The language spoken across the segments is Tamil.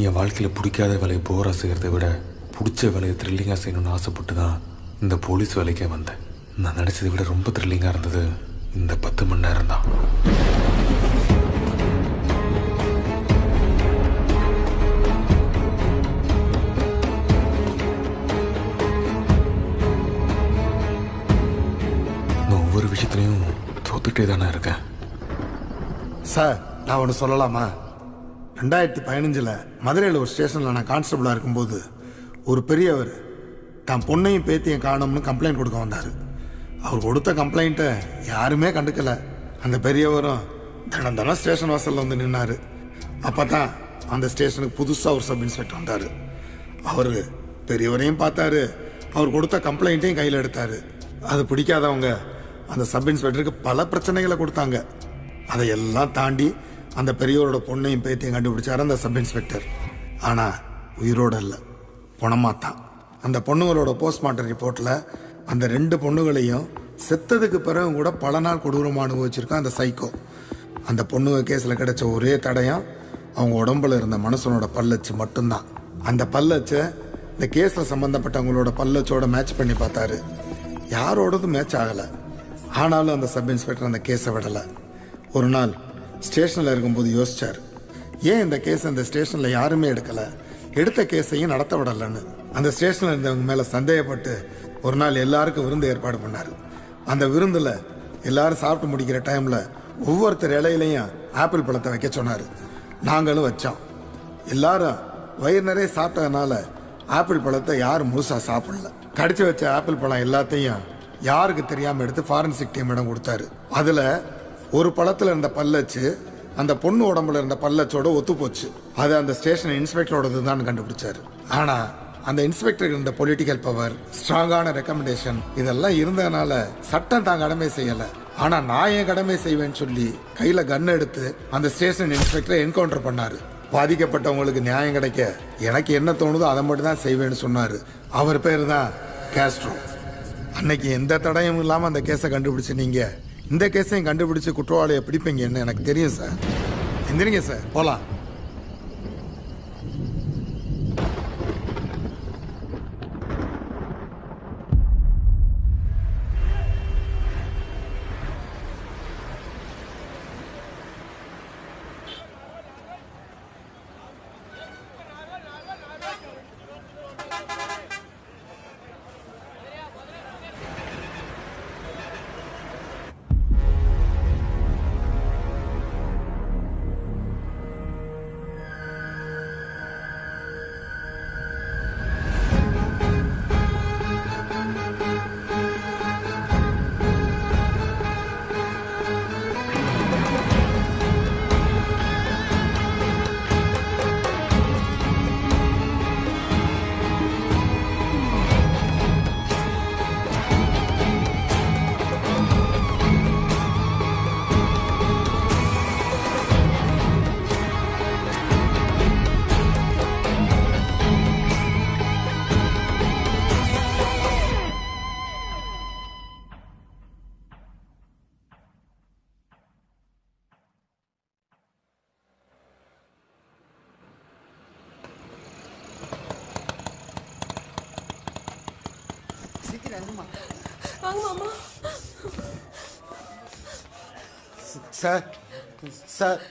என் வாழ்க்கையில் பிடிக்காத வேலையை போராக செய்கிறத விட பிடிச்ச வேலையை த்ரில்லிங்காக செய்யணும்னு ஆசைப்பட்டு தான் இந்த போலீஸ் வேலைக்கே வந்தேன். நான் நினச்சதை விட ரொம்ப த்ரில்லிங்காக இருந்தது இந்த 10 மணி நேரம் தான். நான் ஒவ்வொரு விஷயத்துலையும் தோத்துட்டே தானே இருக்கேன். சார், நான் ஒன்று சொல்லலாமா? 2015 மதுரையில் ஒரு ஸ்டேஷனில் நான் கான்ஸ்டபிளாக இருக்கும்போது ஒரு பெரியவர் தான் பொண்ணையும் பேத்தியும் காணும்னு கம்ப்ளைண்ட் கொடுக்க வந்தார். அவர் கொடுத்த கம்ப்ளைண்ட்டை யாருமே கண்டுக்கலை. அந்த பெரியவரும் தினம் ஸ்டேஷன் வாசலில் வந்து நின்னார். அப்போ தான் அந்த ஸ்டேஷனுக்கு புதுசாக ஒரு சப் இன்ஸ்பெக்டர் வந்தார். அவர் பெரியவரையும் பார்த்தாரு, அவர் கொடுத்த கம்ப்ளைண்ட்டையும் கையில் எடுத்தார். அது பிடிக்காதவங்க அந்த சப் இன்ஸ்பெக்டருக்கு பல பிரச்சனைகளை கொடுத்தாங்க. அதையெல்லாம் தாண்டி அந்த பெரியவரோட பொண்ணையும் பேத்தியும் கண்டுபிடிச்சார் அந்த சப் இன்ஸ்பெக்டர். ஆனால் உயிரோடு இல்லை, பணமாத்தான். அந்த பொண்ணுங்களோட போஸ்ட்மார்ட்டம் ரிப்போர்ட்டில் அந்த 2 பொண்ணுகளையும் செத்ததுக்கு பிறகு கூட பல நாள் கொடூரமாக அனுபவிச்சிருக்கான் அந்த சைக்கோ. அந்த பொண்ணுங்க கேஸில் கிடைச்ச ஒரே தடயம் அவங்க உடம்புல இருந்த மனுஷனோட பல்லச்சு மட்டும்தான். அந்த பல்லச்சை இந்த கேஸில் சம்மந்தப்பட்டவங்களோட பல்லச்சோட மேட்ச் பண்ணி பார்த்தாரு. யாரோடது மேட்ச் ஆகலை. ஆனாலும் அந்த சப் இன்ஸ்பெக்டர் அந்த கேஸை விடலை. ஒரு நாள் ஸ்டேஷனில் இருக்கும்போது யோசிச்சார், ஏன் இந்த கேஸ் அந்த ஸ்டேஷனில் யாருமே எடுக்கலை, எடுத்த கேஸையும் நடத்த விடலைன்னு. அந்த ஸ்டேஷனில் இருந்தவங்க மேலே சந்தேகப்பட்டு ஒரு நாள் எல்லாருக்கும் விருந்து ஏற்பாடு பண்ணார். அந்த விருந்தில் எல்லாரும் சாப்பிட்டு முடிக்கிற டைமில் ஒவ்வொருத்தர் இலையிலையும் ஆப்பிள் பழத்தை வைக்க சொன்னார். நாங்களும் வச்சோம். எல்லாரும் வயிறு நிறைய சாப்பிட்டதுனால ஆப்பிள் பழத்தை யாரும் முழுசாக சாப்பிடல. கடிச்சு வச்ச ஆப்பிள் பழம் எல்லாத்தையும் யாருக்கு தெரியாமல் எடுத்து ஃபாரன்சிக் டீமிடம் கொடுத்தாரு. அதில் ஒரு பழத்தில் இருந்த பல்லச்சு அந்த பொண்ணு உடம்புல இருந்த பல்லச்சோட ஒத்து போச்சு. அது அந்த ஸ்டேஷன் இன்ஸ்பெக்டரோடது தான் கண்டுபிடிச்சாரு. ஆனால் அந்த இன்ஸ்பெக்டருக்கு இருந்த பொலிட்டிக்கல் பவர், ஸ்ட்ராங்கான ரெக்கமெண்டேஷன் இதெல்லாம் இருந்ததுனால சட்டம் தான் கடமை செய்யலை. ஆனால் நான் என் கடமை செய்வேன்னு சொல்லி கையில் கன் எடுத்து அந்த ஸ்டேஷன் இன்ஸ்பெக்டரை என்கவுண்டர் பண்ணார். பாதிக்கப்பட்டவங்களுக்கு நியாயம் கிடைக்க எனக்கு என்ன தோணுதோ அதை மட்டும் தான் செய்வேன்னு சொன்னார். அவர் பேர் தான் கேஸ்ட்ரோ. அன்னைக்கு எந்த தடயமும் இல்லாமல் அந்த கேஸை கண்டுபிடிச்சு நீங்கள் இந்த கேஸையும் கண்டுபிடிச்சு குற்றவாளியை பிடிப்பீங்கன்னு எனக்கு தெரியும் சார். எந்திரிங்க சார், போலாம். சார் சார்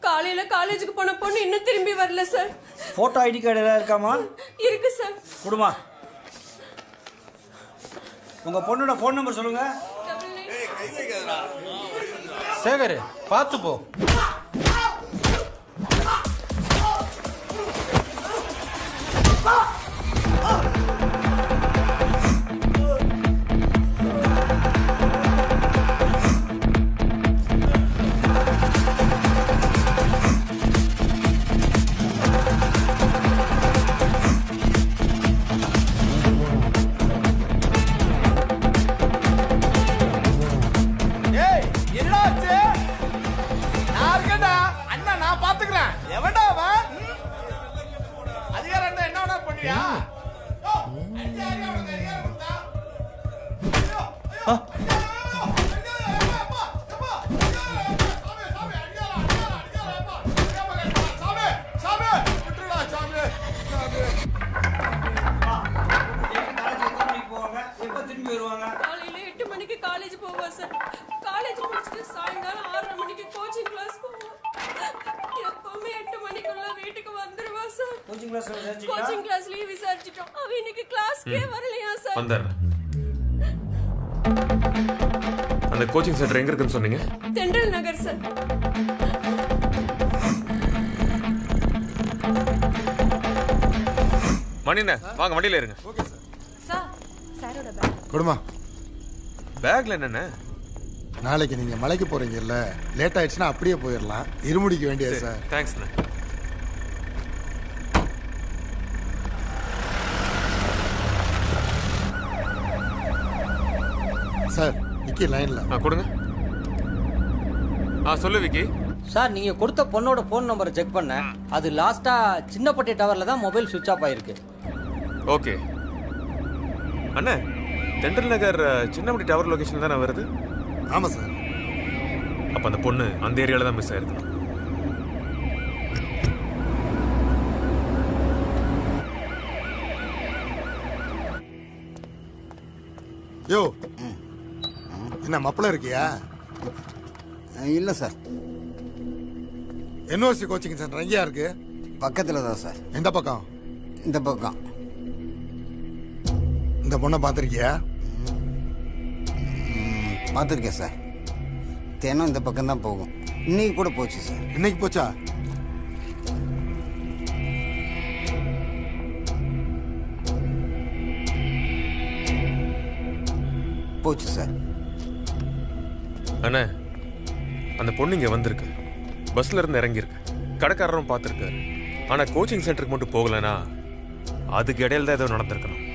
காலையில காலேஜுக்கு போன பொண்ணு இன்னும் திரும்பி வரல சார். போட்டோ ஐடி கார்டு ஏதாவது இருக்காமா? இருக்கு சார். குடுமா. உங்க பொண்ணோட ஃபோன் நம்பர் சொல்லுங்க. சேகர் பார்த்து போ. காலையில 8 மணிக்கு காலேஜ் போவோம் சார். காலேஜ் முடிச்சுட்டு சாயங்காலம் 6:30 மணிக்கு கோச்சிங் கிளாஸ் போவோம். எப்பவுமே 8 மணிக்குள்ள வீட்டுக்கு வந்துருவா சார். கோச்சிங் கிளாஸ்லயே விசாரிச்சிட்டோம். அவ இன்னைக்கு கிளாஸ்க்கே வரலையா சார்? வந்துடுறேன். அந்த கோச்சிங் சென்டர் எங்க இருக்குன்னு சொன்னீங்க? தென்றல் நகர் சார். மணிண்ணே வாங்க வண்டியில இருங்க. சார் சாரோட பேக். கொடுமா. பேக்ல என்னண்ணே? நாளைக்கு நீங்க மலைக்கு போறீங்கல்ல, லேட் ஆயிடுச்சுன்னா அப்படியே போயிடலாம். இருமுடிக்க வேண்டியது சார். தேங்க்ஸ்ண்ணே. சார் விக்கி லைன்ல. கொடுங்க. சொல்லு விக்கி. சார் நீங்கள் கொடுத்த பொண்ணோட ஃபோன் நம்பரை செக் பண்ணேன். அது லாஸ்ட்டாக சின்னப்பட்டி டவரில் தான் மொபைல் சுவிட்ச் ஆஃப் ஆகிருக்கு. ஓகே அண்ணே, தென்றல் நகர் சின்னப்பட்டி டவர் லொகேஷன் தானே வருது? ஆமாம் சார். அப்போ அந்த பொண்ணு அந்த ஏரியாவில் தான் மிஸ் ஆயிருக்கணும். யோ என்ன மப்பளம் இருக்கியா? இல்லை சார். யூனிவர்சிட்டி கோச்சிங் சென்டர் எங்கேயா இருக்கு? பக்கத்தில் தான் சார். எந்த பக்கம்? இந்த பக்கம். இந்த பொண்ணை பார்த்துருக்கியா? பார்த்துருக்கேன் சார். தினம் இந்த பக்கம் தான் போகும். இன்னைக்கு கூட போச்சு சார். இன்னைக்கு போச்சா? போச்சு சார். அண்ணே, அந்த பொண்ணு இங்கே வந்திருக்கு. பஸ்ல இருந்து இறங்கியிருக்கு. கடைக்காரரும் பார்த்துருக்காரு. ஆனால் கோச்சிங் சென்டருக்கு மட்டும் போகலைன்னா அதுக்கு இடையில தான் ஏதோ நடந்திருக்கணும்.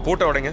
பூட்டை உடைங்க.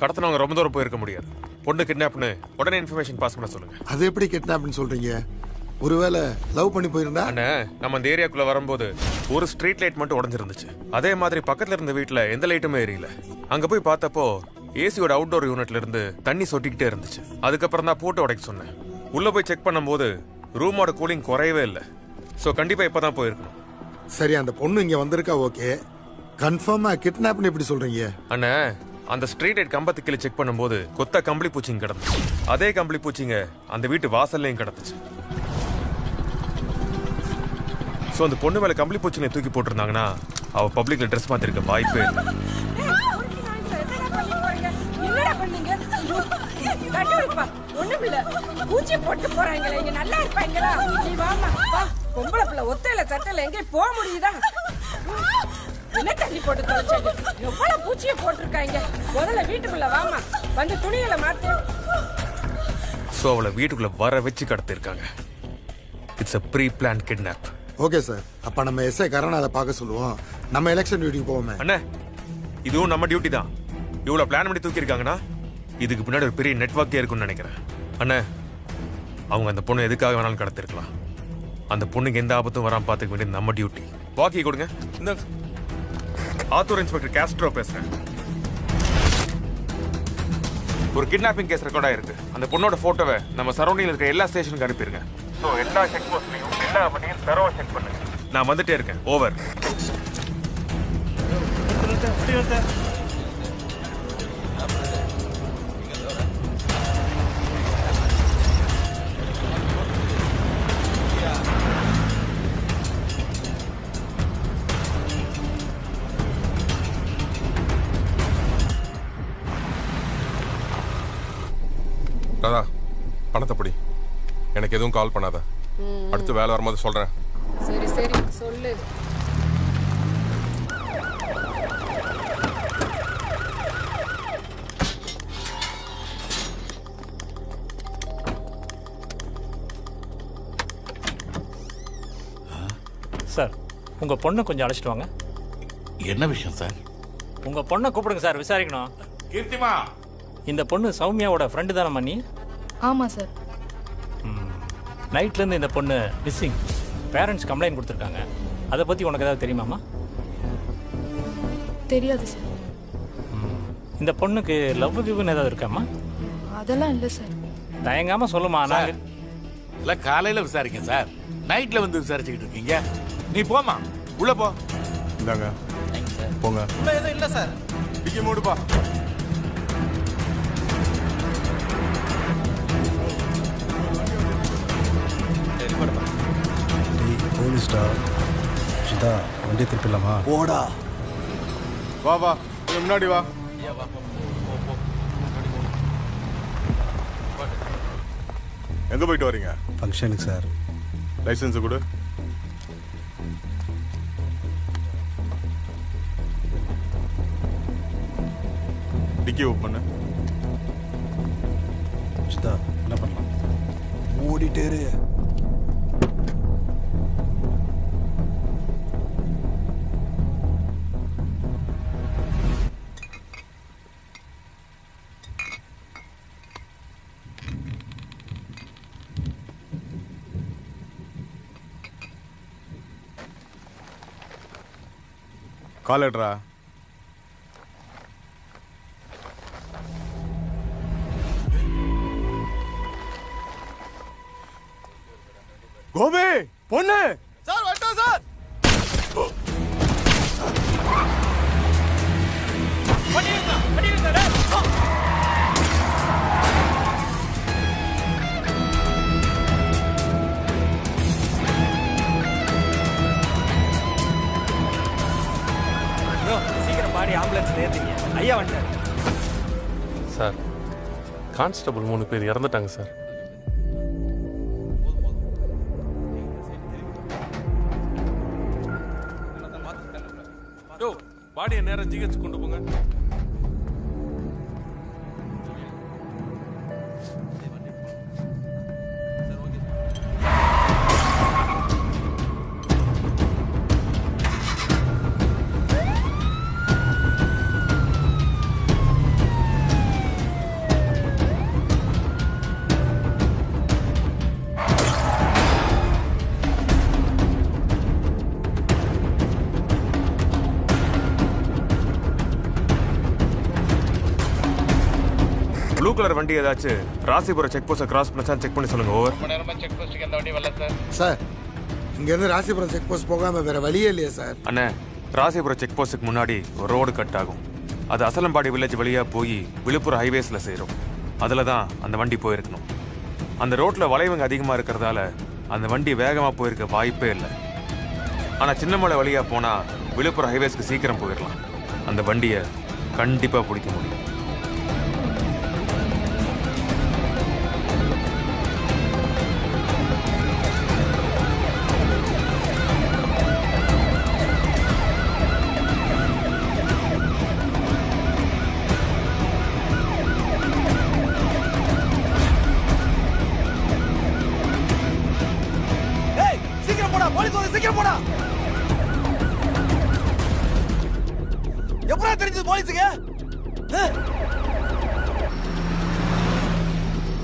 கடத்தினவங்க ரொம்ப தூரம் போயிருக்க முடியாது. பொண்ணு கிட்னாப்னு உடனே இன்ஃபர்மேஷன் பாஸ் பண்ண சொல்லுங்க. அது எப்படி கிட்னாப்னு சொல்றீங்க? ஒருவேளை லவ் பண்ணி போயிருந்தா? அண்ணே, நம்ம இந்த ஏரியாக்குள்ள வரும்போது ஒரு ஸ்ட்ரீட் லைட் மட்டும் உடஞ்சிருந்துச்சு. அதே மாதிரி பக்கத்துல இருந்த வீட்டுல எந்த லைட்டுமே எரியல. அங்க போய் பார்த்தப்போ ஏசியோட அவுட்டோர் யூனிட்ல இருந்து தண்ணி சொட்டிக்கிட்டே இருந்துச்சு. அதுக்கப்புறம் தான் போட்டு உடைக்க சொன்னேன். உள்ள போய் செக் பண்ணும்போது ரூமோட கூலிங் குறையவே இல்லை. ஸோ கண்டிப்பா இப்பதான் போயிருக்கணும். சரி, அந்த பொண்ணு இங்க வந்திருக்கா, ஓகே. கன்ஃபார்மா கிட்னாப்னு எப்படி சொல்றீங்க? அண்ணே, அந்த ஸ்ட்ரீட் லைட் கம்பத்து கீழே செக் பண்ணும்போது கொத்த கம்பளி பூச்சிங்க கிடந்துச்சு. அதே கம்பளி பூச்சிங்க அந்த வீட்டு வாசல்லையும் கிடந்துச்சு. ஸோ அந்த பொண்ணு மேல கம்பளி பூச்சினை தூக்கி போட்டிருந்தாங்கன்னா அவ பப்ளிக்ல ட்ரெஸ் மாத்திருக்க வாய்ப்பே இல்லை. என்னடா பண்ணீங்க? கட்டி வைப்பா. ஒண்ணுமில்ல, பூச்சி போட்டு போறாங்களே, இங்க நல்லா இருப்பாங்களா? நீ வாமா வா. பொம்பளை பிள்ளை ஒத்தையில சட்டையில எங்கேயும் போக முடியுதா? என்ன தண்ணி போட்டு தொலைச்சாங்க? எவ்வளவு பூச்சியை போட்டிருக்காங்க. முதல்ல வீட்டுக்குள்ள வாமா, வந்து துணிகளை மாத்து. ஸோ அவளை வீட்டுக்குள்ள வர வச்சு கடத்திருக்காங்க. It's a pre plan kidnap. Okay sir, அப்ப நம்ம எஸ்ஐ கருணாதை பார்க்க சொல்லுவோம். நம்ம எலெக்ஷன் டியூட்டிக்கு போவோமே. அண்ணே, இதுவும் நம்ம டியூட்டி தான். இவ்வளவு பிளான் பண்ணி தூக்கியிருக்காங்கன்னா இதுக்கு பின்னாடி ஒரு பெரிய நெட்வொர்க்கே இருக்குன்னு நினைக்கிறேன். அண்ணே, அவங்க அந்த பொண்ணு எதுக்காக வேணாலும் கடத்திருக்கலாம். அந்த பொண்ணுக்கு எந்த ஆபத்தும் வராம பார்த்துக்க வேண்டியது நம்ம டியூட்டி. வாக்கி கொடுங்க. இந்த ஆத்தூர் இன்ஸ்பெக்டர் காஸ்ட்ரோ பேசுறேன். ஒரு கிட்னாப்பிங் கேஸ் ரெக்கார்ட் ஆயிருக்கு. அந்த பொண்ணோட போட்டோவை நம்ம சரௌண்டிங்ல இருக்க எல்லா ஸ்டேஷனுக்கு அனுப்பிடுங்க. ஸோ எல்லா செக் போஸ்ட்லையும் எல்லா வண்டியும் தரவா செக் பண்ணுங்க. நான் வந்துட்டே இருக்கேன். ஓவர். ராதா, பணத்தை படி. எனக்கு எதுவும் கால் பண்ணாத. அடுத்து வேலை வரும்போது சொல்றேன். சரி சரி சொல்லு. சார், உங்கள் பொண்ணை கொஞ்சம் அழைச்சிட்டு வாங்க. என்ன விஷயம் சார்? உங்கள் பொண்ணை கூப்பிடுங்க சார், விசாரிக்கணும். கீர்த்திமா, இந்த பொண்ணு சௌமியாவோட ஃப்ரெண்டு தானே மணி? ஆமா சார். நைட்லேருந்து இந்த பொண்ணு மிஸ்ஸிங். பேரண்ட்ஸ் கம்ப்ளைண்ட் கொடுத்துருக்காங்க. அதை பற்றி உனக்கு ஏதாவது தெரியுமாம்மா? தெரியாது சார். இந்த பொண்ணுக்கு லவ் கிவ்னு ஏதாவது இருக்காம்மா? அதெல்லாம் இல்லை சார். தயங்காமல் சொல்லுமா. நான் இல்லை, காலையில் விசாரிங்க சார். நைட்டில் வந்து விசாரிச்சுக்கிட்டு இருக்கீங்க. நீ போமா, உள்ள போ. இந்தாங்க, போங்க. எதுவும் இல்லை சார். டிக்கி மூடுப்பா. போலீஸ்டா சிதா, வண்டி திருப்பிடலாமா? போடா. வா வா, கொஞ்சம் முன்னாடி வா. எங்க போயிட்டு வரீங்க? ஃபங்க்ஷனுக்கு சார். லைசன்ஸ் கொடு. டிக்கி ஓப்பன் பண்ணு. சிதா, என்ன பண்ணலாம்? ஓடிட்டே இரு. கால் எடுறா. கோபி, பொண்ணு சார் வந்துட்டோம் சார். சீக்கிரம் பாடி ஆம்புலன்ஸ் ஏற்றிங்க. ஐயா வந்துட்டார் சார். கான்ஸ்டபிள் 3 பேர் இறந்துட்டாங்க சார். பாடியை நேரம் ஜிஹெச் கொண்டு போங்க. ப்ளூ கலர் வண்டி ஏதாச்சும் ராசிபுரம் செக் போஸ்ட்டை கிராஸ் பண்ணா செக் பண்ணி சொல்லுங்க. ஓவர். செக் போஸ்ட்டுக்கு எந்த வண்டி வரல சார். சார் இங்கேருந்து ராசிபுரம் செக் போஸ்ட் போகாமல் வேறு வழியே இல்லையா சார்? அண்ணே, ராசிபுரம் செக் போஸ்ட்டுக்கு முன்னாடி ஒரு ரோடு கட் ஆகும். அது அசலம்பாடி வில்லேஜ் வழியாக போய் விழுப்புரம் ஹைவேஸில் சேரும். அதில் தான் அந்த வண்டி போயிருக்கணும். அந்த ரோட்டில் வளைவுங்க அதிகமாக இருக்கிறதால அந்த வண்டி வேகமாக போயிருக்க வாய்ப்பே இல்லை. ஆனால் சின்னமலை வழியாக போனால் விழுப்புரம் ஹைவேஸ்க்கு சீக்கிரம் போயிடலாம். அந்த வண்டியை கண்டிப்பாக பிடிக்க முடியும். சீக்கிரம் போடா. எப்படா தெரிஞ்சது போலீஸுக்கு?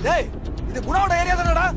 டேய், இது குணாவோட ஏரியா தானடா?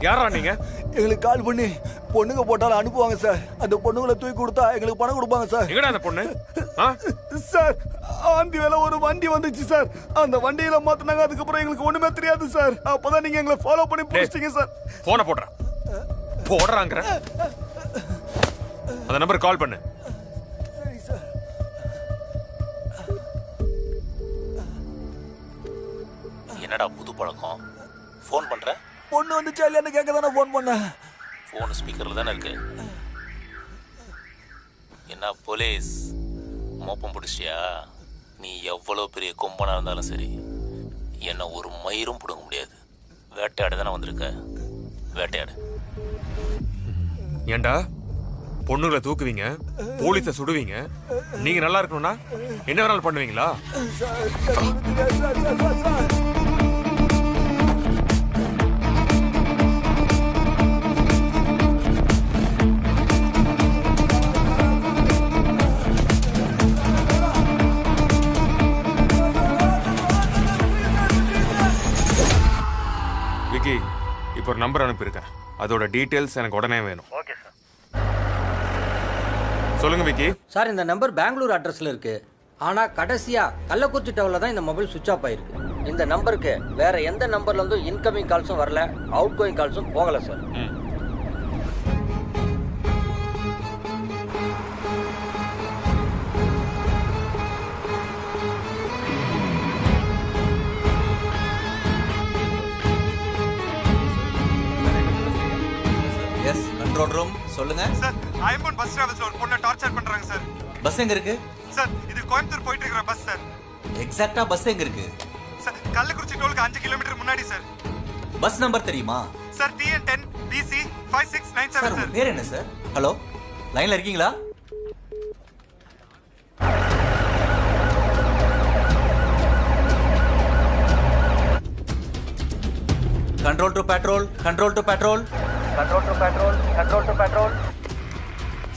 யாரா நீங்க? எங்களுக்கு கால் பண்ணி பொண்ணுங்க போட்டாலும் அனுப்புவாங்க சார். அந்த பொண்ணுங்களை தூக்கி கொடுத்தா எங்களுக்கு பணம் கொடுப்பாங்க சார். எங்கடா அந்த பொண்ணு? சார் ஆந்தி வேலை ஒரு வண்டி வந்துச்சு சார். அந்த வண்டியில மாத்தினாங்க. அதுக்கப்புறம் எங்களுக்கு ஒண்ணுமே தெரியாது சார். அப்பதான் நீங்க எங்களை ஃபாலோ பண்ணி பிடிச்சிட்டீங்க சார். போன போடுறாங்க. அந்த நம்பருக்கு கால் பண்ணு. சரி சார். என்னடா புது பழக்கம்? ஃபோன் பண்ற? பொண்ணு வந்துச்சா இல்லையான்னு கேட்க தானே ஃபோன் பண்ணேன். ஃபோன் ஸ்பீக்கர்ல தானே இருக்கு. என்ன போலீஸ் மோப்பம் பிடிச்சியா? நீ எவ்வளோ பெரிய கொம்பனா இருந்தாலும் சரி, என்ன ஒரு மயிரும் பிடுங்க முடியாது. வேட்டையாட தானே வந்திருக்க, வேட்டையாடு. ஏண்டா பொண்ணுங்களை தூக்குவீங்க, போலீஸை சுடுவீங்க, நீங்க நல்லா இருக்கணும்னா என்ன வேணாலும் பண்ணுவீங்களா? விக்கி, இப்போ ஒரு நம்பர் அனுப்பியிருக்கேன். அதோட டீட்டெயில்ஸ் எனக்கு உடனே வேணும். Okay sir. சொல்லுங்க விக்கி. சார், இந்த நம்பர் பெங்களூர் அட்ரஸ்ல இருக்கு. ஆனா கடைசியா கள்ளக்குறிச்சி டவர்ல தான் இந்த மொபைல் சுவிட்ச் ஆஃப் ஆயிருக்கு. இந்த நம்பருக்கு வேற எந்த நம்பர்ல இருந்தும் இன்கமிங் கால்ஸும் வரல, அவுட் கோயிங் கால்ஸும் போகல சார். எஸ், கண்ட்ரோல் ரூம் சொல்லுங்க. சார், ஐம்பன் பஸ் டிராவல்ஸ்ல ஒரு பொண்ணை டார்ச்சர் பண்றாங்க சார். பஸ் எங்க இருக்கு சார்? இது கோயம்புத்தூர் போயிட்டு இருக்கிற பஸ் சார். எக்ஸாக்ட்டா பஸ் எங்க இருக்கு சார்? கள்ளக்குறிச்சி டோலுக்கு 5 கிலோமீட்டர் முன்னாடி சார். பஸ் நம்பர் தெரியுமா sir? TN10 BC 5697 sir. Sir. பேர் என்ன சார்? ஹலோ, லைன்ல இருக்கீங்களா? Control to patrol, control to patrol, control to patrol, control to patrol.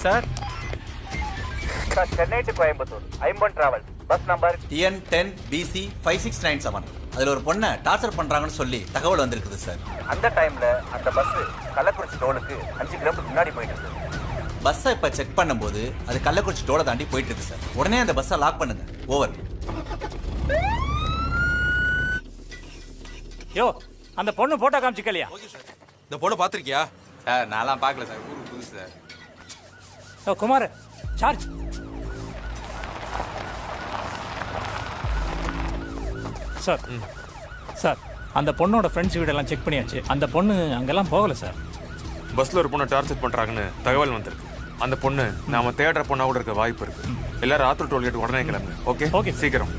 Sir, sir, Chennai to Coimbatore Aimban travel bus number TN10 BC 5697. அதுல ஒரு பொண்ணை டார்ச்சர் பண்றாங்கன்னு சொல்லி தகவல் வந்திருக்குது சார். அந்த டைம்ல அந்த பஸ் கள்ளக்குறிச்சி டோலுக்கு 5 கிலோமீட்டர் முன்னாடி போயிட்டு இருக்கு. பஸ்ஸை இப்ப செக் பண்ணும்போது அது கள்ளக்குறிச்சி டோலை தாண்டி போயிட்டு இருக்கு சார். உடனே அந்த பஸ்ஸை லாக் பண்ணுங்க. ஓவர். யோ, அந்த பொண்ணு போட்டோ காமிச்சிக்கலையா? இந்த பொண்ணை பாத்திருக்கியா? சார், நான்லாம் பார்க்கல சார், ஊருக்கு புதுசு சார். யோ குமார், சார்ஜ். சார், சார், அந்த பொண்ணோட ஃப்ரெண்ட்ஸ் வீடெல்லாம் செக் பண்ணியாச்சு. அந்த பொண்ணு அங்கெல்லாம் போகல சார். பஸ்ல ஒரு பொண்ணை டார்ச்சர் பண்றாங்கன்னு தகவல் வந்திருக்கு. அந்த பொண்ணு நாம தேடுற பொண்ணா கூட இருக்க வாய்ப்பு இருக்கு. எல்லாரும் ஆத்தூர் டோல்கேட் உடனே கிளம்புங்க. ஓகே ஓகே, சீக்கிரம்.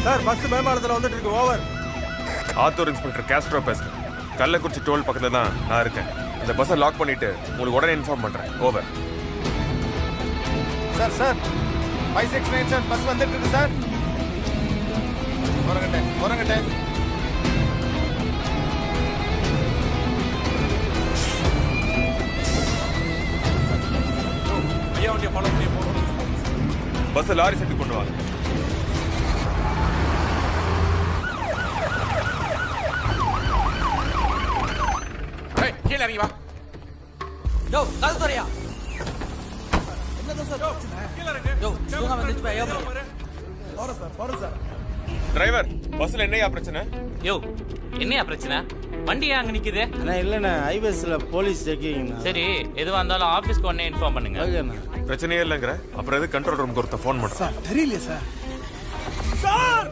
சார், பஸ் மேம்பாலத்தில் வந்துட்டு இருக்கு. ஓவர். ஆத்தூர் இன்ஸ்பெக்டர் காஸ்ட்ரோ பேசுறேன். கள்ளக்குறிச்சி டோல் பக்கத்துல தான் நான் இருக்கேன். இந்த பஸ்ஸை லாக் பண்ணிட்டு உங்களுக்கு உடனே இன்ஃபார்ம் பண்றேன். ஓவர். சார், சார், 5697 பஸ் வந்துட்டு இருக்கு சார். வரங்கட்டே, வரங்கட்டே. ஐயா, வண்டியை ஃபாலோ பண்ணி போறோம். பஸ் லாரி செட்டு கொண்டு வாங்க. கீழே இறங்கி வா. யோ, கால் தரையா. டிரைவர், பஸ்ல என்னையா பிரச்சனை? யோ, என்னையா பிரச்சனை? வண்டி அங்க நிக்குது. அண்ணா இல்லண்ணா, ஹைவேஸ்ல போலீஸ் செக்கிங். சரி, எதுவா இருந்தாலும் ஆபீஸ்க்கு உடனே இன்ஃபார்ம் பண்ணுங்க. பிரச்சனையே இல்லைங்கிற அப்புறம் எது கண்ட்ரோல் ரூமுக்கு ஒருத்த ஃபோன் பண்றேன். சார், தெரியலையே சார். சார்,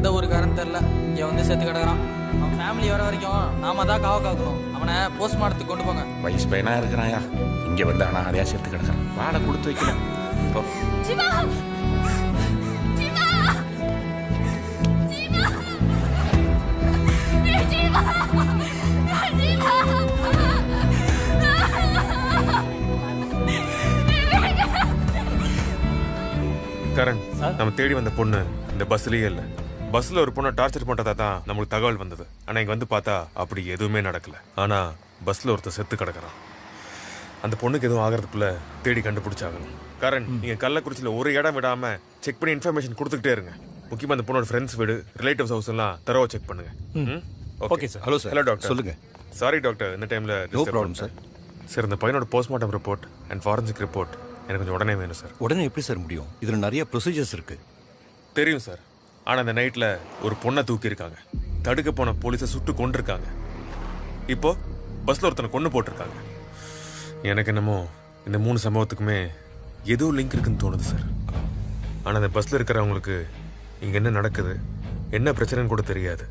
எந்த ஊருக்காரன்னு தெரில இங்கே வந்து செத்து கிடக்குறான். அவன் ஃபேமிலி வர வரைக்கும் நாம தான் காவ காக்கணும். அவனை போஸ்ட்மார்ட்டத்துக்கு கொண்டு போங்க. வயசு பையனா இருக்கிறாயா, இங்க வந்து ஆனா அதையா செத்து கிடக்குறான். வாழை கொடுத்து வைக்கல. கரண், நம்ம தேடி வந்த பொண்ணு இந்த பஸ்லயே இல்ல. பஸ்ல ஒரு பொண்ணை டார்ச்சர் பண்றதா தான் நமக்கு தகவல் வந்தது. ஆனா இங்க வந்து பார்த்தா அப்படி எதுவுமே நடக்கல. ஆனா பஸ்ல ஒருத்தர் செத்து கிடக்குறான். அந்த பொண்ணுக்கு எதுவும் ஆகிறதுக்குள்ள தேடி கண்டுபிடிச்சாகணும். கரண், நீங்க கள்ளக்குறிச்சியில ஒரு இடம் விடாம செக் பண்ணி இன்ஃபர்மேஷன் கொடுத்துக்கிட்டே இருங்க. முக்கியமா அந்த பொண்ணோட ஃப்ரெண்ட்ஸ் வீடு, ரிலேட்டிவ்ஸ் ஹவுஸ் எல்லாம் தரவா செக் பண்ணுங்க. Okay sir. Hello sir. Hello doctor. சொல்லுங்க. சாரி டாக்டர், இந்த டைம்ல நோ ப்ராப்ளம் சார். சார், இந்த பையனோட postmortem report and forensic report எனக்கு கொஞ்சம் உடனே வேணும் சார். உடனே எப்படி சார் முடியும்? இதில் நிறைய ப்ரொசீஜர்ஸ் இருக்கு. தெரியும் சார். ஆனால் அந்த நைட்டில் ஒரு பொண்ணை தூக்கியிருக்காங்க. தடுக்க போன போலீஸை சுட்டு கொண்டிருக்காங்க. இப்போ பஸ்ஸில் ஒருத்தனை கொண்டு போட்டிருக்காங்க. எனக்கு என்னமோ இந்த 3 சம்பவத்துக்குமே ஏதோ லிங்க் இருக்குன்னு தோணுது சார். ஆனால் அந்த பஸ்ஸில் இருக்கிறவங்களுக்கு இங்கே என்ன நடக்குது, என்ன பிரச்சனைன்னு கூட தெரியாது.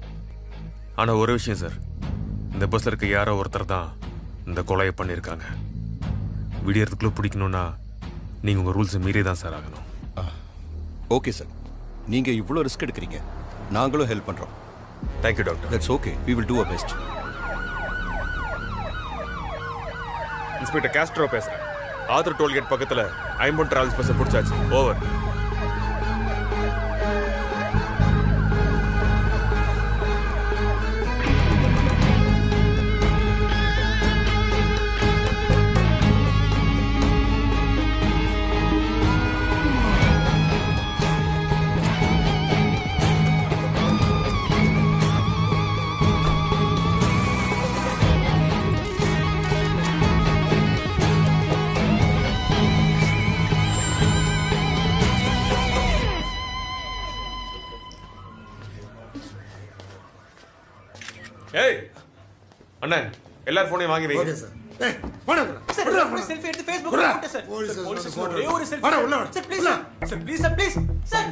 ஆனால் ஒரு விஷயம் சார், இந்த பஸ்ஸில் இருக்க யாரோ ஒருத்தர் தான் இந்த கொலையை பண்ணியிருக்காங்க. விடியறதுக்குள்ளே பிடிக்கணும்னா நீங்கள் உங்கள் ரூல்ஸை மீறி தான் சார் ஆகணும். ஓகே சார், நீங்கள் இவ்வளோ ரிஸ்க் எடுக்கிறீங்க, நாங்களும் ஹெல்ப் பண்ணுறோம். Thank you doctor. That's okay, we will do our best. Inspector Castro பேசுகிறேன். ஆதர் டோல்கேட் பக்கத்தில் ஐம்பொன் டிராவல்ஸ் பஸ்ஸை பிடிச்சாச்சு. ஓவர். ஏய் அண்ணா, எல்லாரும் போனையும் வாங்கி வைங்க. Okay sir. ஏய் போடா சார், செல்ஃபி எடுத்து ஃபேஸ்புக்ல போட்டு சார். போலீஸ் ஒரே ஒரு செல்ஃபி. வாடா உள்ள sir please sir, please sir, please sir.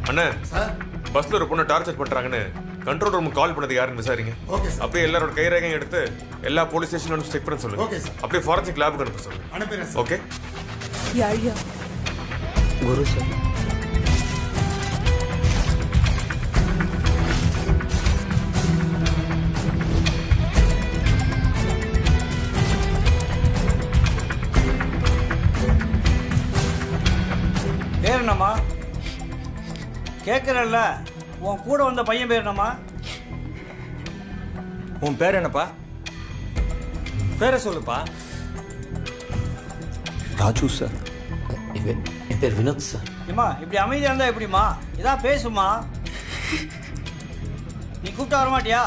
அண்ணா, பஸ்ல ஒரு பொண்ணை டார்ச்சர் பண்றாங்கன்னு கண்ட்ரோல் ரூம் கால் பண்ணது யாருன்னு விசாரிங்க. அப்படியே எல்லாரோட கைரேகையும் எடுத்து எல்லா போலீஸ் ஸ்டேஷன்ல செக் பண்ண சொல்லுங்க. அப்படியே ஃபாரன்சிக் லேபுக்கு அனுப்ப சொல்லுங்க. அனுப்பிடுறேன். ஓகே. யாரியா? குரு சார். பேர் என்னம்மா? கேட்குறல்ல, உன் கூட வந்த பையன் பேர் என்னம்மா? உன் பேர் என்னப்பா? பேரை சொல்லுப்பா. ராஜு சார். என் பேர் வினோத் சார். ஏம்மா இப்படி அமைதியாக இருந்தா எப்படிம்மா? இதா பேசுமா? நீ கூப்பிட்டு வர மாட்டியா?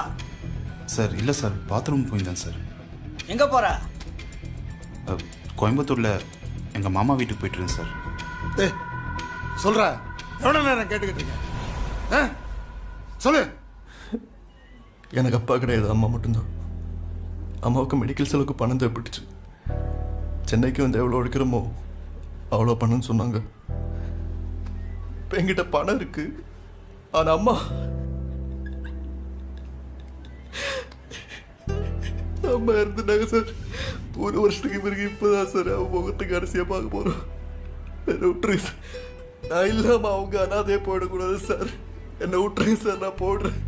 சார் இல்லை சார், பாத்ரூம் போயிருந்தேன் சார். எங்கே போகிற? கோயம்புத்தூரில் எங்கள் மாமா வீட்டுக்கு போயிட்டு இருக்கேன் சார். ஏய் சொல்கிறா, எவ்வளோ நேரம் கேட்டுக்கிட்டு இருக்கேன்? சொல்லு. எனக்கு அப்பா கிடையாது, அம்மா மட்டும்தான். அம்மாவுக்கு மெடிக்கல் செலவுக்கு பணம் தேவைப்பட்டுச்சு. சென்னைக்கு வந்து எவ்வளோ எடுக்கிறோமோ அவ்வளோ பணம்னு சொன்னாங்க. இப்போ என்கிட்ட பணம் இருக்கு, ஆனால் அம்மா அம்மா இருந்துட்டாங்க சார். 1 வருஷத்துக்கு பிறகு இப்போதான் சார் அவங்க முகத்துக்கு கடைசியாக பார்க்க போகிறோம். என்னை விட்டுருங்க சார், நான் இல்லாமல் அவங்க அனாதையே போயிடக்கூடாது சார். என்னை விட்டுருங்க சார், நான் போடுறேன்.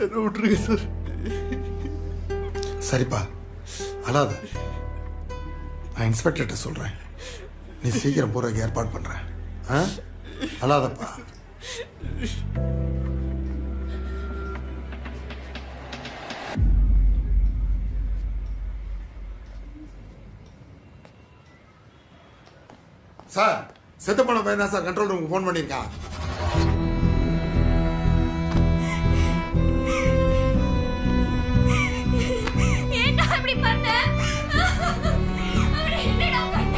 என்னை விட்டுருங்க சார். சரிப்பா, அழாத. நான் இன்ஸ்பெக்டர்கிட்ட சொல்கிறேன், நீ சீக்கிரம் போகிறதுக்கு ஏற்பாடு பண்ணுறேன். அழாதப்பா. சார், செத்து போன பையன் தான் சார் கண்ட்ரோல் ரூமுக்கு ஃபோன் பண்ணியிருக்கான். ஏன்டா இப்படி பண்ண? அவரை என்னடா பண்ண?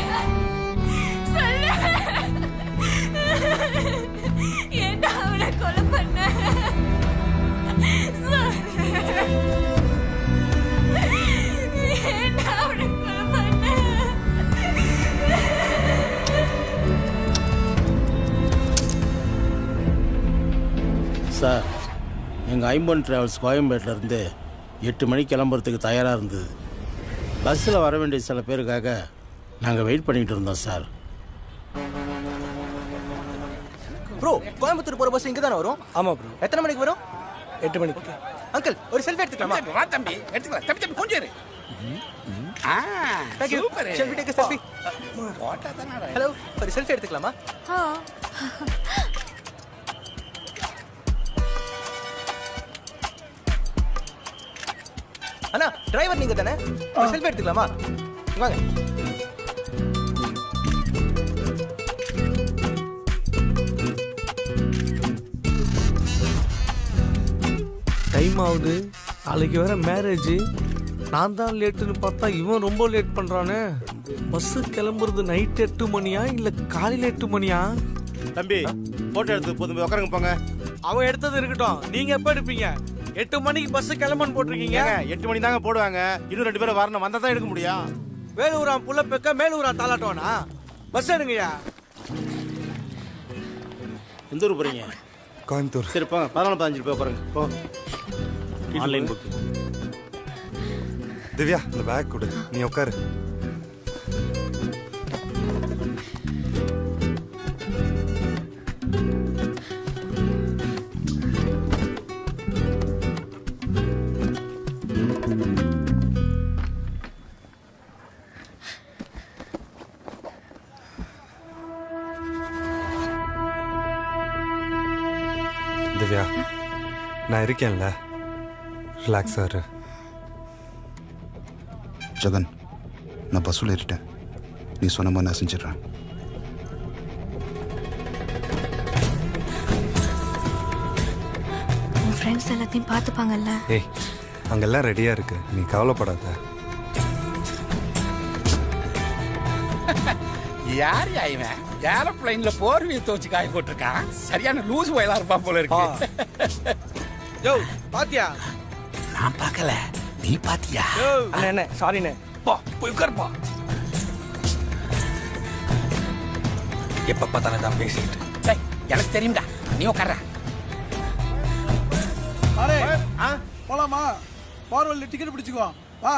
சார் எங்கள் ஐம்பன் டிராவல்ஸ் கோயம்பேட்டிலேருந்து 8 மணிக்கு கிளம்புறதுக்கு தயாராக இருந்தது. பஸ்ஸில் வர வேண்டிய சில பேருக்காக நாங்கள் வெயிட் பண்ணிகிட்டு இருந்தோம் சார். ப்ரோ கோயம்புத்தூர் போகிற பஸ் இங்கே தானே வரும்? ஆமாம் ப்ரோ. எத்தனை மணிக்கு வரும்? 8 மணிக்கு. அங்கிள் ஒரு செல்ஃபி எடுத்துக்கலாமா? வா தம்பி எடுத்துக்கலாம். தம்பி தம்பி கொஞ்சம் இரு. Thank you. Selfie take selfie. Hello ஒரு செல்ஃபி எடுத்துக்கலாமா? அண்ணா டிரைவர் நீங்க தானே? ஒரு செல்ஃபி எடுத்துக்கலாமா? வாங்க. டைம் ஆகுது, நாளைக்கு வேற மேரேஜ். நான் தான் லேட்டுன்னு பார்த்தா இவன் ரொம்ப லேட் பண்றானே. பஸ் கிளம்புறது நைட் 8 மணியா இல்ல காலையில 8 மணியா? தம்பி ஃபோட்டோ எடுத்து போதும் போய் உட்காருங்க போங்க. அவன் எடுத்தது இருக்கட்டும், நீங்க எப்ப எடுப்பீங்க? 8 மணிக்கு பஸ் கிளம்புன்னு போட்டிருக்கீங்க. 8 மணி தாங்க போடுவாங்க. இன்னும் 2 பேரும் வரணும், வந்தா தான் எடுக்க முடியும். வேலூரா புள்ள பெக்க மேலூரா தாளாட்டுவானா? பஸ் எடுங்கய்யா. எந்த ஊர் போறீங்க? கோயம்புத்தூர். சரி போங்க, 14-15 போய் உட்காருங்க. போ. Online book. திவ்யா இந்த பேக் கொடு, நீ உட்காரு. திவ்யா நான் இருக்கேன்ல, ரிலாக்ஸாக இரு. ஜகன், நான் பஸ்ஸில் ஏறிட்டேன். நீ சொன்ன மாதிரி நான் செஞ்சிடறேன். உன் ஃப்ரெண்ட்ஸ் எல்லாத்தையும் பார்த்துப்பாங்கல்ல? ஏய் அங்கெல்லாம் ரெடியாக இருக்கு, நீ கவலைப்படாத. யார் இவன்? ஏரோப்ளைன்ல போர்வையை துவச்சு காய போட்டிருக்கான். சரியான லூஸ் வயலா இருப்பான் போல இருக்கு. யோ பாத்தியா? நான் பார்க்கல, நீ பாத்தியா? அண்ணே அண்ணே சாரிண்ணே. போ போய் உட்காருப்பா. எப்ப பார்த்தாலும் தான் பேசிட்டு. டேய் எனக்கு தெரியும்டா, நீ உட்கார்ற. அரே போலாமா? பார்வல்ல டிக்கெட் பிடிச்சுக்கோ வா.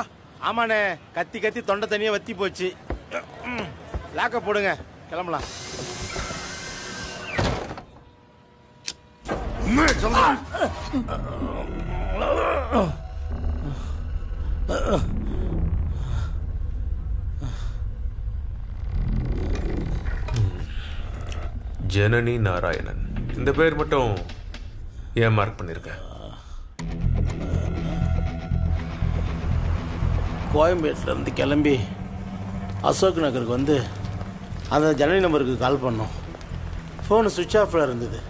ஆமாண்ணே, கத்தி கத்தி தொண்டை தனியா வத்தி போச்சு. லாக்க போடுங்க, கிளம்பலாம். ஜனனி நாராயணன், இந்த பேர் மட்டும் ஏன் மார்க் பண்ணிருக்க? கோயம்பேட்டில் இருந்து கிளம்பி அசோக் நகருக்கு வந்து அந்த ஜனனி நம்பருக்கு கால் பண்ணோம். ஃபோனு சுவிட்ச் ஆஃபில் இருந்தது.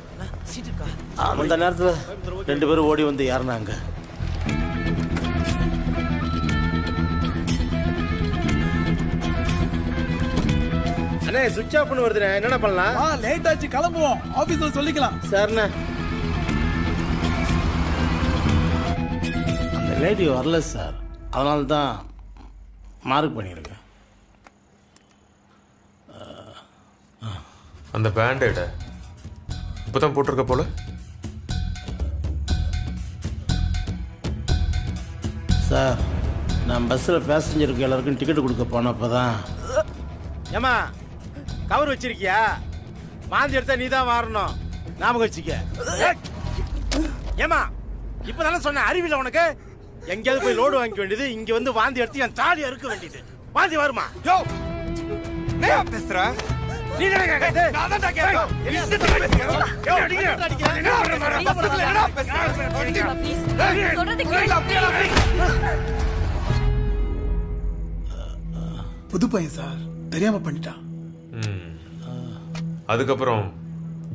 அந்த நேரத்தில் 2 பேரும் ஓடி வந்து ஏறினாங்க. அண்ணே சுவிட்ச் ஆஃப்னு வருதுண்ணே, என்னென்ன பண்ணலாம்? லேட் ஆச்சு, கிளம்புவோம். ஆபீஸ்ல சொல்லிக்கலாம். சரிண்ணே. அந்த லேடி வரல சார், அதனால தான் மார்க் பண்ணியிருக்கேன். அந்த பேண்டேட இப்பதான் போட்டிருக்க போல. சார் நான் பஸ்ஸில் பேசஞ்சருக்கு எல்லாருக்கும் டிக்கெட் கொடுக்க போனப்போ தான். ஏமா கவர் வச்சிருக்கியா? வாந்தி எடுத்தா நீ தான் மாறணும், ஞாபகம் வச்சுக்க. ஏமா இப்பதானே சொன்ன, அறிவில்லை உனக்கு? எங்கேயாவது போய் லோடு வாங்கிக்க வேண்டியது, இங்க வந்து வாந்தி எடுத்து என் தாலி அறுக்க வேண்டியது. வாந்தி வருமா? யோ பேசுற நீ புது பையன் சார், தெரியாம பண்ணிட்டான். அதுக்கப்புறம்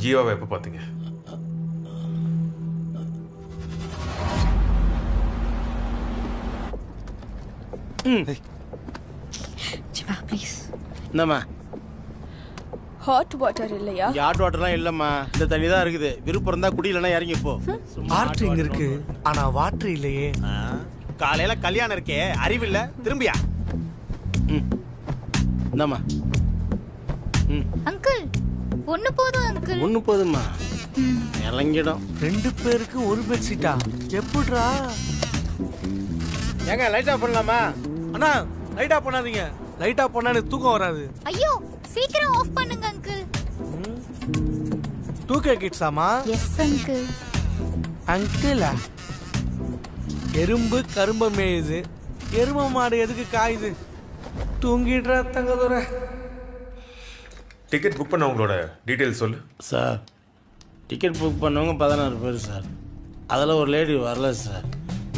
ஜீவாவை எப்ப பாத்தீங்க? ஜிவா ப்ளீஸ். என்னம்மா ஹாட் வாட்டர் இல்லையா? ஹாட் வாட்டர்லாம் இல்லம்மா, இந்த தண்ணி தான் இருக்குது. விருப்பம் இருந்தா குடி, இல்லைன்னா இறங்கி போ. வாட்டர் இங்க இருக்கு, ஆனா வாட்டர் இல்லையே. காலையில கல்யாணம் இருக்கே, அறிவில்ல? திரும்பியா? இந்தாம்மா. அங்கிள் ஒண்ணு போதும் அங்கிள். ஒண்ணு போதுமா? இறங்கிடும். 2 பேருக்கு ஒரு பெட்ஷீட்டா? எப்படிடா? ஏங்க லைட் ஆஃப் பண்ணலாமா? அண்ணா லைட் ஆஃப் பண்ணாதீங்க. லைட் ஆஃப் பண்ணா எனக்கு தூக்கம் வராது. ஐயோ சீக்கிரம் ஆஃப் பண்ணுங்க அங்கிள். 2K கிட்ஸாமா? Yes uncle. அங்கிளா? எறும்பு கரும்ப மேயுது, எரும மாடு எதுக்கு காயுது? தூங்கிடுறா தங்கதுரை. டிக்கெட் புக் பண்ணவங்களோட டீட்டெயில்ஸ் சொல்லு. சார் டிக்கெட் புக் பண்ணவங்க 16 பேர் சார். அதில் ஒரு லேடி வரல சார்.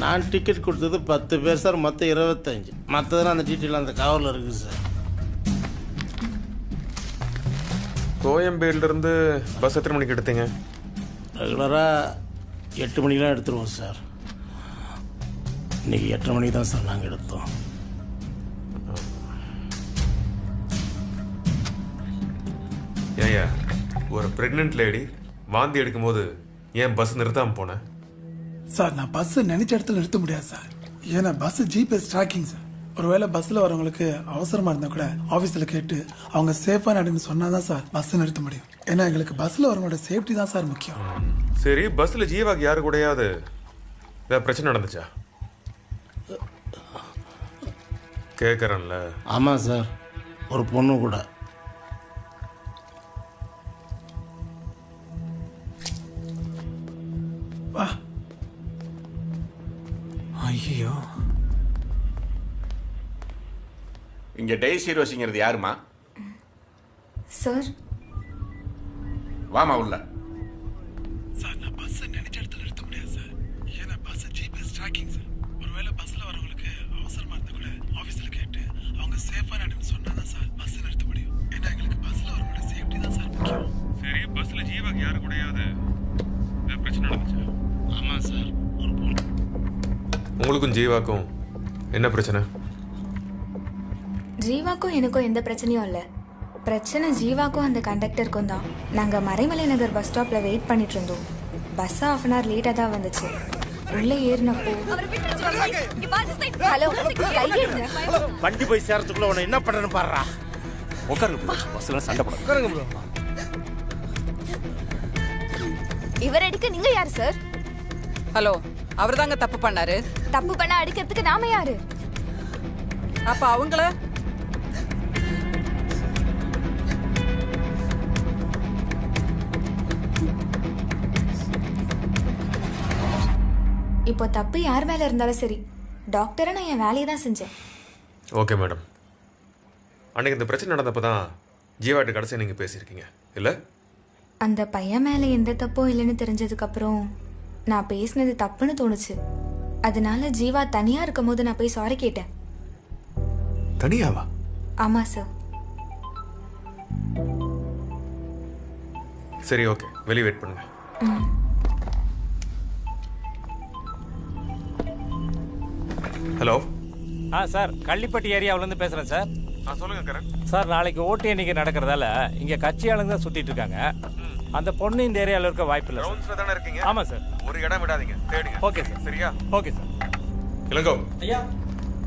நான் டிக்கெட் கொடுத்தது 10 பேர் சார், மொத்தம் 25. மற்றதெல்லாம் அந்த டீட்டெயில் அந்த கவரில் இருக்குது சார். கோயம்பேடுலேருந்து பஸ் எத்தனை மணிக்கு எடுத்தீங்க? ரெகுலராக 8 மணிக்கெலாம் எடுத்துருவோம் சார். இன்றைக்கி 8:30 மணிக்கு தான் சார் நாங்கள் எடுத்தோம். ஏயா ஒரு ப்ரெக்னென்ட் லேடி வாந்தி எடுக்கும்போது ஏன் பஸ் நிறுத்தாமல் போனேன்? சார் நான் பஸ் நினைச்ச இடத்துல நிறுத்த முடியாது சார். ஏன்னா பஸ் ஜிபிஎஸ் ட்ராக்கிங் சார். ஒருவேளை பஸ்ஸில் வரவங்களுக்கு அவசரமாக இருந்தால் கூட ஆஃபீஸில் கேட்டு அவங்க சேஃபாக நடந்து சொன்னால் தான் சார் பஸ்ஸை நிறுத்த முடியும். ஏன்னா எங்களுக்கு பஸ்ஸில் வரவங்களோட சேஃப்டி தான் சார் முக்கியம். சரி, பஸ்ஸில் ஜீவாக்கு யாரு கூடயாவது ஏதாவது பிரச்சனை நடந்துச்சா? கேட்குறேன்ல. ஆமாம் சார், ஒரு பொண்ணு கூட. வா. ஐயோ, இங்க டெய்ஸி ரோசிங்கிறது யாருமா? சார் வாமா உள்ள. சார் நான் பஸ் நினைச்ச இடத்துல நிறுத்த முடியாது சார். ஏன்னா பஸ் ஜிபிஎஸ் ட்ராக்கிங் சார். ஒருவேளை பஸ்ஸில் வரவங்களுக்கு அவசரமாக இருந்தால் கூட ஆஃபீஸில் கேட்டு அவங்க சேஃபாக நடந்து சொன்னால் தான் சார் பஸ்ஸை நிறுத்த முடியும். ஏன்னா எங்களுக்கு பஸ்ஸில் வரவங்களோட சேஃப்டி தான் சார் முக்கியம். சரி, பஸ்ஸில் ஜீவாக்கு யாரு கூடயாவது பிரச்சனை நடந்துச்சா? ஆமாம் சார், ஒரு பொண்ணு. உங்களுக்கும் ஜீவாக்கும் என்ன பிரச்சனை? ஜீவாக்கும் எனக்கும் எந்த பிரச்சனையும் இல்லை. பிரச்சனை ஜீவாக்கும் அந்த கண்டக்டருக்கும் தான். நாங்கள் மறைமலை நகர் பஸ் ஸ்டாப்பில் வெயிட் பண்ணிட்டு இருந்தோம். பஸ் 1/2 hour லேட்டாக தான் வந்துச்சு. உள்ளே ஏறினப்போ ஹலோ கையெடுங்க. வண்டி போய் சேரத்துக்குள்ள உன்னை என்ன பண்ணணும் பாடுறா. உட்காருங்க, பஸ்ஸில் சண்டை போட உட்காருங்க ப்ரோ. இவர் அடிக்க நீங்க யாரு சார்? ஹலோ, அவர் தாங்க தப்பு பண்ணாரு. தப்பு பண்ண அடிக்கிறதுக்கு நாம யாரு? அப்ப அவங்கள இப்போ தப்பு யார் மேல இருந்தாலும் சரி, டாக்டரை நான் என் வேலையை தான் செஞ்சேன். Okay madam. அன்னைக்கு இந்த பிரச்சனை நடந்தப்போ தான் ஜீவாட்டு கடைசி நீங்கள் பேசியிருக்கீங்க இல்லை? அந்த பையன் மேலே எந்த தப்பும் இல்லைன்னு தெரிஞ்சதுக்கப்புறம் நான் பேசினது தப்புன்னு தோணுச்சு. அதனால ஜீவா தனியாக இருக்கும் போது நான் போய் சாரி கேட்டேன். தனியாவா? ஆமாம் சார். சரி, ஓகே, வெளியே வெயிட் பண்ணுங்க. ஹலோ. சார், கள்ளிப்பட்டி ஏரியாவிலேருந்து பேசுகிறேன் சார். சொல்லுங்க கரண். சார், நாளைக்கு ஓட்டு எண்ணிக்கை நடக்கிறதால இங்கே கட்சி ஆளுங்க தான் சுற்றிட்டு இருக்காங்க. அந்த பொண்ணு இந்த ஏரியாவில் இருக்க வாய்ப்பு இல்லை. ரவுண்ட்ஸ்ல தானே இருக்கீங்க? ஆமாம் சார். ஒரு இடம் விடாதீங்க, தேடுங்க. Okay sir. சரியா? Okay sir. இளங்கோ ஐயா,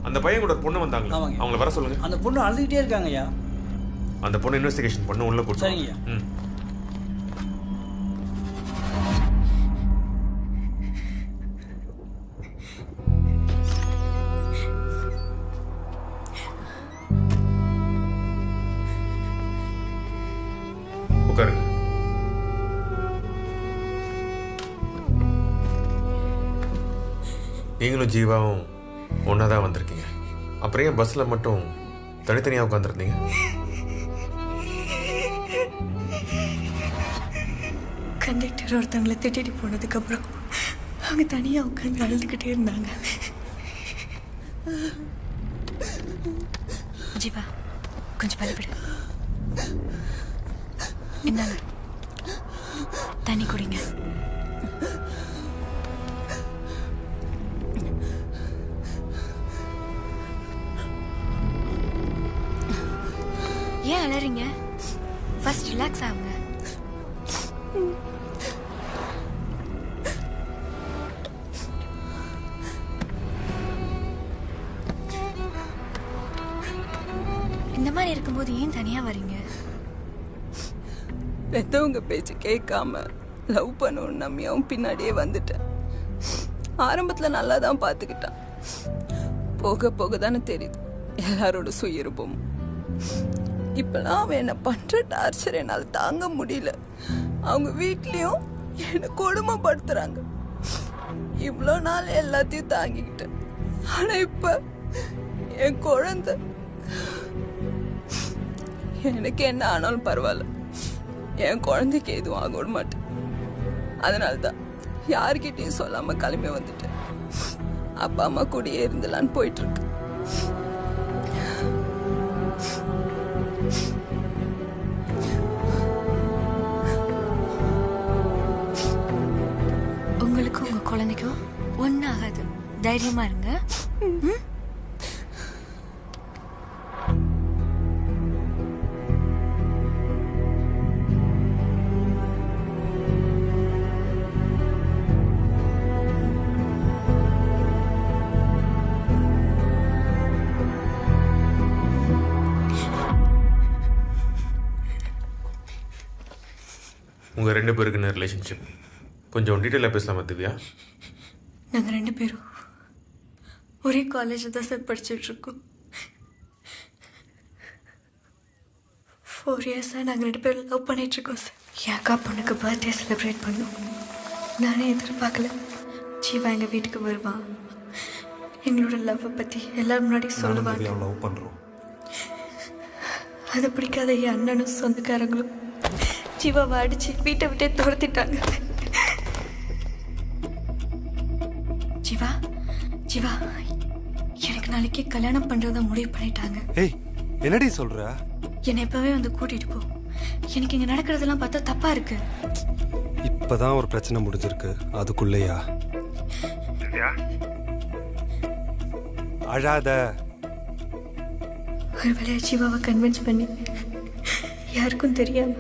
அந்த பையன் கூட ஒரு பொண்ணு வந்தாங்க, அவங்கள வர சொல்லுங்க. அந்த பொண்ணு அழுதுகிட்டே இருக்காங்க ஐயா. அந்த பொண்ணு இன்வெஸ்டிகேஷன் பண்ண உள்ள கூட்டு. சரிங்க ஐயா. உட்காருங்க. நீங்களும் ஜீவாவும் ஒன்றா தான் வந்திருக்கீங்க. அப்புறம் ஏன் பஸ்ஸில் மட்டும் தனித்தனியாக உட்காந்துருந்தீங்க? கண்டக்டர் ஒருத்தவங்களை திட்டிட்டு போனதுக்கப்புறம் அவங்க தனியாக உட்காந்து அழுதுகிட்டே இருந்தாங்க. ஜீவா, கொஞ்சம் பலப்படு. என்னங்க, தண்ணி குடிங்க. ஏன் அலறீங்க? ஃபர்ஸ்ட் ரிலாக்ஸ் ஆகுங்க. இந்த மாதிரி இருக்கும்போது ஏன் தனியா வரீங்க? பெத்தவங்க பேச்சு கேட்காம லவ் பண்ணணும்னு நம்பி அவன் பின்னாடியே வந்துட்டேன். ஆரம்பத்தில் நல்லா தான் பார்த்துக்கிட்டான். போக போக தானே தெரியுது எல்லாரோட சுயரூபமும். இப்பெல்லாம் அவன் என்னை பண்ணுற டார்ச்சர் என்னால் தாங்க முடியல. அவங்க வீட்லேயும் என்னை கொடுமைப்படுத்துகிறாங்க. இவ்வளோ நாள் எல்லாத்தையும் தாங்கிக்கிட்டேன். ஆனால் இப்போ என் குழந்தை எனக்கு என்ன ஆனாலும் பரவாயில்ல, என் குழந்தைக்கு எதுவும் ஆக விட மாட்டேன். அதனால தான் யார்கிட்டையும் சொல்லாமல் கிளம்பி வந்துட்டேன். அப்பா அம்மா கூடயே இருந்தலான்னு போயிட்டுருக்கு. உங்களுக்கும் உங்க குழந்தைக்கும் ஒன்றாகாது. தைரியமா இருங்க. உங்க 2 பேருக்கு என்ன ரிலேஷன்ஷிப்? கொஞ்சம் டீட்டெயிலாக பேசலாமா திவ்யா? நாங்கள் 2 பேரும் ஒரே காலேஜில் தான் சார் படிச்சுட்டு இருக்கோம். 4 இயர்ஸாக நாங்கள் 2 பேரும் லவ் பண்ணிட்டு இருக்கோம் சார். என் அக்கா பொண்ணுக்கு பர்த்டே செலிப்ரேட் பண்ணோம். நானே எதிர்பார்க்கல ஜீவா எங்கள் வீட்டுக்கு வருவான், எங்களோட லவ்வை பற்றி எல்லாரும் முன்னாடி சொல்லுவாங்க. லவ் பண்ணுறோம். அதை பிடிக்காத என் அண்ணனும் சொந்தக்காரங்களும் ஜீவாவை அடிச்சு வீட்டை விட்டே துரத்திட்டாங்க. ஜீவா ஜீவா எனக்கு நாளைக்கே கல்யாணம் பண்றத முடிவு பண்ணிட்டாங்க. ஏய் என்னடி சொல்ற? என்னை இப்பவே வந்து கூட்டிட்டு போ. எனக்கு இங்க நடக்கிறதெல்லாம் பார்த்தா தப்பா இருக்கு. இப்பதான் ஒரு பிரச்சனை முடிஞ்சிருக்கு, அதுக்குள்ளேயா? அழாத. ஒரு வேலையா ஜீவாவை கன்வின்ஸ் பண்ணி யாருக்கும் தெரியாம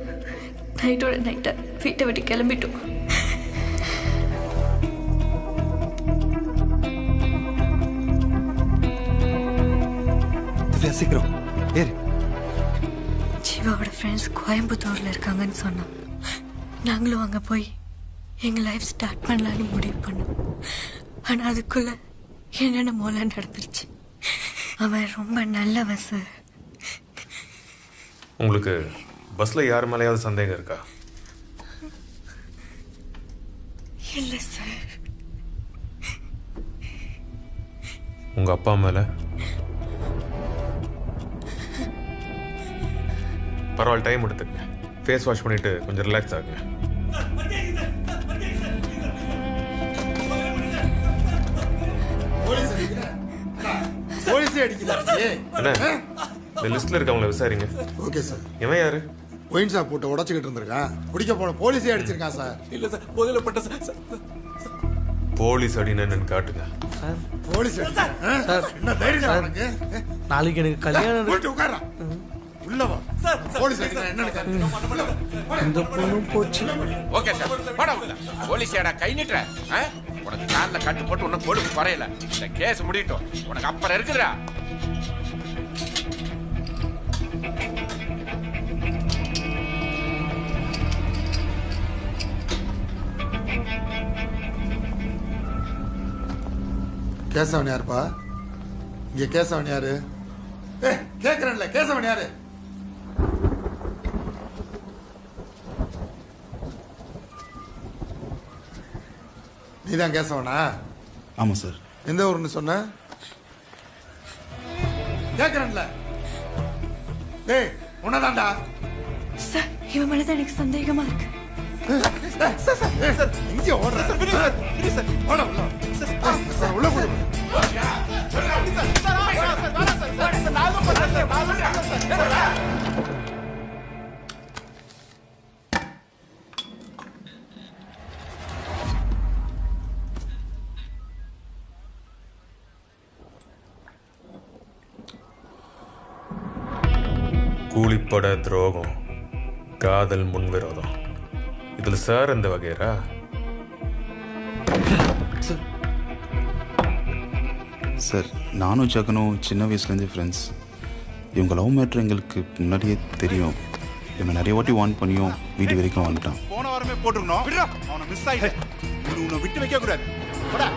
நைட்டோட நைட்டா வீட்டை விட்டு கிளம்பிட்டோம். சீக்கிரம் ஏறு. ஜீவாவோட ஃப்ரெண்ட்ஸ் கோயம்புத்தூர்ல இருக்காங்கன்னு சொன்னான். நாங்களும் அங்க போய் எங்க லைஃப் ஸ்டார்ட் பண்ணலான்னு முடிவு பண்ணோம். ஆனா அதுக்குள்ள என்னென்ன மோல நடந்துருச்சு. அவன் ரொம்ப நல்லவன் சார். உங்களுக்கு பஸ்ல யார் மேலேயாவது சந்தேகம் இருக்கா? இல்ல சார். உங்க அப்பா மேல? பரவாயில்ல, டைம் எடுத்துக்கங்க. ஃபேஸ் வாஷ் பண்ணிட்டு கொஞ்சம் ரிலாக்ஸ் ஆகுங்க. என்ன இந்த லிஸ்ட்ல இருக்கவங்கள விசாரிங்க. Okay sir. இவன் யாரு? ஒயின் ஷாப் போட்டு உடச்சிக்கிட்டு இருந்திருக்கான். பிடிக்க போன போலீஸே அடிச்சிருக்கான் சார். இல்ல சார், போதையில பட்ட சார். போலீஸ் அடின்னு என்னன்னு காட்டுங்க. போலீஸ் சார் என்ன தைரியம் உனக்கு? நாளைக்கு எனக்கு கல்யாணம். போட்டு உட்கார்றா. உள்ள வா. சார் போலீஸ் அடினா என்னன்னு காட்டுங்க. இந்த பொண்ணு போச்சு. ஓகே சார், வாடா உள்ள. போலீஸ் ஏடா கை நீட்ற? உனக்கு கால்ல கட்டு போட்டு உன்ன கொழுப்பு குறையல. இந்த கேஸ் முடியட்டும், உனக்கு அப்புறம் இருக்குதுடா. கேசவன் யாருப்பா? இங்க கேசவன் யாரு? கேக்குறேன்ல, கேசவன் யாரு? நீதான் கேசவனா? ஆமாம் சார். எந்த ஊர்னு சொன்ன? கேக்குறேன்ல. டேய் உன்னதான்டா. சார் இவன் மேலதான் எனக்கு சந்தேகமா இருக்கு. எங்க ஓடுற? ஓட உள்ள போடு. கூலிப்பட துரோகம், காதல் முன்விரோதம், இதுல சார் இந்த வகைரா? சார் நானும் ஜகனும் சின்ன வயசுலேருந்து ஃப்ரெண்ட்ஸ். இவங்க லவ் மேட்ரு எங்களுக்கு முன்னாடியே தெரியும். இவன் நிறைய வாட்டி வார்ன் பண்ணியும் வீட்டு வரைக்கும் வந்துட்டான். போன வாரமே போட்டுருக்கணும். விடுடா, அவனை மிஸ் ஆயிட்டேன். உன்னை விட்டு வைக்க கூடாது. போடா.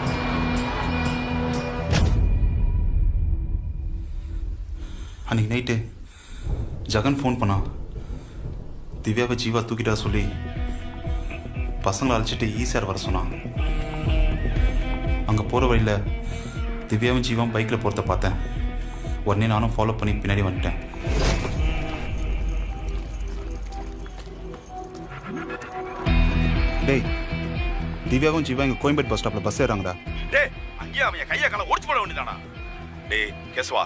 அன்னைக்கு நைட்டு ஜகன் ஃபோன் பண்ணான். திவ்யாவை ஜீவா தூக்கிட்டா சொல்லி பசங்களை அழைச்சிட்டு ஈஸியார் வர சொன்னான். அங்கே போகிற வழியில் திவ்யாவும் ஜீவாவும் பைக்கில் போகிறத பார்த்தேன். உடனே நானும் ஃபாலோ பண்ணி பின்னாடி வந்துட்டேன். டேய், திவ்யாவும் ஜீவா இங்கே கோயம்பேடு பஸ் ஸ்டாப்பில் பஸ் ஏறாங்கடா. டேய், அங்கேயே அவன் கையை காலை ஒடிச்சு போட வேண்டியதானா? டேய் கேசுவா,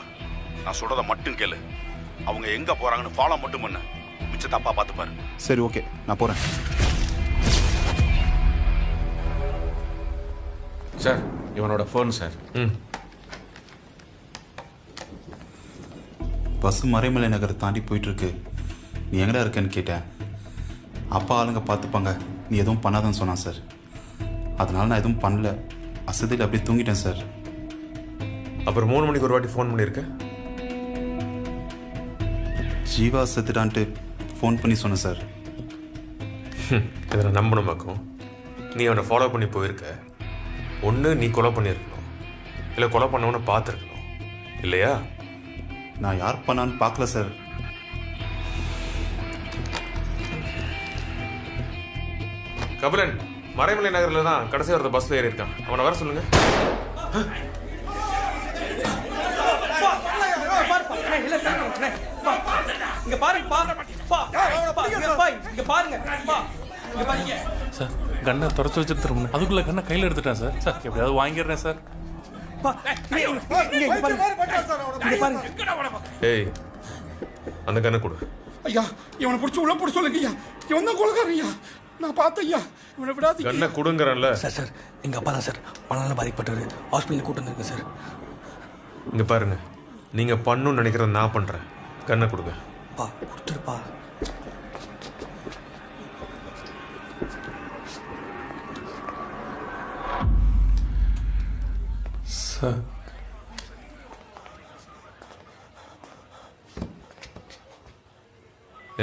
நான் சொல்றத மட்டும் கேளு. அவங்க எங்க போறாங்கன்னு ஃபாலோ மட்டும் பண்ணு. மிச்ச தப்பா பார்த்து பாரு. சரி, ஓகே, நான் போகிறேன். சார், இவனோட ஃபோன் சார். பஸ் மறைமலை நகரை தாண்டி போயிட்டுருக்கு. நீ எங்கடா இருக்கேன்னு கேட்டேன். அப்பா ஆளுங்க பார்த்துப்பாங்க, நீ எதுவும் பண்ணாதன்னு சொன்னான் சார். அதனால நான் எதுவும் பண்ணல. அசதியில் அப்படியே தூங்கிட்டேன் சார். அப்புறம் 3 மணிக்கு ஒரு வாட்டி ஃபோன் பண்ணியிருக்கேன். ஜீவா செத்துட்டான்ட்டு ஃபோன் பண்ணி சொன்னேன் சார். இதை நான் நம்பணுமாக்கும். நீ அவனை ஃபாலோ பண்ணி போயிருக்க. ஒன்று நீ கொலை பண்ணியிருக்கணும், இல்லை கொலை பண்ணவனை பார்த்துருக்கணும், இல்லையா? நான் யார் பண்ணான்னு பார்க்கல சார். கபிலன் மறைமலை நகரில் தான் கடைசி வரத பஸ்ல ஏறி இருக்கான். அவனை வர சொல்லுங்க. இங்க பாருங்க சார், கண்ணை துறச்சு வச்சுட்டு திரும்ப அதுக்குள்ள கண்ணை கையில் எடுத்துட்டேன் சார். சார், எப்படியாவது வாங்கிடுறேன் சார். ஏய், அந்த கண்ணை கொடு. ஐயா, இவனை பிடிச்சி உள்ள போட சொல்லுங்க ஐயா. இவன் தான் கொலைகாரன் ஐயா. நான் பார்த்தேன் ஐயா. இவனை விடாது. கண்ணை கொடுங்கறல்ல. சார், எங்க அப்பா தான் சார் மனநல பாதிக்கப்பட்டவர். ஹாஸ்பிட்டலுக்கு கூட்டு வந்திருக்கு சார். இங்க பாருங்க, நீங்க பண்ணணும்னு நினைக்கிறத நான் பண்றேன். கண்ணை கொடுங்க. பா, கொடுத்துருப்பா. சார்,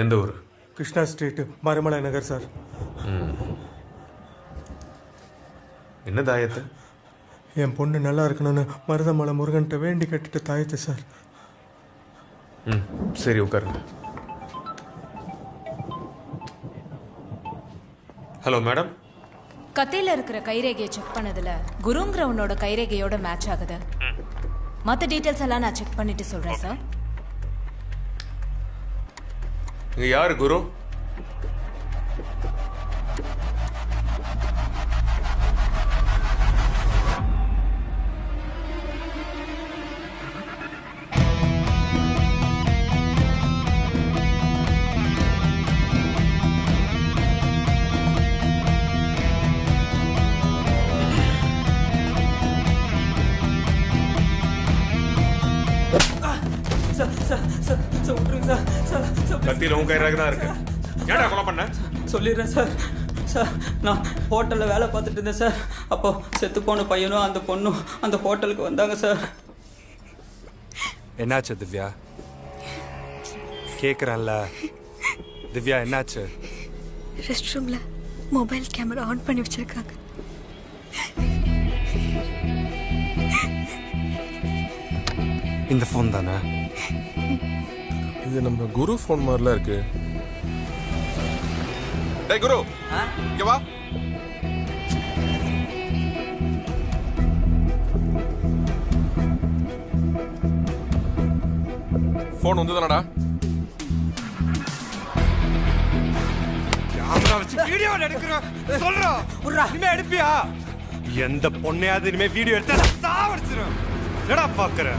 எந்த ஊர்? கிருஷ்ணா ஸ்ட்ரீட், மறைமலை நகர் சார். என்ன தாயத்து? என் பொண்ணு நல்லா இருக்கணும்னு மருதமலை முருகன்கிட்ட வேண்டி கட்டிட்டு தாயத்து சார். சரி, உட்காருங்க. Hello madam. கத்தையில இருக்கிற கைரேகையை செக் பண்ணதுல குருங்கிறவனோட கைரேகையோட மேட்ச் ஆகுது. மற்ற டீட்டெயில்ஸ் எல்லாம் நான் செக் பண்ணிட்டு சொல்றேன் சார். இங்க யாரு குரு? கத்தியில உன் கைராக தான் இருக்கு. ஏடா கொலை பண்ண? சொல்லிடுறேன் சார். சார், நான் ஹோட்டலில் வேலை பார்த்துட்டு இருந்தேன் சார். அப்போ செத்து போன பையனும் அந்த பொண்ணும் அந்த ஹோட்டலுக்கு வந்தாங்க சார். என்னாச்சு திவ்யா? கேட்குறேன்ல திவ்யா, என்னாச்சு? ரெஸ்ட் ரூம்ல மொபைல் கேமரா ஆன் பண்ணி வச்சிருக்காங்க. இந்த ஃபோன் தானே? இது நம்ம குரு ஃபோன் மாதிரிலாம் இருக்கு. டேய் குரு, இங்க வா. ஃபோன் வந்துதானடா? கேமரா வச்சு வீடியோ எடுக்கறோம் சொல்றோம். இனிமே எடுப்பியா? எந்த பொண்ணையாவது இனிமே வீடியோ எடுத்தா சாவடிச்சிரும். என்னடா பாக்குற?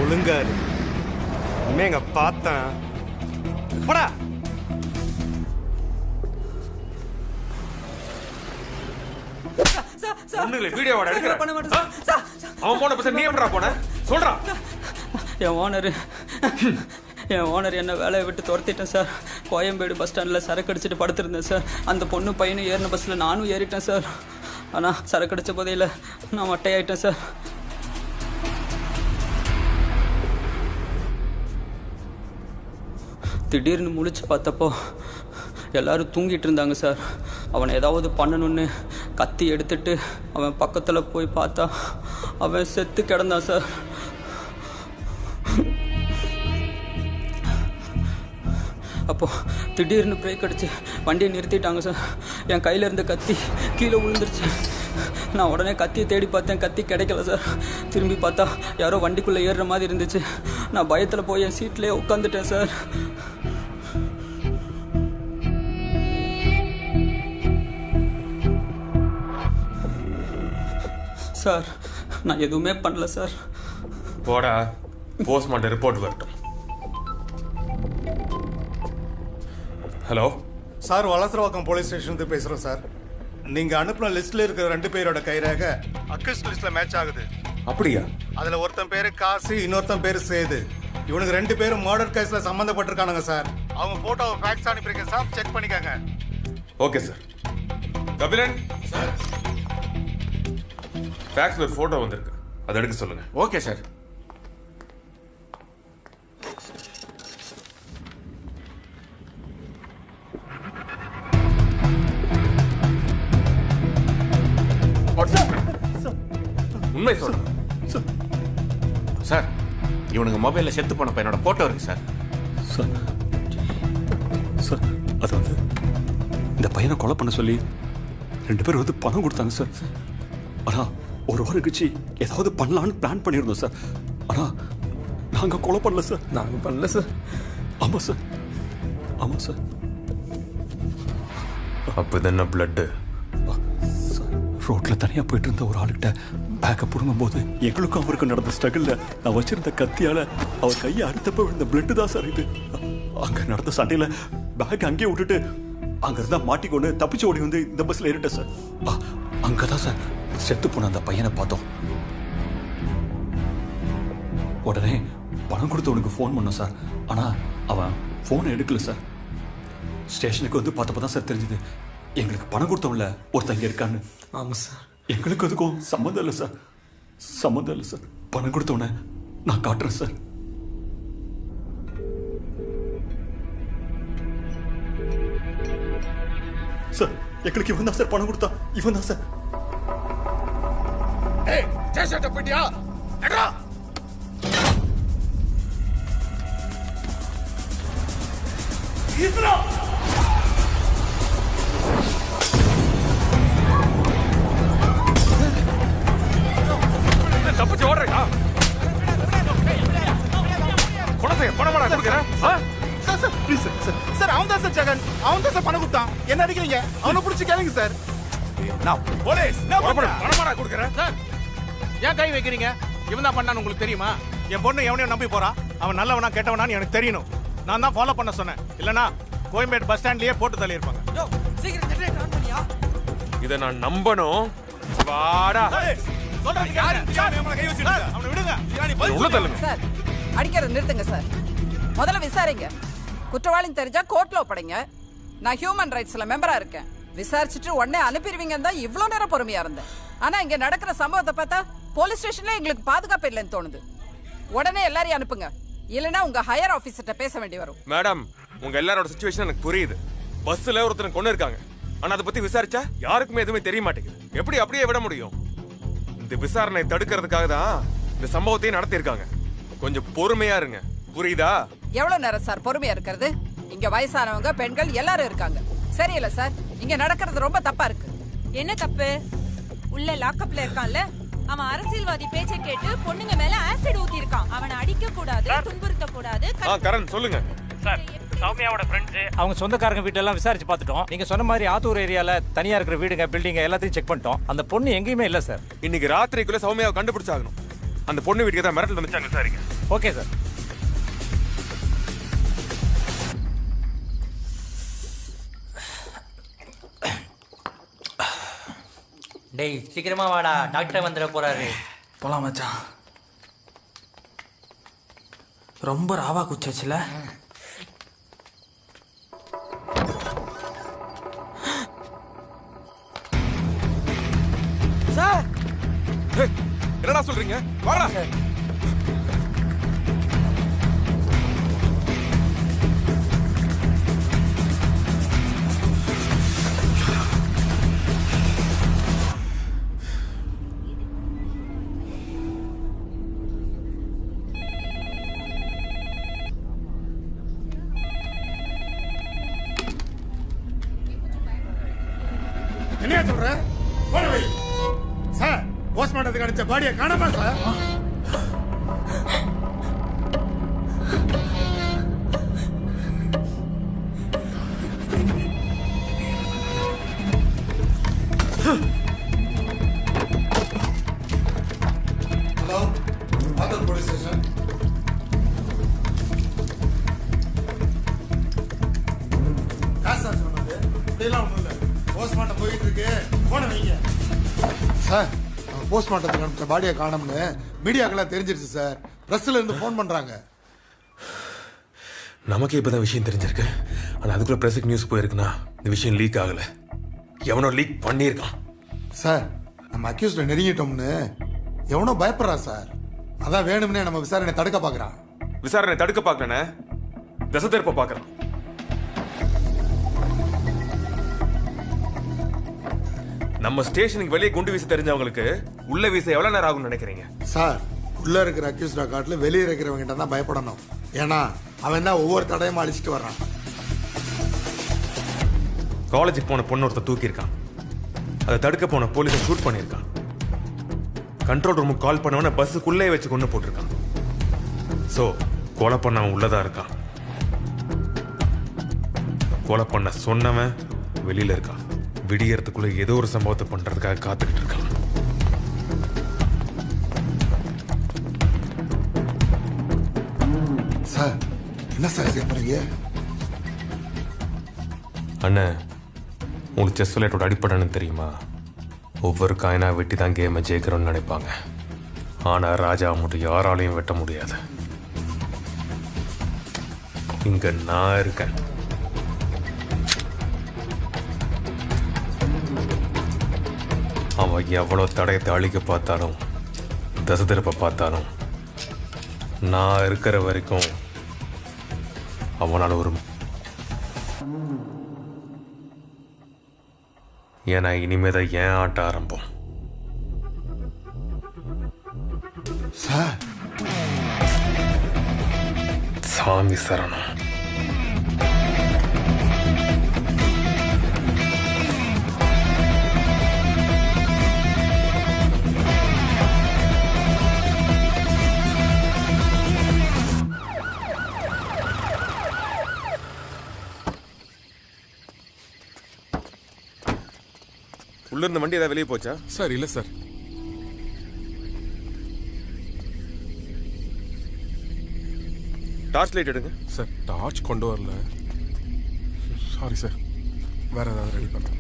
ஒழுங்கா இரு. இனிமேங்க பார்த்தேன் போடா. ஒண்ணுல வீடியோவோட எடுக்கற. அவன் போன பசங்க நீ எப்பறா போன? சொல்றா. என் ஓனர் என்ன வேலையை விட்டு துரத்திட்டேன் சார். கோயம்பேடு பஸ் ஸ்டாண்டில் சரக்கு அடிச்சுட்டு படுத்திருந்தேன் சார். அந்த பொண்ணு பையனும் ஏறின பஸ்ஸில் நானும் ஏறிட்டேன் சார். ஆனால் சரக்கு அடித்த போதையில் நான் மட்டையாயிட்டேன் சார். திடீர்னு முழிச்சு பார்த்தப்போ எல்லாரும் தூங்கிட்டு இருந்தாங்க சார். அவனை ஏதாவது பண்ணணும்னு கத்தி எடுத்துட்டு அவன் பக்கத்தில் போய் பார்த்தா அவன் செத்து கிடந்தான் சார். அப்போது திடீர்னு பிரேக் அடித்து வண்டியை நிறுத்திட்டாங்க சார். என் கையில் இருந்த கத்தி கீழே விழுந்துருச்சு. நான் உடனே கத்தியை தேடி பார்த்தேன், கத்தி கிடைக்கல சார். திரும்பி பார்த்தா யாரோ வண்டிக்குள்ளே ஏறுற மாதிரி இருந்துச்சு. நான் பயத்தில் போய் என் சீட்லேயே உட்காந்துட்டேன் சார். சார் நான் எதுவுமே பண்ணல சார். போடா, போஸ்ட்மார்ட்டம் ரிப்போர்ட் வரட்டும். Hello sir, Valasaravakkam police station பேசுகிறோம் சார். நீங்கள் அனுப்பின லிஸ்ட்டில் இருக்கிற 2 பேரோட கைரேகை அக்யூஸ்ட் லிஸ்ட்டில் மேட்ச் ஆகுது. அப்படியா? அதில் ஒருத்தன் பேர் காசி, இன்னொருத்தன் பேர் சேது. இவனுக்கு 2 பேரும் மர்டர் கேஸில் சம்மந்தப்பட்டிருக்கானுங்க சார். அவங்க ஃபோட்டோவை ஃபேக்ஸ் அனுப்பியிருக்கேன் சார், செக் பண்ணிக்கோங்க. Okay sir. கபிலன் சார், ஃபேக்ஸ்ல ஒரு ஃபோட்டோ வந்திருக்கு, அதை எடுக்க சொல்லுங்க. Okay sir. உண்மை சொல்லுங்க சார். இவனுங்க மொபைல்ல செத்து போன பையனோட போட்டோ இருக்கு சார். சார் சார், அது வந்து இந்த பையனை கொலை பண்ண சொல்லி 2 பேர் வந்து பணம் கொடுத்தாங்க சார். ஆனால் ஒரு வாரம் கழிச்சு ஏதாவது பண்ணலான்னு பிளான் பண்ணியிருந்தோம் சார். ஆனால் நாங்கள் கொலை பண்ணல சார். நாங்கள் பண்ணல சார். ஆமாம் சார், ஆமாம் சார். அப்போ இது என்ன பிளட்டு? ரோட்டில் தனியாக போயிட்டு இருந்த ஒரு ஆளுகிட்ட பேக்கை பிடுங்கும் போது எங்களுக்கும் அவருக்கும் நடந்த ஸ்ட்ரகிளில் நான் வச்சிருந்த கத்தியால் அவர் கையை அறுத்தப்போ விழுந்த பிளட்டு தான் சார் இது. அங்கே நடந்த சண்டையில் பேக் அங்கேயே விட்டுட்டு அங்கே இருந்தால் மாட்டிக்கொண்டு தப்பிச்சு ஓடி வந்து இந்த பஸ்ஸில் ஏறிட்டேன் சார். அங்கே தான் சார் செத்து போன அந்த பையனை பார்த்தோம். உடனே பணம் கொடுத்தவனுக்கு ஃபோன் பண்ணோம் சார். ஆனால் அவன் ஃபோனை எடுக்கல சார். ஸ்டேஷனுக்கு வந்து பார்த்தப்போ தான் சார் தெரிஞ்சுது எங்களுக்கு பணம் கொடுத்தவன்ல ஒருத்தங்க இருக்கான்னு. ஆமாம் சார். எங்களுக்கு அதுக்கும் சம்மந்தம் இல்லை சார், சம்மந்தம் இல்லை சார். பணம் கொடுத்தவனை நான் காட்டுறேன் சார். சார், எங்களுக்கு இவன் தான் சார் பணம் கொடுத்தா. இவன் தான் சார். போயிட்டியா? தப்பிச்சு ஓடுறா? பணத்தை பணமாடா கொடுக்குறேன். Sir sir please sir. Sir அவன் தான் சார் ஜெகன், அவன் தான் சார் பணம் கொடுத்தான். என்ன அடிக்கிறீங்க? அவனை பிடிச்சி கேளுங்க சார். நான் போலீஸ் பணமாடா கொடுக்குறேன் சார். ஏன் கை வைக்கிறீங்க? இவன் தான் பண்ணான்னு உங்களுக்கு தெரியுமா? என் பொண்ணு எவனையும் நம்பி போறான். அவன் நல்லவனா கெட்டவனான்னு எனக்கு தெரியணும். நான் தான் ஃபாலோ பண்ண சொன்னேன். இல்லனா கோயம்பேடு பஸ் ஸ்டாண்ட்லயே போட்டு தள்ளி இருப்பாங்க. இதை நான் நம்பணும். வாடா. சார் அடிக்கிறத நிறுத்துங்க சார். முதல்ல விசாரிங்க. குற்றவாளின்னு தெரிஞ்சா கோர்ட்ல ஒப்படைங்க. நான் ஹியூமன் ரைட்ஸ்ல மெம்பரா இருக்கேன். விசாரிச்சுட்டு உடனே அனுப்பிடுவீங்கன்னு தான் இவ்வளவு நேரம் பொறுமையா இருந்தேன். ஆனா இங்க நடக்கிற சம்பவத்தை பார்த்தா போலீஸ் ஸ்டேஷன்ல எங்களுக்கு பாதுகாப்பு இல்லைன்னு தோணுது. உடனே எல்லாரையும் அனுப்புங்க, இல்லைன்னா உங்க ஹையர் ஆபீசர்ட்ட பேச வேண்டி வரும். மேடம், உங்க எல்லாரோட சிச்சுவேஷன் எனக்கு புரியுது. பஸ்ல ஒருத்தனை கொண்டு இருக்காங்க. ஆனா அதை பத்தி விசாரிச்சா யாருக்குமே எதுவுமே தெரிய மாட்டேங்குது. எப்படி அப்படியே விட முடியும்? இந்த விசாரணை தடுக்கிறதுக்காக தான் இந்த சம்பவத்தையும் நடத்தியிருக்காங்க. கொஞ்சம் பொறுமையா இருங்க, புரியுதா? எவ்வளவு நேரம் சார் பொறுமையா இருக்கிறது? இங்க வயசானவங்க, பெண்கள் எல்லாரும் இருக்காங்க. சரியில்ல சார், இங்க நடக்கிறது ரொம்ப தப்பா இருக்கு. என்ன தப்பு? உள்ள லாக்கப்ல இருக்கான்ல, அவன் அரசியல்வாதி பேச்சை கேட்டு பொண்ணுங்க மேல ஆசிட் ஊத்தி இருக்கான். அவனை அடிக்க கூடாது, துன்புறுத்த கூடாது. கரண் சொல்லுங்க சார். சௌமியாவோட ஃப்ரெண்ட்ஸ் அவங்க சொந்தக்காரங்க வீட்டெல்லாம் விசாரிச்சு பார்த்துட்டோம். நீங்க சொன்ன மாதிரி ஆத்தூர் ஏரியால தனியா இருக்கிற வீடுங்க, பில்டிங் எல்லாத்தையும் செக் பண்ணிட்டோம். அந்த பொண்ணு எங்கேயுமே இல்ல சார். இன்னைக்கு ராத்திரிக்குள்ள சௌமியாவை கண்டுபிடிச்சாகணும். அந்த பொண்ணு வீட்டுக்கு தான் மிரட்டல் வந்துச்சாங்க. சரிங்க, ஓகே சார். டேய் சீக்கிரமா வாடா, டாக்டர் வந்துட போறாரு. போலாம் மச்சான். ரொம்ப ராவா குச்சாச்சுல. சார் என்னடா சொல்றீங்க? வாடா சார். வச்ச பாடியை காணாம sir. Hello, Attur police station. யார் சார் சொன்னது? இப்படியெல்லாம் ஒன்றும் இல்லை. போஸ்ட்மார்ட்டம் போயிட்டு இருக்கு, போன வைங்க. சார், போஸ்ட்மார்ட்டத்துக்கு அனுப்பிச்ச பாடியை காணோம்னு மீடியாக்கெல்லாம் தெரிஞ்சிருச்சு சார். பிரஸ்ல இருந்து ஃபோன் பண்றாங்க. நமக்கே இப்பதான் விஷயம் தெரிஞ்சிருக்கு. ஆனா அதுக்குள்ள பிரஸுக்கு நியூஸ் போயிருக்குன்னா இந்த விஷயம் லீக் ஆகல. எவனோ லீக் பண்ணியிருக்கான் சார். நம்ம அக்யூஸ்ட நெருங்கிட்டோம்னு எவனோ பயப்படுறா சார். அதான் வேணும்னே நம்ம விசாரணை தடுக்க பாக்குறான். விசாரணை தடுக்க பார்க்கலனே, திசை திருப்ப பார்க்கறான். நம்ம ஸ்டேஷனுக்கு வெளியே குண்டு வீச தெரிஞ்சவங்களுக்கு உள்ள வீச எவ்வளவு நேரம் ஆகும்னு நினைக்கிறீங்க? சார், உள்ள இருக்கிற அக்யூஸ்டா காட்டில் வெளியே இருக்கிறவங்கிட்ட தான் பயப்படணும். ஏன்னா அவன் தான் ஒவ்வொரு தடையும் அழிச்சிட்டு வர்றான். காலேஜுக்கு போன பொண்ணு ஒருத்தர் தூக்கியிருக்கான். அதை தடுக்க போன போலீஸை ஷூட் பண்ணியிருக்கான். கண்ட்ரோல் ரூமுக்கு கால் பண்ணவன பஸ்ஸுக்குள்ளே வச்சு கொண்டு போட்டிருக்கான். ஸோ கொலை பண்ணவன் உள்ளதா இருக்கான். கொலை பண்ண சொன்னவன் வெளியில இருக்கான். விடியறதுக்குள்ள ஏதோ ஒரு சம்பவத்தை பண்றதுக்காக காத்துக்கிட்டு இருக்கான். சார், என்ன சார் செய்ய போறீங்க? அண்ணன், உங்களுக்கு செஸ் விளையாட்டோட அடிப்படைன்னு தெரியுமா? ஒவ்வொரு காயினா வெட்டி தான் கேமை ஜெயிக்கிறோம்னு நினைப்பாங்க. ஆனா ராஜா மட்டும் யாராலையும் வெட்ட முடியாது. இங்க நான் இருக்கேன். அவன் எவ்வளவு தடயத்தை அழிக்க பார்த்தாலும், தசை திருப்ப பார்த்தாலும், நான் இருக்கிற வரைக்கும் அவனால் ஒரு ஏன்னா இனிமேதான் ஏன் ஆட்ட ஆரம்பம். சார், சாமி சரணம். உள்ள இருந்த வண்டி ஏதாவது வெளியே போச்சா? சார் இல்ல சார். டார்ச் லைட் எடுங்க. சார் டார்ச் கொண்டு வரல. சாரி சார், வேற ஏதாவது ரெடி பண்ணுறேன்.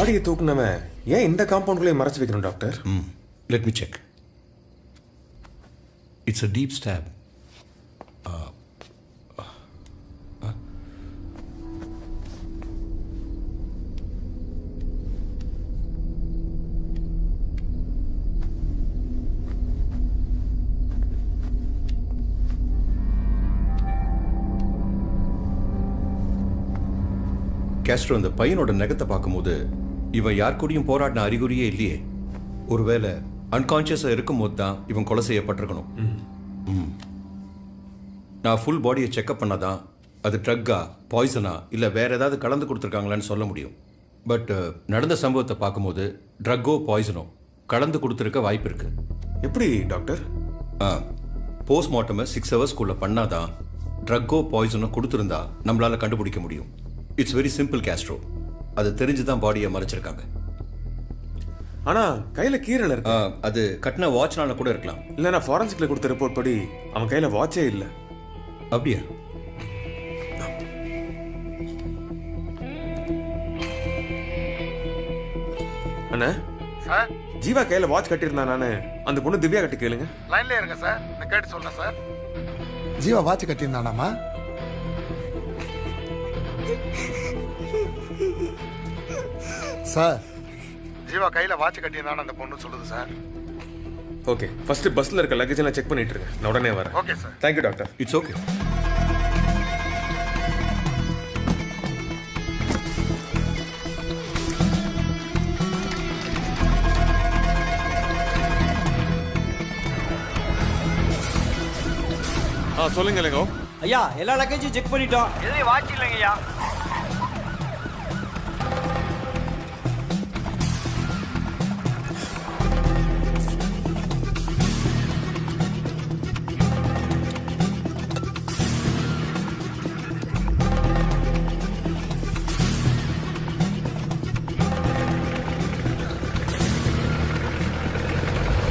பாடியை தூக்குனவன் ஏன் இந்த காம்பவுண்ட்குள்ளேயே மறைச்சு வைக்கணும் doctor? Let me check. It's a deep stop. Castro, அந்த பையனோட நகத்தை பார்க்கும்போது இவன் யார் கூடயும் போராடின அறிகுறியே இல்லையே. ஒருவேளை அன்கான்சியஸா இருக்கும் போது தான் இவன் கொலை செய்யப்பட்டிருக்கணும். நான் ஃபுல் பாடியை செக்அப் பண்ணாதான் அது ட்ரக்கா, பாய்சனா இல்லை வேற ஏதாவது கலந்து கொடுத்துருக்காங்களான்னு சொல்ல முடியும். பட் நடந்த சம்பவத்தை பார்க்கும்போது ட்ரக்கோ பாய்சனோ கலந்து கொடுத்துருக்க வாய்ப்பு இருக்கு. எப்படி டாக்டர்? போஸ்ட்மார்ட்டமை 6 ஹவர்ஸ்க்குள்ள பண்ணாதான் ட்ரக்கோ பாய்சனோ கொடுத்துருந்தா நம்மளால கண்டுபிடிக்க முடியும். It's very simple Castro. அது தெரிஞ்சுதான் பாடியை மறைச்சிருக்காங்க. ஆனா கையில கீரல் இருக்கு. அது கட்டின வாட்ச்னால கூட இருக்கலாம். இல்லைன்னா ஃபாரன்சிக்ல கொடுத்த ரிப்போர்ட் படி அவன் கையில வாட்சே இல்லை. அப்படியா? அண்ணா சார், ஜீவா கையில வாட்ச் கட்டியிருந்தான். நானு அந்த பொண்ணு திவ்யா கட்டி கேளுங்க. லைன்ல இருங்க சார், நான் கேட்டு சொல்றேன் சார். ஜீவா வாட்ச் கட்டியிருந்தானாமா? சார், ஜீவா கையில வாட்ச் கட்டியிருந்தான்னு அந்த பொண்ணு சொல்லுது சார். ஓகே, ஃபர்ஸ்ட் பஸ்ல இருக்க லக்கேஜ் எல்லாம் செக் பண்ணிட்டு இருக்கேன். நான் உடனே வரேன். Okay sir. Thank you doctor. It's okay. சொல்லுங்க இல்லைங்க ஐயா. எல்லா லக்கேஜும் செக் பண்ணிட்டோம். எதுவும் வாட்ச் இல்லைங்க ஐயா.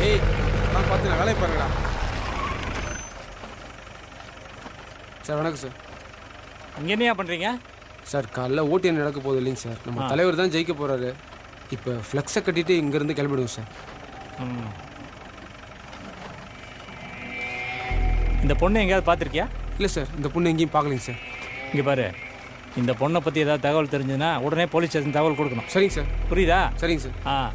ஏய், நான் பார்த்து நான் வேலையை பாருங்கடா. சார் வணக்கம் சார். இங்கே என்னையா பண்ணுறீங்க? சார் காலைல ஓட்டியம் நடக்க போகுது இல்லைங்க சார். நம்ம தலைவர் தான் ஜெயிக்க போகிறாரு. இப்போ ஃப்ளெக்ஸை கட்டிட்டு இங்கேருந்து கிளம்பிடுவோம் சார். இந்த பொண்ணு எங்கேயாவது பார்த்துருக்கியா? இல்லை சார், இந்த பொண்ணு எங்கேயும் பார்க்கலைங்க சார். இங்கே பாரு, இந்த பொண்ணை பற்றி ஏதாவது தகவல் தெரிஞ்சதுன்னா உடனே போலீஸ் ஸ்டேஷன் தகவல் கொடுக்கணும். சரிங்க சார். புரியுதா? சரிங்க சார்.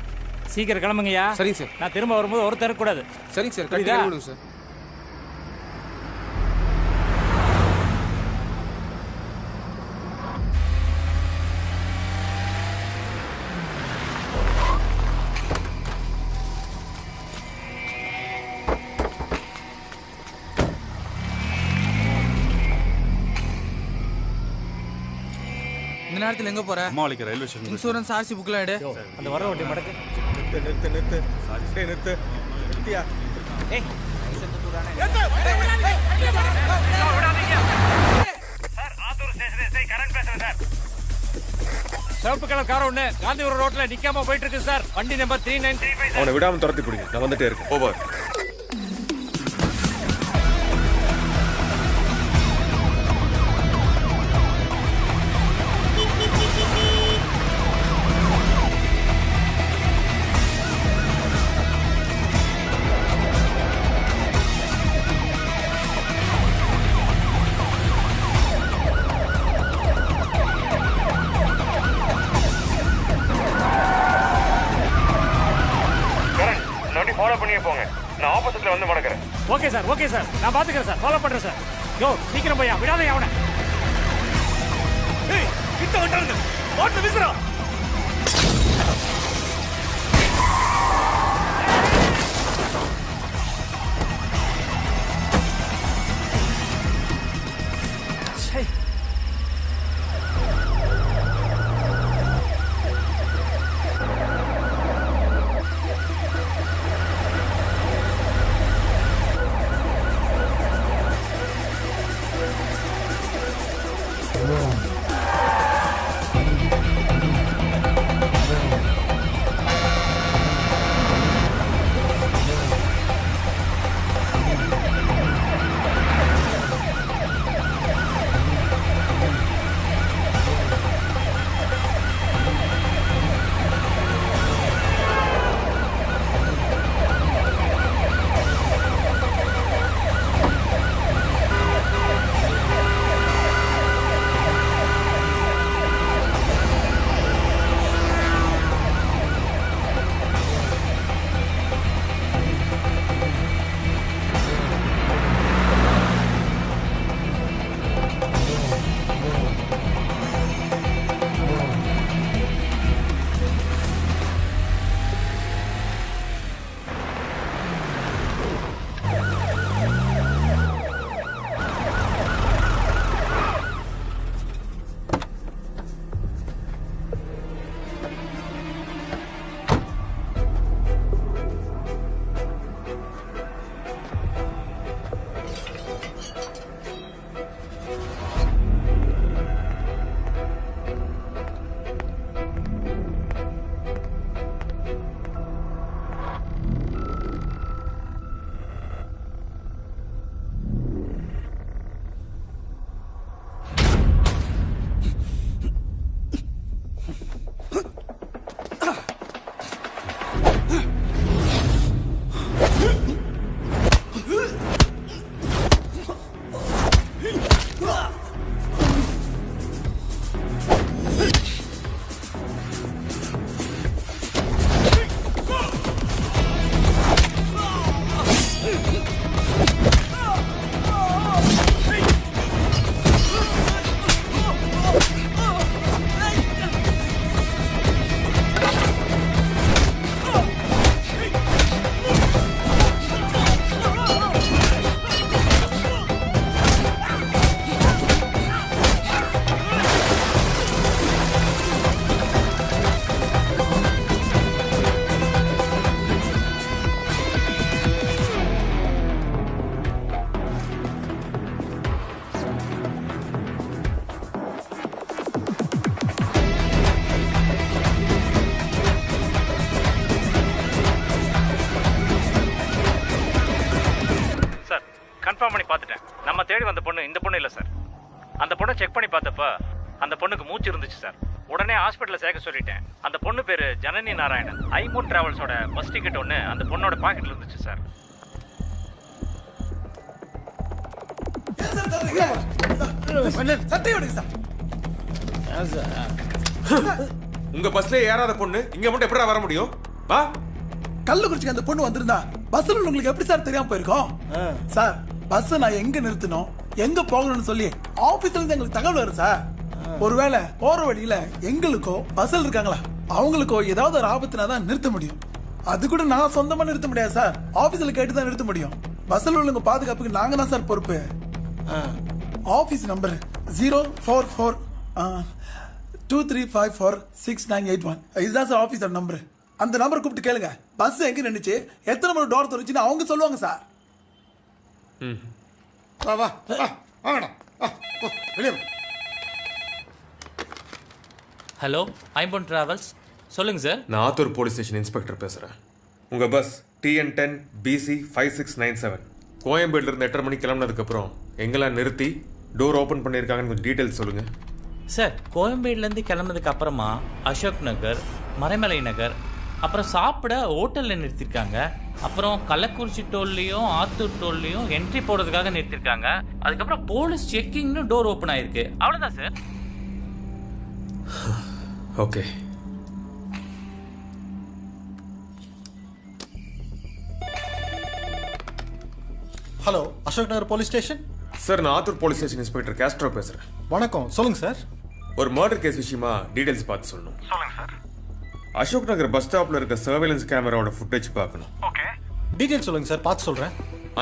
சீக்கிரம் கிளம்புங்கய்யா. சரிங்க சார். நான் திரும்ப வரும்போது ஒரு தரக்கூடாது. சரிங்க சார், கட்டி கிளம்பிடுங்க சார். இந்த நேரத்தில் எங்க போற? மாளிகை ரயில்வே ஸ்டேஷன். இன்சூரன்ஸ் ஆர்சி புக்லாம் எடு. அந்த வர வண்டி மடக்கு. நிறுத்து. நிறுத்தியா? ஏய், சிவப்பு கலர் கார் ஒண்ணு காந்திபுரம் ரோட்ல நிக்காம போயிட்டு இருக்கு சார். வண்டி நம்பர் 3935. அவனை விடாம துரத்தி பிடிங்க. நான் வந்துட்டே இருக்கேன். ஓவர். ஃபாலோ பண்ணியே போங்க. நான் ஆப்போசிட்ல வந்து மடக்கிறேன். Okay sir. நான் பாத்துக்கிறேன் சார். ஃபாலோ பண்றேன் சார். யோ, சீக்கிரம் போயா, விடாதே அவனை. ஏய், கிட்ட வந்துட்டாங்க. வாட்ல விசுறா. நம்ம தேடி வந்த பொண்ணு இந்த பொண்ணு இல்லை சார். அந்த பொண்ணை செக் பண்ணி பார்த்தப்ப அந்த பொண்ணுக்கு மூச்சு இருந்துச்சு சார். உடனே ஹாஸ்பிட்டலில் சேர்க்க சொல்லிட்டேன். அந்த பொண்ணு பேர் ஜனனி நாராயணன். ஐமூன் டிராவல்ஸோட பஸ் டிக்கெட் ஒன்று அந்த பொண்ணோட பாக்கெட்டில் இருந்துச்சு சார். உங்க பஸ்ல ஏறாத பொண்ணு இங்க மட்டும் எப்படி வர முடியும்? வா. கள்ளக்குறிச்சிக்கு அந்த பொண்ணு வந்திருந்தா பஸ்ல உங்களுக்கு எப்படி சார் தெரியாம போயிருக்கோம்? சார் பஸ் நான் எங்க நிறுத்தணும் எங்க போகணும்னு சொல்லி ஆபீஸ்ல இருந்து எங்களுக்கு தகவல் வரும் சார். ஒருவேளை போற வழியில எங்களுக்கோ பஸ்ல இருக்காங்களா அவங்களுக்கோ ஏதாவது ஒரு ஆபத்துனா தான் நிறுத்த முடியும். அது கூட நான் சொந்தமா நிறுத்த முடியாது சார். ஆபீஸ்ல கேட்டு தான் நிறுத்த முடியும். பஸ்ல உள்ளவங்க பாதுகாப்புக்கு நாங்க தான் சார் பொறுப்பு. Office number 044 23546981. இதுதான் சார் ஆபீஸர் நம்பர். அந்த நம்பர் கூப்பிட்டு கேளுங்க. பஸ் எங்க நின்னுச்சு எத்தனை மணி டோர் திறந்துச்சுன்னு அவங்க சொல்லுவாங்க சார். வா வா வாங்கடா வெளியே. ஹலோ ஐம்பொன் டிராவல்ஸ் சொல்லுங்க சார். நான் ஆத்தூர் போலீஸ் ஸ்டேஷன் இன்ஸ்பெக்டர் பேசுகிறேன். உங்கள் பஸ் TN10 BC 5697 கோயம்பேடுல இருந்து 8:30 மணிக்கு கிளம்புனதுக்கப்புறம் எங்கெல்லாம் நிறுத்தி டோர் ஓப்பன் பண்ணியிருக்காங்கன்னு கொஞ்சம் டீட்டெயில்ஸ் சொல்லுங்கள் சார். கோயம்பேடுலேருந்து கிளம்புனதுக்கு அப்புறமா அசோக் நகர், மறைமலை நகர், அப்புறம் சாப்பிட ஹோட்டலில் நிறுத்திருக்காங்க. அப்புறம் கள்ளக்குறிச்சி டோல்லையும் ஆத்தூர் டோல்லையும் என்ட்ரி போடுறதுக்காக நிறுத்திருக்காங்க. அதுக்கப்புறம் போலீஸ் செக்கிங்னு டோர் ஓப்பன் ஆயிருக்கு. அவ்வளோதான் sir. Okay. Hello Ashok Nagar police station. Sir நான் Attur police station inspector Castro பேசுகிறேன். வணக்கம் சொல்லுங்க சார். ஒரு மர்டர் கேஸ் விஷயமா டீடைல்ஸ் பார்த்து சொல்லணும். சொல்லுங்க சார். அசோக் நகர் பஸ் ஸ்டாப்ல இருக்க சர்வேலன்ஸ் கேமராவோட ஃபுட்டேஜ் பார்க்கணும். ஓகே டீடைல் சொல்லுங்க சார், பார்த்து சொல்றேன்.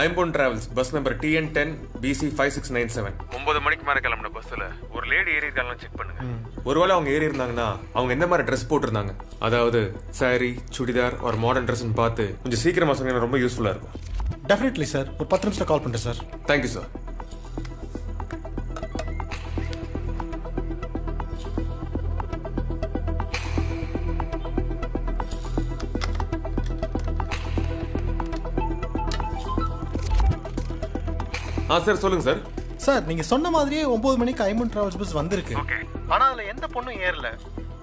ஐம்பொன் travels bus number TN10 BC 5697 9 மணிக்கு மேலே கிளம்பின பஸ்ஸில் ஒரு லேடி ஏறி இருக்காங்கன்னு செக் பண்ணுங்க. ஒருவேளை அவங்க ஏறி இருந்தாங்கன்னா அவங்க எந்த மாதிரி ட்ரெஸ் போட்டிருந்தாங்க, அதாவது சாரி, சுடிதார் ஒரு மாடர்ன் ட்ரெஸ்ன்னு பார்த்து கொஞ்சம் சீக்கிரமா சொன்னீங்கன்னா ரொம்ப யூஸ்ஃபுல்லாக இருக்கும். Definitely sir. ஒரு 10 நிமிஷத்தில் கால் பண்ணுறேன் சார். Thank you sir. சார் சொல்லுங்க சார். சார் நீங்க சொன்ன மாதிரியே 9 மணிக்கு ஐம்பொன் டிராவல்ஸ் பஸ் வந்திருக்கு. ஆனா அதுல எந்த பொண்ணும் ஏறல.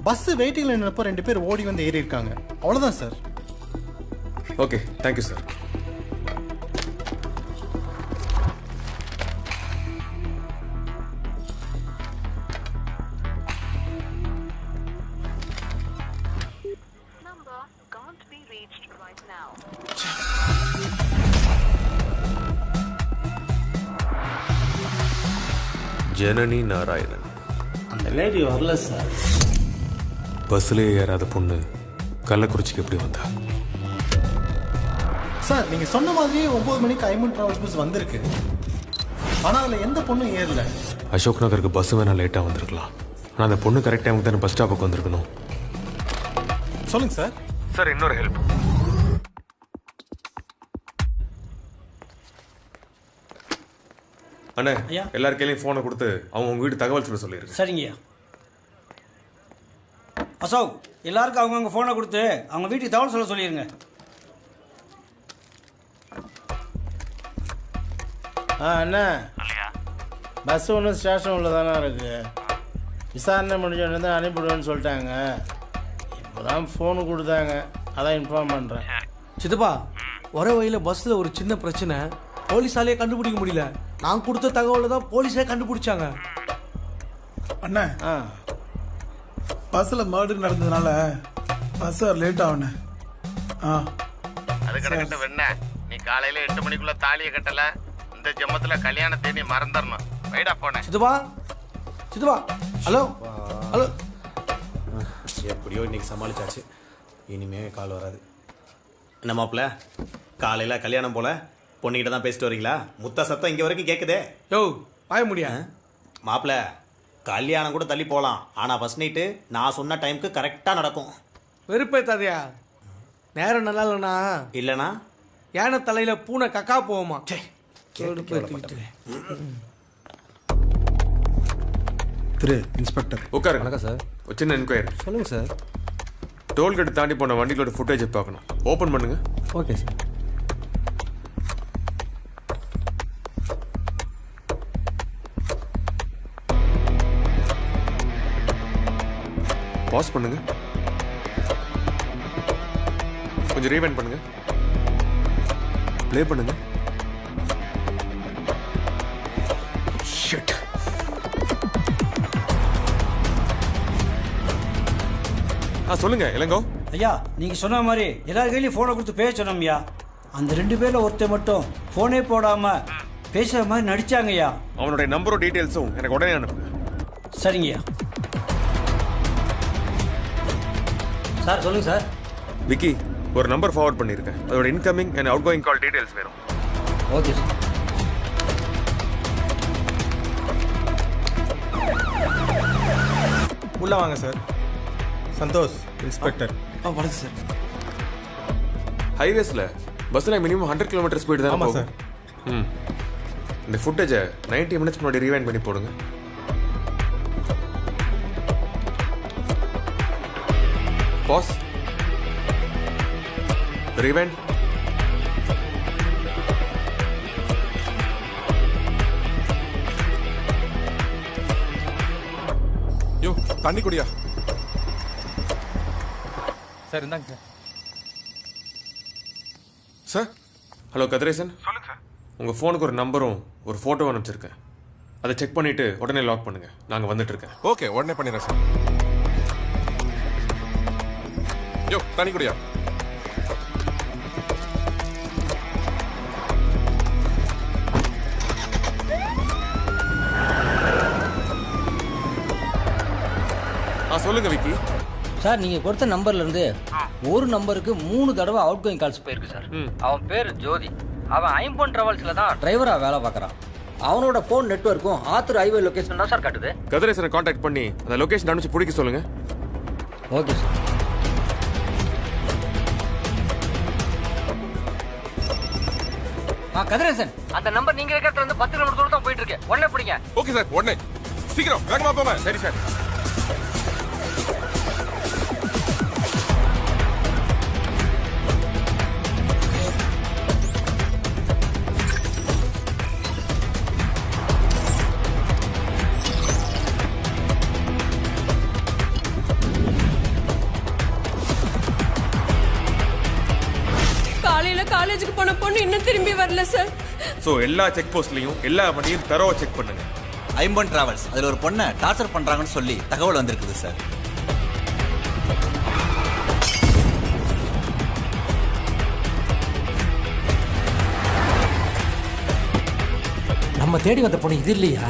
பஸ் வெயிட்டிங்ல நின்னப்போ 2 பேர் ஓடி வந்து ஏறி இருக்காங்க. அவ்வளவுதான் sir. Okay thank you sir. Janani Narayanan. அந்த லேடி வரல சார். பஸ்ஸிலே ஏறாத பொண்ணு கள்ளக்குறிச்சிக்கு எப்படி வந்தா? சார் நீங்க சொன்ன மாதிரியே 9 மணிக்கு ஐம்பொன் டிராவல்ஸ் பஸ் வந்திருக்கு. ஆனா அதுல எந்த பொண்ணும் ஏறல. அசோக் நகருக்கு பஸ் வேணா லேட்டாக வந்திருக்கலாம். ஆனால் அந்த பொண்ணு கரெக்ட் டைமுக்கு தானே பஸ் ஸ்டாப்புக்கு வந்திருக்கணும். சொல்லுங்க சார். சார் இன்னொரு ஹெல்ப். அண்ணே எல்லாரும் கையிலையும் ஃபோனை கொடுத்து அவங்க உங்க வீட்டு தகவல் சொல்ல சொல்லிடுங்க. சரிங்கய்யா. அசோக் எல்லாருக்கும் அவங்கவுங்க ஃபோனை கொடுத்து அவங்க வீட்டுக்கு தகவல் சொல்ல சொல்லிடுங்க. அண்ணா பஸ் ஒன்று ஸ்டேஷன் உள்ள தானே இருக்கு. விசாரணை முடிஞ்சோடனே தான் அனுப்பிவிடுவேன்னு சொல்லிட்டாங்க. இப்போ தான் ஃபோனு கொடுத்தாங்க, அதான் இன்ஃபார்ம் பண்ணுறேன். சித்தப்பா வர வழியில் பஸ்ஸில் ஒரு சின்ன பிரச்சனை, போலீஸாலே கண்டுபிடிக்க முடியல. நான் கொடுத்த தகவலை தான் போலீஸே கண்டுபிடிச்சாங்க. அண்ணா பஸ்ஸில் மர்டர் நடந்ததுனால பஸ் லேட் ஆகுண்ணே. அது கிடக்கட்டும் வெண்ண. நீ காலையில 8 மணிக்குள்ள தாலியை கட்டல, இந்த ஜம்மத்துல கல்யாணத்தை நீ மறந்துடணும். வைடா போனேன். சித்தப்பா சித்தப்பா ஹலோ ஹலோ. எப்படியோ இன்னைக்கு சமாளிச்சாச்சு. இனிமே கால் வராது. என்ன மாப்பிள்ள காலையில் கல்யாணம் போல பொண்ணுகிட்ட தான் பேசிட்டு வரீங்களா? முத்தா சத்தம் இங்கே வரைக்கும் கேட்குதே. யோ பாய முடியா மாப்பிள்ள கல்யாணம் கூட தள்ளி போகலாம், ஆனால் ஃபர்ஸ்ட் நைட்டு நான் சொன்ன டைமுக்கு கரெக்டாக நடக்கும். வெறுப்பேத்தாதியா. நேரம் நல்லா இல்லைண்ணா. இல்லைண்ணா யானை தலையில் பூனை கக்கா போவோமா? திரு இன்ஸ்பெக்டர். உட்காருங்க. வணக்கம் சார். ஒரு சின்ன என்கொயரி. சொல்லுங்கள் சார். டோல்கேட் தாண்டி போன வண்டிகளோட ஃபுட்டேஜை பார்க்கணும். ஓப்பன் பண்ணுங்க. Okay sir. பாஸ் பண்ணுங்க. கொஞ்சம் ரீவைண்ட் பண்ணுங்க. ப்ளே பண்ணுங்க. ஷிட். சொல்லுங்க இளங்கோ. ஐயா நீங்க சொன்ன மாதிரி எல்லார் கையிலையும் போனை கொடுத்து பேச சொன்னோம்யா. அந்த 2 பேர்ல ஒருத்தர் மட்டும் போனே போடாம பேசுற மாதிரி நடிச்சாங்கய்யா. அவனுடைய நம்பரும் டீடைல்ஸும் எனக்கு உடனே அனுப்புங்க. சரிங்கய்யா. சார் சொல்லுங்க சார். விக்கி ஒரு நம்பர் ஃபார்வர்ட் பண்ணியிருக்கேன். அதோட incoming and outgoing call details வேணும். Okay sir. உள்ள வாங்க சார். சந்தோஷ் இன்ஸ்பெக்டர். வணக்கம் சார். ஹைவேஸ்ல பஸ்ல மினிமம் 100 கிலோமீட்டர் ஸ்பீடு தான் ஆமா போகும். ம். இந்த ஃபுட்டேஜை 90 மினிட்ஸ் முன்னாடி ரீவைண்ட் பண்ணி போடுங்க. பாஸ். ரீவைண்ட். யோ தண்ணி குடியா. சார் இந்தாங்க சார். சார். ஹலோ கதிரேசன். சொல்லுங்க சார். உங்கள் ஃபோனுக்கு ஒரு நம்பரும் ஒரு ஃபோட்டோ அனுப்பிச்சிருக்கேன். அதை செக் பண்ணிவிட்டு உடனே லாக் பண்ணுங்க. நாங்கள் வந்துட்டு இருக்கேன். ஓகே உடனே பண்ணிடுறேன் சார். யோ தண்ணி குடியா. சொல்லுங்க விக்கி. சார் நீங்க கொடுத்த நம்பர்ல இருந்து ஒரு நம்பருக்கு 3 தடவை அவுட் கோயிங் கால்ஸ் போயிருக்கு சார். அவன் பேர் ஜோதி. அவன் ஐம்பொன் டிராவல்ஸ்ல தான் டிரைவரா வேலை பார்க்கறான். அவனோட போன் நெட்வொர்க்கும் ஆத்தூர் ஹைவே லொகேஷன் தான் சார் காட்டுது. கதிரேசனை கான்டாக்ட் பண்ணி அந்த லொகேஷன் அனுப்பிச்சு பிடிக்க சொல்லுங்க. Okay sir. கதிரேசன் அந்த நம்பர் நீங்க இருக்கிறது வந்து 10 கிலோமீட்டர் தூரம் தான் போயிட்டு இருக்கு. உடனே பிடிங்க. ஓகே சார் உடனே. சீக்கிரம் வேகமா போங்க. சரி சார். காலேஜுக்கு போன பொண்ணு இன்னும் திரும்பி வரல சார். சோ எல்லா செக் போஸ்ட்லயும் எல்லா வண்டியும் தரவா செக் பண்ணுங்க. ஐம்பன் டிராவல்ஸ் அதுல ஒரு பொண்ணை டார்ச்சர் பண்றாங்கன்னு சொல்லி தகவல் வந்திருக்குது சார். நம்ம தேடி வந்த பொண்ணு இது இல்லையா?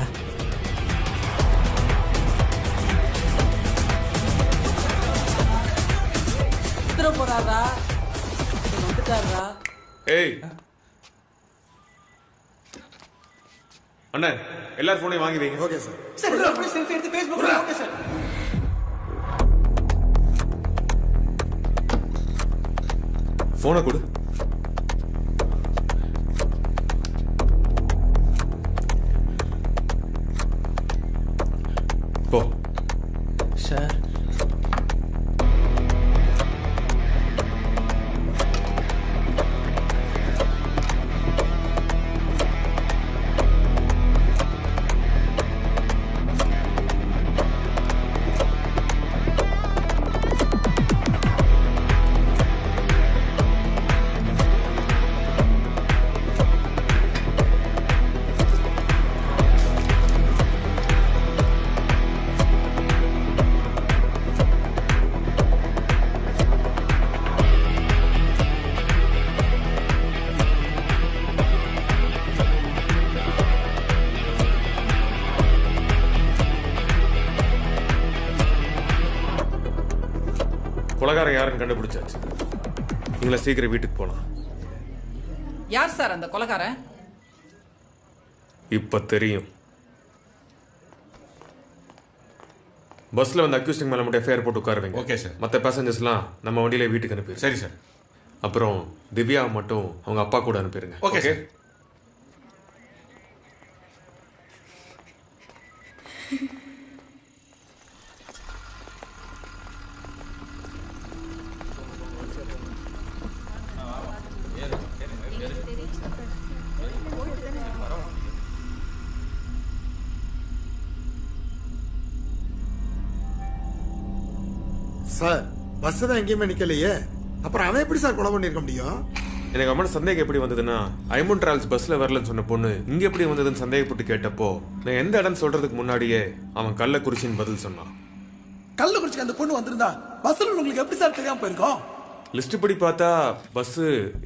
போறாரா வந்துட்டாரா? ஏய் அண்ணா எல்லார் போனையும் வாங்கி வைங்க. Okay sir. சார் அப்படியே செல்ஃபி எடுத்து ஃபேஸ்புக்ல ஓகே சார். போனை கொடு. போ. சார் கொலைகாரன் யாருன்னு கண்டுபிடிச்சாச்சு. நீங்கள சீக்கிரம் வீட்டுக்கு போலாம். யார் சார் அந்த கொலைகாரன்? இப்ப தெரியும். பஸ்ல வந்து அக்யூஸ்டிங் மேல மட்டும் எஃப்ஐஆர் போட்டு உட்காருவீங்க. Okay sir. மற்ற பேசஞ்சர்ஸ்லாம் நம்ம வண்டியில வீட்டுக்கு அனுப்பி. சரி சார். அப்புறம் திவ்யா மட்டும் அவங்க அப்பா கூட அனுப்பிடுங்க. Okay sir. சார் பஸ் தான் எங்கேயுமே நிக்கலையே, அப்புறம் அவன் எப்படி சார் கொலை பண்ணிருக்க முடியும்? எனக்கு அம்மன் சந்தேகம் எப்படி வந்ததுன்னா, ஐமன் டிராவல்ஸ் பஸ்ல வரலன்னு சொன்ன பொண்ணு இங்க எப்படி வந்ததுன்னு சந்தேகப்பட்டு கேட்டப்போ நான் எந்த இடம் சொல்றதுக்கு முன்னாடியே அவன் கள்ளக்குறிச்சின்னு பதில் சொன்னான். கள்ளக்குறிச்சிக்கு அந்த பொண்ணு வந்திருந்தா பஸ்ல உங்களுக்கு எப்படி சார் தெரியாம போயிருக்கோம்? லிஸ்ட் படி பார்த்தா பஸ்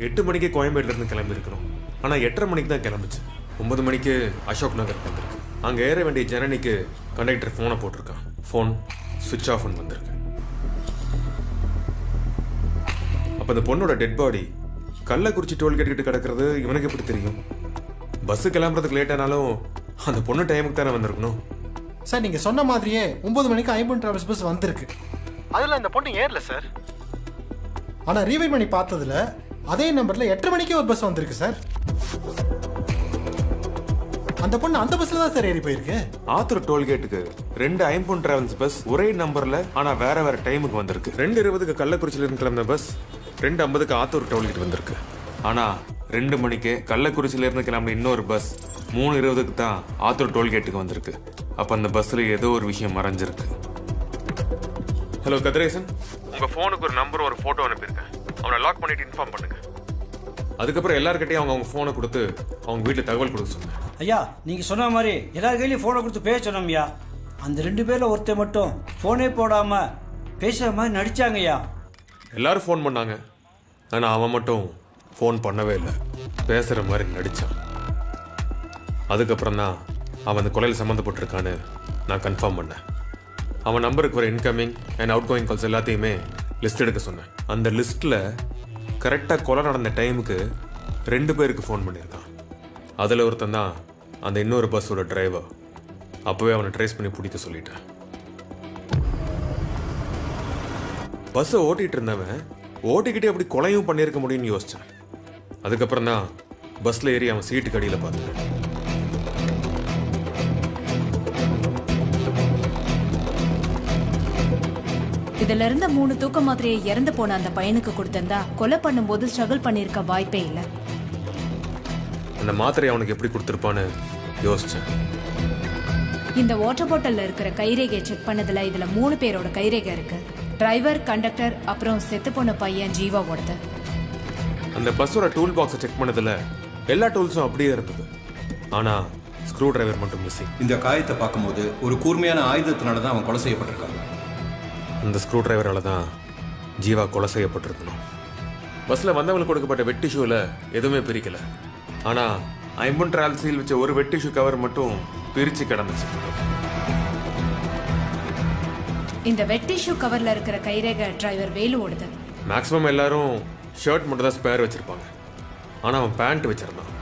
8 மணிக்கு கோயம்பேடுல இருந்து கிளம்பி இருக்கணும். ஆனா 8:30 மணிக்கு தான் கிளம்பிச்சு. 9 மணிக்கு அசோக் நகர் வந்திருக்கு. அங்க ஏற வேண்டிய ஜனனிக்கு கண்டக்டர் போனை போட்டிருக்கான். போன் சுவிட்ச் ஆஃப் வந்திருக்கு. அப்ப அந்த பொண்ணோட டெட் பாடி கள்ளக்குறிச்சி டோல்கேட் கிட்ட கிடக்கிறது இவனுக்கு எப்படி தெரியும்? பஸ் கிளம்புறதுக்கு லேட் ஆனாலும் அந்த பொண்ணு டைமுக்கு தானே வந்திருக்கணும். சார் நீங்கள் சொன்ன மாதிரியே 9 மணிக்கு ஐம்பன் டிராவல்ஸ் பஸ் வந்திருக்கு. அதில் அந்த பொண்ணு ஏறல சார். ஆனால் ரீவைட் பண்ணி பார்த்ததுல அதே நம்பரில் 8:30 மணிக்கே ஒரு பஸ் வந்திருக்கு சார். அந்த பொண்ணு அந்த பஸ்ல தான் சார் ஏறி போயிருக்கு. ஆத்தூர் டோல்கேட்டுக்கு 2 ஐம்பொன் டிராவல்ஸ் பஸ் ஒரே நம்பர்ல ஆனா வேற வேற டைமுக்கு வந்திருக்கு. 2:20க்கு கள்ளக்குறிச்சியில இருந்து கிளம்பின பஸ் 2:50க்கு ஆத்தூர் டோல்கேட் வந்திருக்கு. ஆனா 2 மணிக்கு கள்ளக்குறிச்சியில இருந்து கிளம்பின இன்னொரு பஸ் 3:20க்கு தான் ஆத்தூர் டோல்கேட்டுக்கு வந்திருக்கு. அப்ப அந்த பஸ்ல ஏதோ ஒரு விஷயம் மறைஞ்சிருக்கு. ஹலோ கதிரேசன், உங்க போனுக்கு ஒரு நம்பர் ஒரு போட்டோ அனுப்பியிருக்கேன். அவனை லாக் பண்ணிட்டு இன்ஃபார்ம் பண்ணுங்க. அதுக்கப்புறம் எல்லார்கிட்டையும் அவங்க போனை கொடுத்து அவங்க வீட்டில் தகவல் கொடுக்க சொன்னேன். ஐயா நீங்க சொன்ன மாதிரி எல்லார் கையிலையும் போனை கொடுத்து பேச சொன்னோம் ஐயா. அந்த 2 பேர்ல ஒருத்தர் மட்டும் போனே போடாம பேசுற மாதிரி நடிச்சாங்க ஐயா. எல்லாரும் ஃபோன் பண்ணாங்க, ஆனால் அவன் மட்டும் ஃபோன் பண்ணவே இல்லை, பேசுகிற மாதிரி நடித்தான். அதுக்கப்புறம் தான் அவன் அந்த கொலையில் சம்மந்தப்பட்டிருக்கான்னு நான் கன்ஃபார்ம் பண்ணேன். அவன் நம்பருக்கு வர incoming and out going calls எல்லாத்தையுமே லிஸ்ட் எடுக்க சொன்னேன். அந்த லிஸ்ட்டில் கரெக்டாக கொலை நடந்த டைமுக்கு 2 பேருக்கு ஃபோன் பண்ணியிருக்கான். அதில் ஒருத்தன் தான் அந்த இன்னொரு பஸ்ஸோட டிரைவர். அப்போவே அவனை ட்ரேஸ் பண்ணி பிடிக்க சொல்லிட்டேன். பஸ்ஸை ஓட்டிகிட்டு இருந்தவன் ஓட்டிக்கிட்டே அப்படி கொலையும் பண்ணியிருக்க முடியும்னு யோசித்தேன். அதுக்கப்புறம் தான் பஸ்ஸில் ஏறி அவன் சீட்டுக்கு அடியில் பார்த்துட்டேன். இதுல இருந்த 3 தூக்க மாத்திரையை இறந்து போன அந்த பையனுக்கு கொடுத்திருந்தா கொலை பண்ணும்போது ஸ்ட்ரகிள் பண்ணிருக்க வாய்ப்பே இல்லை. அந்த மாத்திரை அவனுக்கு எப்படி கொடுத்திருப்பான்னு யோசிச்சேன். இந்த வாட்டர் பாட்டில்ல இருக்கிற கைரேகையை செக் பண்ணதுல இதுல 3 பேரோட கைரேகை இருக்கு. டிரைவர், கண்டக்டர், அப்புறம் செத்து போன பையன் ஜீவாவோடது. அந்த பஸ்ஸோட டூல் பாக்ஸை செக் பண்ணதுல எல்லா டூல்ஸும் அப்படியே இருந்தது. ஆனா ஸ்க்ரூ டிரைவர் மட்டும் மிஸ்ஸிங். இந்த காயத்தை பார்க்கும்போது ஒரு கூர்மையான ஆயுதத்தினால தான் அவன் கொலை செய்யப்பட்டிருக்காங்க. அந்த ஸ்க்ரூ டிரைவரால தான் ஜீவா கொலை செய்யப்பட்டிருக்கணும். பஸ்ஸில் வந்தவங்களுக்கு கொடுக்கப்பட்ட வெட் டிஷ்யூவில் எதுவுமே பிரிக்கல. ஆனால் ஐம்பன் டிராவல் சீல் வச்ச ஒரு வெட் டிஷ்யூ கவர் மட்டும் பிரித்து கிடந்துச்சு. இந்த வெட் டிஷ்யூ கவர்ல இருக்கிற கைரேகை டிரைவர் வேலு ஓடுது. மேக்ஸிமம் எல்லாரும் ஷர்ட் மட்டும் தான் ஸ்பேர் வச்சிருப்பாங்க. ஆனால் அவன் பேண்ட் வச்சிருந்தான்.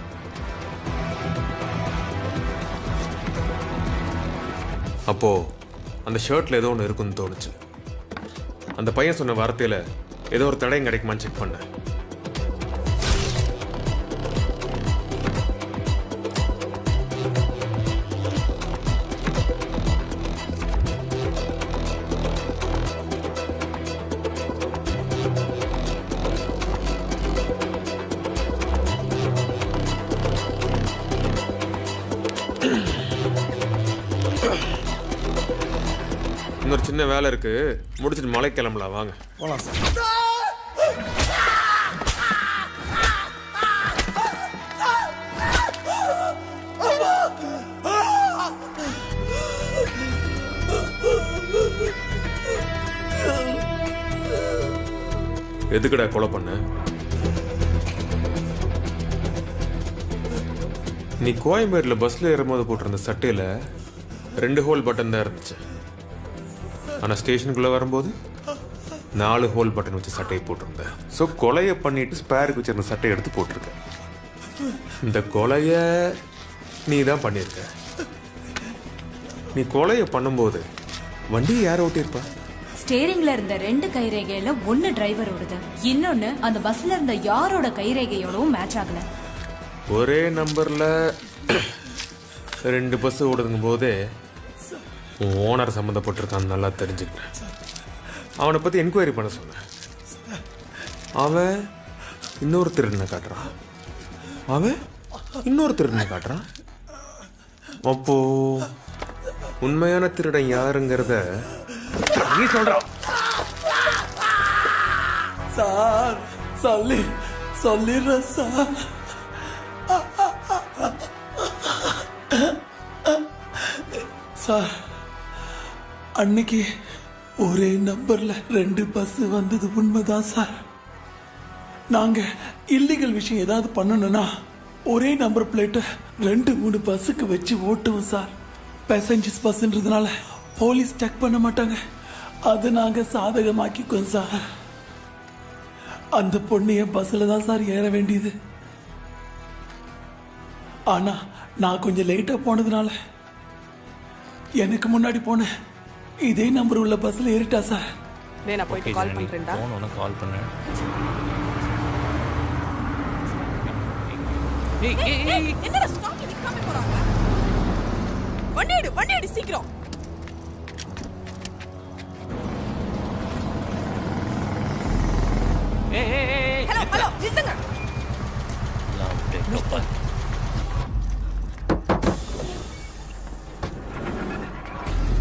அப்போ அந்த ஷர்ட்ல ஏதோ ஒன்று இருக்குன்னு தோணுச்சு. அந்த பையன் சொன்ன வார்த்தையில ஏதோ ஒரு தடயம் கிடைக்குமான்னு செக் பண்ணேன். இன்னொரு சின்ன வேலை இருக்கு, முடிச்சிட்டு மலை கிளம்பலாம், வாங்க போலாம் சார். எதுக்குடா கொலை பண்ண? நீ கோயம்பேடுல பஸ்ல ஏறும்போது போட்டிருந்த சட்டையில 2 ஹோல் பட்டன் தான் இருந்துச்சு. ஆனா ஸ்டேஷனுக்குள்ள வரும்போது 4 ஹோல் பட்டன் வச்சு சட்டையை போட்டிருந்தேன். ஸோ கொலையை பண்ணிட்டு ஸ்பேருக்கு வச்சிருந்த சட்டையை எடுத்து போட்டிருக்க. இந்த கொலைய நீ தான் பண்ணியிருக்க. நீ கொலையை பண்ணும்போது வண்டியை யார் ஓட்டியிருப்பா? ஸ்டேரிங்ல இருந்த 2 கைரேகையில 1 டிரைவரோடது, இன்னொன்னு அந்த பஸ்ல இருந்த யாரோட கைரேகையோடவும் மேட்ச் ஆகல. ஒரே நம்பர்ல 2 பஸ் ஓடுதுங்கும் போதே ஓனர் சம்மந்தப்பட்டிருக்கான்னு நல்லா தெரிஞ்சுக்கிறேன். அவனை பற்றி என்கொயரி பண்ண சொன்னேன். அவன் இன்னொரு திருடனை காட்டுறான். அவன் இன்னொரு திருடனை காட்டுறான். அப்போ உண்மையான திருடன் யாருங்கிறத நீ சொல்ற. சார் சொல்லிடுறேன் சார். சார் அன்னைக்கு ஒரே நம்பர்ல 2 பஸ் வந்தது உண்மைதான் சார். நாங்க இல்லீகல் விஷயம் ஏதாவது பண்ணணும்னா ஒரே நம்பர் பிளேட்டை 2-3 பஸ்ஸுக்கு வச்சு ஓட்டுவோம் சார். பேசஞ்சர்ஸ் பஸ்ன்றதுனால போலீஸ் செக் பண்ண மாட்டாங்க. அதை நாங்க சாதகமாக்கிக்குவோம் சார். அந்த பொண்ணைய பஸ்ல தான் சார் ஏற வேண்டியது. ஆனா நான் கொஞ்சம் லேட்டா போனதுனால எனக்கு முன்னாடி போன இதே நம்பர் உள்ள பஸ்ல ஏறிட்டா சார். நான் போயிட்டு கால் பண்றேன்டா. போன் கால் பண்ணேன். என்னடா ஸ்டாப்ல நிக்காம போறாங்க? வண்டி எடு சீக்கிரம். ஹலோ நிறுத்துங்க.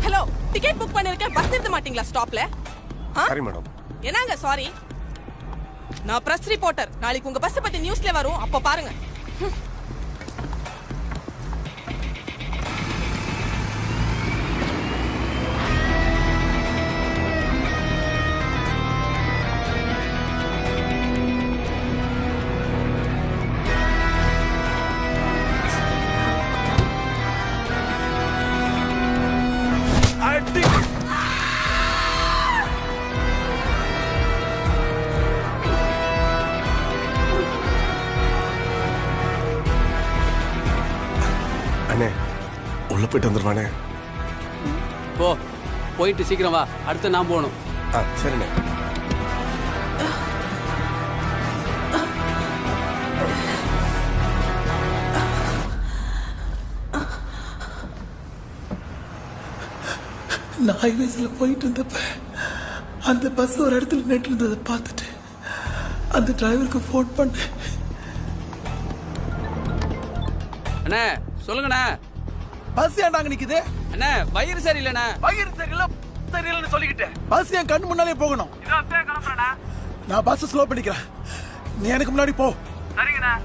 ஹலோ டிக்கெட் புக் பண்ணிருக்கேன். பஸ் நிறுத்த மாட்டீங்களா ஸ்டாப்ல? சரி மேடம். என்னங்க சாரி? நான் பிரஸ் ரிப்போர்ட்டர். நாளைக்கு உங்க பஸ் பத்தி நியூஸ்ல வரும், அப்ப பாருங்க. அண்ணே உள்ள போயிட்டு வந்துருவானே. போயிட்டு சீக்கிரம் வா, அடுத்து நான் போகணும். சரிண்ணே. நான் ஹைவேஸ்ல போயிட்டு இருந்தப்ப அந்த பஸ் ஒரு இடத்துல நின்று இருந்ததை பார்த்துட்டு அந்த டிரைவருக்கு ஃபோன் பண்ணேன். அண்ணே சொல்லுங்கண்ணே. பஸ் ஏன்டாங்க நிக்குது? அண்ணே வயிறு சரியில்லைண்ணே. வயிறு சரியில்லைன்னு சொல்லிக்கிட்டேன். பஸ் என் கண்ணு முன்னாலே போகணும். நான் பஸ் ஸ்லோ பண்ணிக்கிறேன், நீ எனக்கு முன்னாடி போ. சரிங்கண்ணா.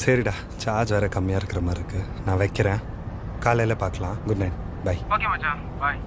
சரிடா, சார்ஜ் வேறு கம்மியாக இருக்கிற மாதிரி இருக்கு. நான் வைக்கிறேன், காலையில் பார்க்கலாம். Good night, by. ஓகே மச்சான், பாய்.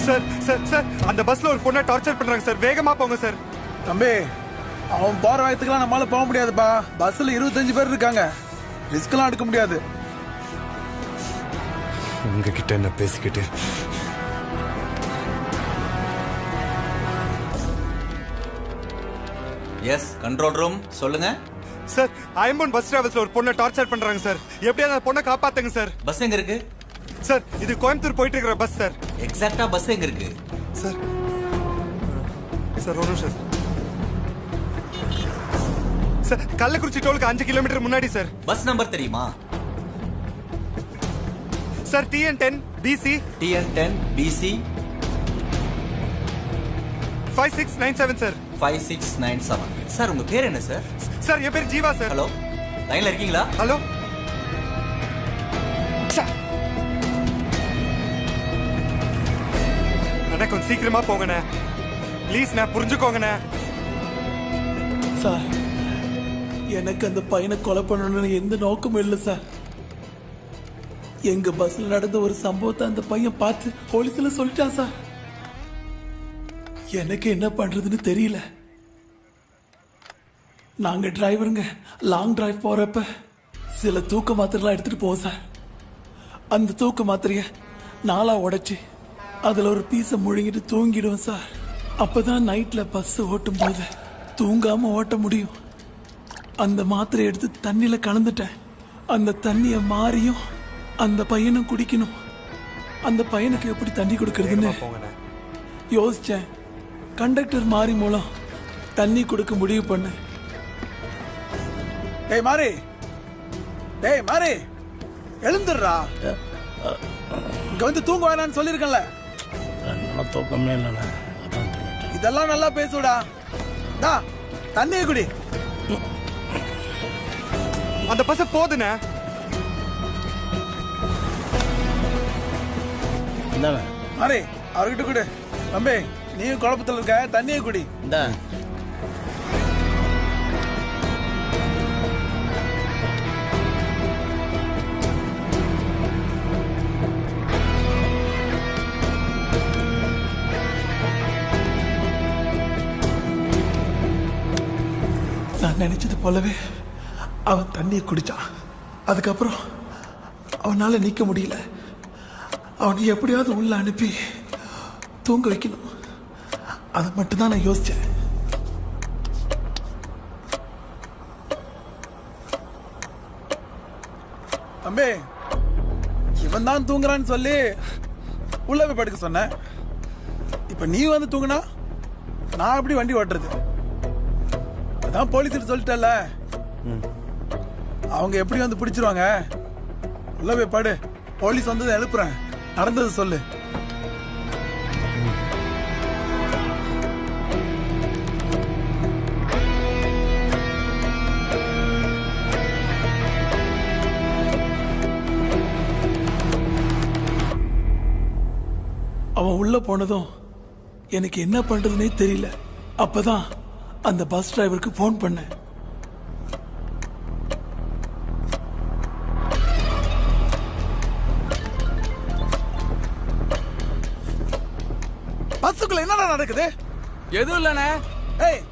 சார் சார் சார், அந்த பஸ்ல ஒரு பொண்ணை டார்ச்சர் பண்றாங்க சார். வேகமா போங்க சார். தம்பி, அவன் போற வயத்துக்குலாம் நம்மளால போக முடியாதுப்பா. பஸ்ல 25 பேர் இருக்காங்க, ரிஸ்க்லாம் எடுக்க முடியாது. உங்ககிட்ட என்ன பேசிக்கிட்டு? எஸ் கண்ட்ரோல் ரூம், சொல்லுங்க சார். ஐம்பன் பஸ் டிராவல்ஸ்ல ஒரு பொண்ணை டார்ச்சர் பண்றாங்க சார். எப்படியாவது அந்த பொண்ணை காப்பாத்துங்க சார். பஸ் எங்க இருக்கு சார்? இது கோயம்புத்தூர் போயிட்டு இருக்கிற பஸ் சார். எக்ஸாக்ட்டா பஸ் எங்க இருக்கு சார்? சார் ஒரு நிமிஷம். சார் கள்ளக்குறிச்சி டோலுக்கு 5 கிலோமீட்டர் முன்னாடி சார். பஸ் நம்பர் தெரியுமா sir? TN10 BC 5697 sir. 5697. Sir உங்க பேர் என்ன சார்? சார் என் பேர் ஜீவா சார். ஹலோ, லைன்ல இருக்கீங்களா? ஹலோ. அண்ணா கொஞ்சம் சீக்கிரமா போங்கண்ணே ப்ளீஸ். நான் புரிஞ்சுக்கோங்கண்ணே. சார் எனக்கு அந்த பையனை கொலை பண்ணணும்னு எந்த நோக்கமும் இல்லை சார். எங்க பஸ்ல நடந்த ஒரு சம்பவத்தை அந்த பையன் பார்த்து போலீஸ்ல சொல்லிட்டான் சார். எனக்கு என்ன பண்றதுன்னு தெரியல. நாங்க டிரைவருங்க லாங் டிரைவ் போறப்ப சில தூக்க மாத்திரைலாம் எடுத்துட்டு போவோம் சார். அந்த தூக்க மாத்திரைய 4 உடைச்சு அதுல ஒரு பீஸை முழுங்கிட்டு தூங்கிடுவோம் சார். அப்பதான் நைட்ல பஸ் ஓட்டும் போது தூங்காம ஓட்ட முடியும். அந்த மாத்திரை எடுத்து தண்ணியில கலந்துட்டேன். அந்த தண்ணிய மாறியும் அந்த பையனும் குடிக்கணும். அந்த பையனுக்கு எப்படி தண்ணி கொடுக்கறதுன்னு யோசிச்சேன். கண்டக்டர் மாறி மூலம் தண்ணி கொடுக்க முடிவு பண்ண. டேய் மாறி, டேய் மாறி, எழுந்துடுறா. இங்க வந்து தூங்க வேணான்னு சொல்லிருக்கேன்ல. தூக்கமே இல்லைண்ணே. இதெல்லாம் நல்லா பேசுடா. தண்ணியை குடி. அந்த பஸ் போதுண்ணே. மாறி அவர்கிட்ட குடு. தம்பி நீயும் குழப்பத்தில் இருக்க, தண்ணியை குடி. நான் நினைச்சது போலவே அவன் தண்ணியை குடிச்சான். அதுக்கப்புறம் அவனால நிக்க முடியல. அவனை எப்படியாவது உள்ள அனுப்பி தூங்க வைக்கணும். அதை மட்டும்தான் நான் யோசிச்சேன். தம்பி இவன் தான் தூங்குறான்னு சொல்லி உள்ள போய் படுக்க சொன்னேன். இப்ப நீ வந்து தூங்குனா நான் எப்படி வண்டி ஓட்டுறது? அதான் போலீஸ் சொல்லிட்டல, அவங்க எப்படி வந்து பிடிச்சிருவாங்க. உள்ள போய் படு. போலீஸ் வந்ததை எழுப்புறேன். நடந்தது சொல்லு. அவன் உள்ள போனதும் எனக்கு என்ன பண்றதுனே தெரியல. அப்பதான் அந்த பஸ் டிரைவருக்கு போன் பண்ணேன். பஸ்ஸுக்குள்ள என்னடா நடக்குது? எதுவும் இல்லண்ணே. ஏய்,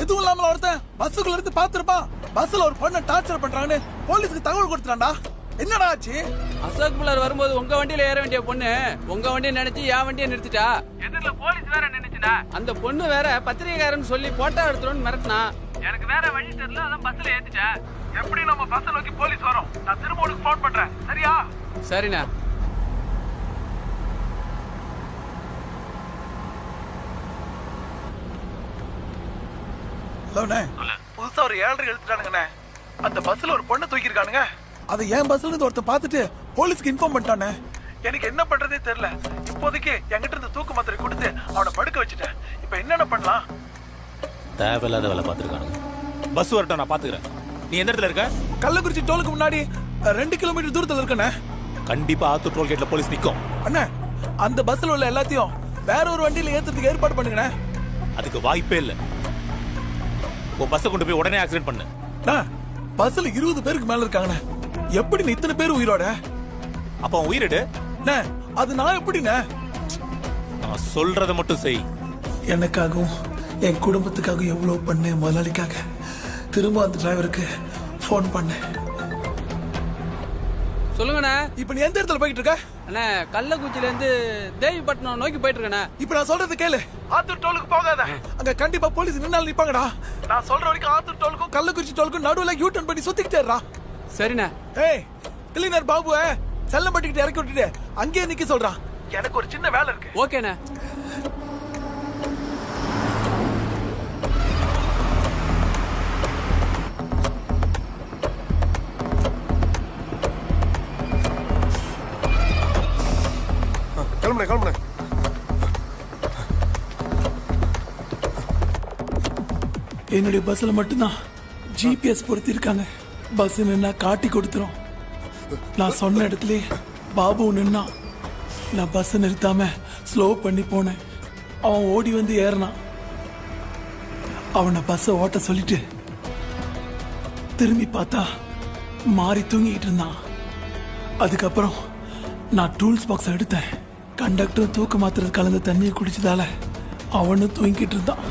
எதுவும் இல்லாமல ஒருத்தன் பஸ்ஸுக்குள்ள இருந்து பாத்துருப்பான். பஸ்ல ஒரு பொண்ணை டார்ச்சர் பண்றாங்கன்னு போலீஸ்க்கு தகவல் கொடுத்துட்டான்டா. என்னடா ஆச்சு? அசோக் பிள்ளர் வரும்போது உங்க வண்டியில ஏற வேண்டிய பொண்ணு உங்க வண்டியை நினைச்சு என் வண்டியை நிறுத்திட்டா. எதிரில போலீஸ் வேற நினைச்சுடா. அந்த பொண்ணு வேற பத்திரிகைக்காரன்னு சொல்லி போட்டோ எடுத்துறோன்னு மிரட்டினா. எனக்கு வேற வழி தெரியல, அதான் பஸ்ல ஏத்திட்டேன். எப்படி நம்ம பஸ் நோக்கி போலீஸ் வரும்? நான் திரும்ப உனக்கு போன் பண்றேன். சரியா? சரிண்ணா. ஹலோண்ணே, புதுசா ஒரு 7:30 எழுத்துட்டானுங்கண்ணே. அந்த பஸ்ல ஒரு பொண்ணை தூக்கிருக்கானுங்க. அதை என் பஸ்ல இருந்து ஒருத்தன் பார்த்துட்டு போலீஸ்க்கு இன்ஃபார்ம் பண்ணிட்டானே. எனக்கு என்ன பண்றதே தெரியல. இப்போதைக்கு என்கிட்ட இருந்து தூக்கு மாத்திரை கொடுத்து அவனை படுக்க வச்சுட்டேன். இப்ப என்னென்ன பண்ணலாம்? தேவையில்லாத வேலை பார்த்துருக்கானுங்க. பஸ் வரட்டும், நான் பாத்துக்கிறேன். நீ எந்த இடத்துல இருக்க? கள்ளக்குறிச்சி டோலுக்கு முன்னாடி 2 கிலோமீட்டர் தூரத்துல இருக்கண்ணே. கண்டிப்பா ஆத்தூர் டோல்கேட்ல போலீஸ் நிக்கும். அண்ணா, அந்த பஸ்ல உள்ள எல்லாத்தையும் வேற ஒரு வண்டியில ஏத்துறதுக்கு ஏற்பாடு பண்ணுங்கண்ணே. அதுக்கு வாய்ப்பே இல்ல. உன் பஸ்ஸை கொண்டு போய் உடனே ஆக்சிடென்ட் பண்ணு. பஸ்ல 20 பேருக்கு மேல இருக்காங்கண்ணே. எப்படி இத்தனை பேர் உயிரோட? அப்ப அவன் உயிரிடு. அது நான் எப்படிண்ணே? நான் சொல்றத மட்டும் செய். எனக்காகவும் என் குடும்பத்துக்காகவும் எவ்வளவு பண்ணேன். முதலாளிக்காக திரும்ப அந்த டிரைவருக்கு போன் பண்ணேன். சொல்லுங்கண்ணே. இப்ப நீ எந்த இடத்துல போயிட்டு இருக்க? அண்ணே, கள்ளக்குறிச்சில இருந்து தேவிப்பட்டினம் நோக்கி போயிட்டு இருக்கேண்ணே. இப்ப நான் சொல்றது கேளு. ஆத்தூர் டோலுக்கு போகாத. அங்க கண்டிப்பா போலீஸ் நின்னால நிப்பாங்கடா. நான் சொல்ற வரைக்கும் ஆத்தூர் டோலுக்கும் கள்ளக்குறிச்சி டோலுக்கும் நடுவுல யூ டர்ன் பண்ணி சுத்திக்கிட்டேறா. சரிண்ணே. ஏய், கிளீனர் பாபு செல்லம் பட்டிக்கிட்டு இறக்கி விட்டுட்டு அங்கேயே நிக்க சொல்றான். எனக்கு ஒரு சின்ன வேலை இருக்கு. ஓகேண்ணே. பண்ணு என்னுடைய பஸ்ல மட்டும்தான் ஜிபிஎஸ் பொருத்திருக்காங்க. பஸ் நின்னா காட்டி கொடுத்துரும். நான் சொன்ன இடத்துல பாபு நின்னா நான் பஸ் நிறுத்தாம ஸ்லோ பண்ணி போனேன். அவன் ஓடி வந்து ஏறினான். அவனை பஸ்ஸை ஓட்ட சொல்லிட்டு திரும்பி பார்த்தா மாறி தூங்கிட்டு இருந்தான். அதுக்கப்புறம் நான் டூல்ஸ் பாக்ஸ் எடுத்தேன். கண்டக்டரும் தூக்க மாத்திரை கலந்த தண்ணியை குடிச்சதால அவனும் தூங்கிட்டு இருந்தான்.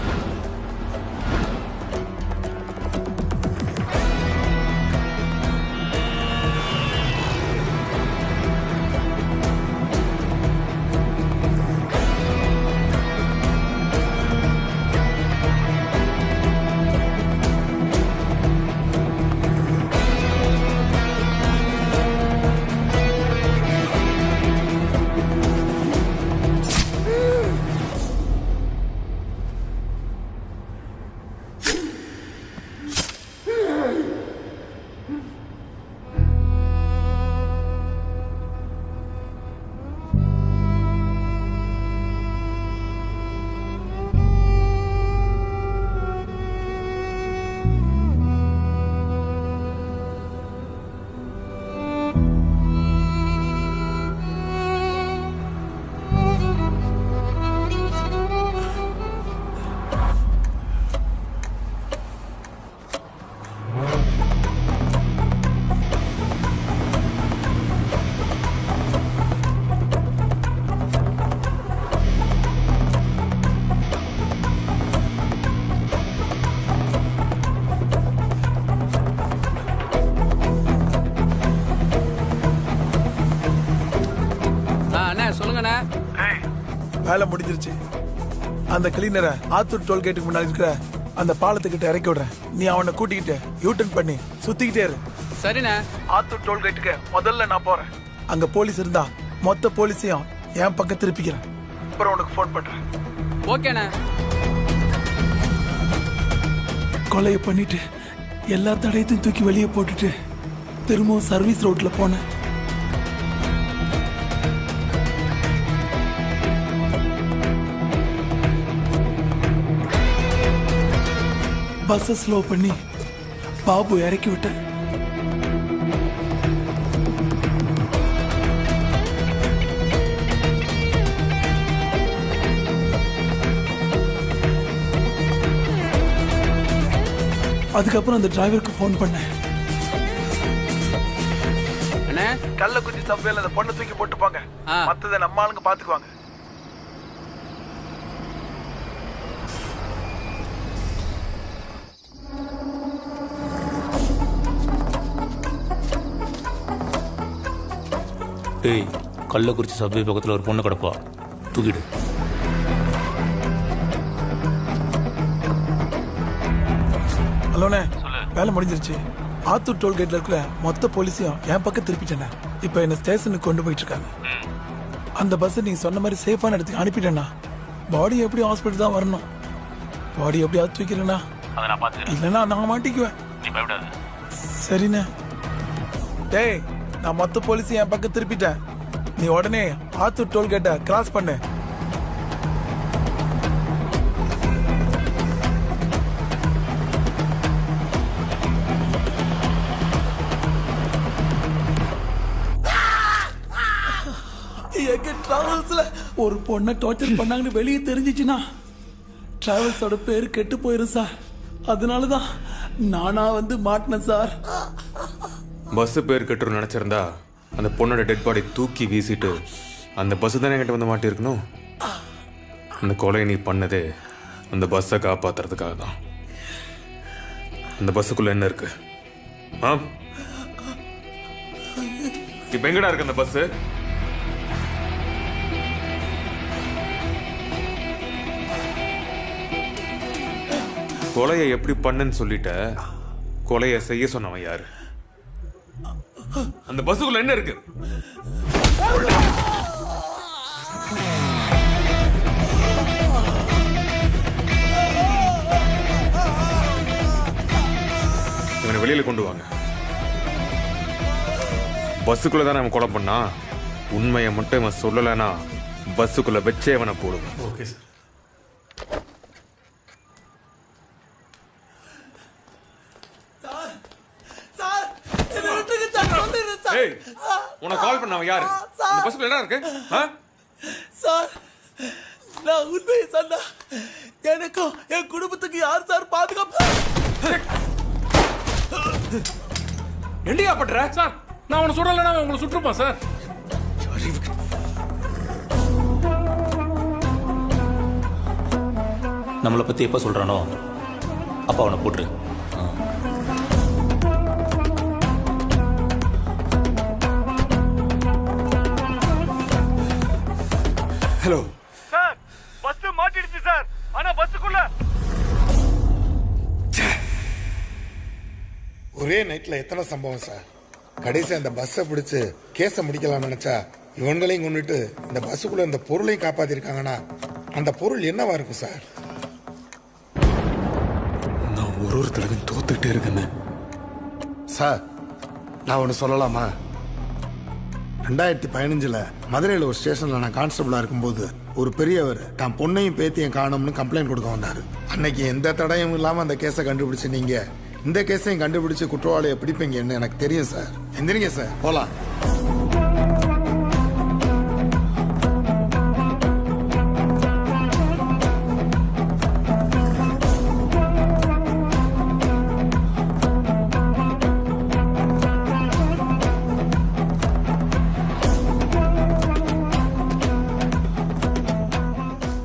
சொல்லுங்கண்ணா. வேலை முடிஞ்சிருச்சு. அந்த கிளீனரை ஆத்தூர் டோல்கேட்டுக்கு முன்னாடி இருக்கிற அந்த பாலத்துக்கிட்ட இறக்கி விடுறேன். நீ அவனை கூட்டிக்கிட்டு யூட்டர்ன் பண்ணி சுத்திக்கிட்டே இரு. சரிண்ணா. ஆத்தூர் டோல்கேட்டுக்கு முதல்ல நான் போறேன். அங்க போலீஸ் இருந்தா மொத்த போலீஸையும் என் பக்கம் திருப்பிக்கிறேன். அப்புறம் உனக்கு போன் பண்றேன். ஓகேண்ணா. கொலையை பண்ணிட்டு எல்லா தடயத்தையும் தூக்கி வெளியே போட்டுட்டு திரும்பவும் சர்வீஸ் ரோட்ல போனேன். பஸ் ஸ்லோ பண்ணி பாபு இறக்கி விட்டேன். அதுக்கப்புறம் அந்த டிரைவருக்கு போன் பண்ணேன். கள்ளக்குறிச்சி சப்வேல அந்த பொண்ணை தூக்கி போட்டு போங்க, மத்ததை நம்ம ஆளுங்க பாத்துக்குவாங்க. ஏய், கள்ளக்குறிச்சி சப்வே பக்கத்தில் ஒரு பொண்ணு கிடப்பா, தூக்கிடு. ஹலோண்ணே, வேலை முடிஞ்சிருச்சு. ஆத்தூர் டோல்கேட்ல இருக்கிற மொத்த போலீஸையும் என் பக்கம் திருப்பிட்டேண்ணே. இப்போ என்ன ஸ்டேஷனுக்கு கொண்டு போயிட்டு இருக்காங்க. அந்த பஸ் நீங்க சொன்ன மாதிரி சேஃபான இடத்துக்கு அனுப்பிட்டேண்ணா. பாடி எப்படி ஹாஸ்பிட்டல் தான் வரணும். பாடி எப்படியாவது தூக்கிறேண்ணா, இல்லைன்னா நான் மாட்டிக்குவேன். சரிண்ணே. டேய், நான் மொத்த போலீஸையும் என் பக்கம் திருப்பிட்டேன். நீ உடனே ஆத்தூர் டோல்கேட்டை கிராஸ் பண்ணு. எங்க டிராவல்ஸ்ல ஒரு பொண்ணை டார்ச்சர் பண்ணாங்கன்னு வெளியே தெரிஞ்சிச்சுன்னா டிராவல்ஸோட பேரு கெட்டு போயிரும் சார். அதனாலதான் நானா வந்து மாட்டினேன் சார். பஸ் பேர் கெட்டுரும் நினைச்சிருந்தா அந்த பொண்ணோட டெட் பாடி தூக்கி வீசிட்டு அந்த பஸ் தானே என்கிட்ட வந்து மாட்டிருக்கணும். அந்த கொலை நீ பண்ணதே அந்த பஸ்ஸை காப்பாத்துறதுக்காக தான். அந்த பஸ்ஸுக்குள்ள என்ன இருக்கு? இப்ப எங்கடா இருக்கு அந்த பஸ்? கொலையை எப்படி பண்ணுன்னு சொல்லிட்ட, கொலையை செய்ய சொன்னவன் யாரு? அந்த பஸ்ஸுக்குள்ள என்ன இருக்கு? இவனை வெளியில கொண்டு வாங்க. பஸ்ஸுக்குள்ள தானே அவன் கொலை பண்ணா. உண்மையை மட்டும் இவன் சொல்லலைன்னா பஸ்ஸுக்குள்ள வச்சே அவனை போடுவேன். Okay sir. ஏய், உனக்கு கால் பண்ணவன் யாரு? இந்த பஸ்ஸுக்குள்ள என்ன இருக்கு? சார், நான் உண்மையை சொன்னா எனக்கும் என் குடும்பத்துக்கு யார் சார் பாதுகாப்பு? என்னையா பண்ற? சார், நான் உன்னை சுடலைன்னா உங்களை சுட்டுருப்பான் சார். நம்மளை பத்தி எப்ப சொல்றானோ அப்ப அவனை போட்டுரு. ஹலோ சார், பஸ் மாட்டிடுச்சு சார். ஆனா பஸ்ஸுக்குள்ள ஒரே நைட்ல எத்தனை சம்பவம் சார். கடைசி அந்த பஸ்ஸை பிடிச்சு கேஸை முடிக்கலாம் நினைச்சா இவங்களையும் கொண்டுட்டு இந்த பஸ்ஸுக்குள்ள இந்த பொருளையும் காப்பாத்திருக்காங்கன்னா அந்த பொருள் என்னவா இருக்கும் சார்? நான் ஒரு தடவையும் தோத்துக்கிட்டே இருக்கேன்னு. சார், நான் ஒன்று சொல்லலாமா? 2015 மதுரையில் ஒரு ஸ்டேஷனில் நான் கான்ஸ்டபிளாக இருக்கும்போது ஒரு பெரியவர் தான் பொண்ணையும் பேத்தியும் காணும்னு கம்ப்ளைண்ட் கொடுக்க வந்தார். அன்னைக்கு எந்த தடையும் இல்லாமல் அந்த கேஸை கண்டுபிடிச்சு நீங்கள் இந்த கேஸையும் கண்டுபிடிச்சு குற்றவாளியை பிடிப்பீங்கன்னு எனக்கு தெரியும் சார். எந்திரிங்க சார், போகலாம்.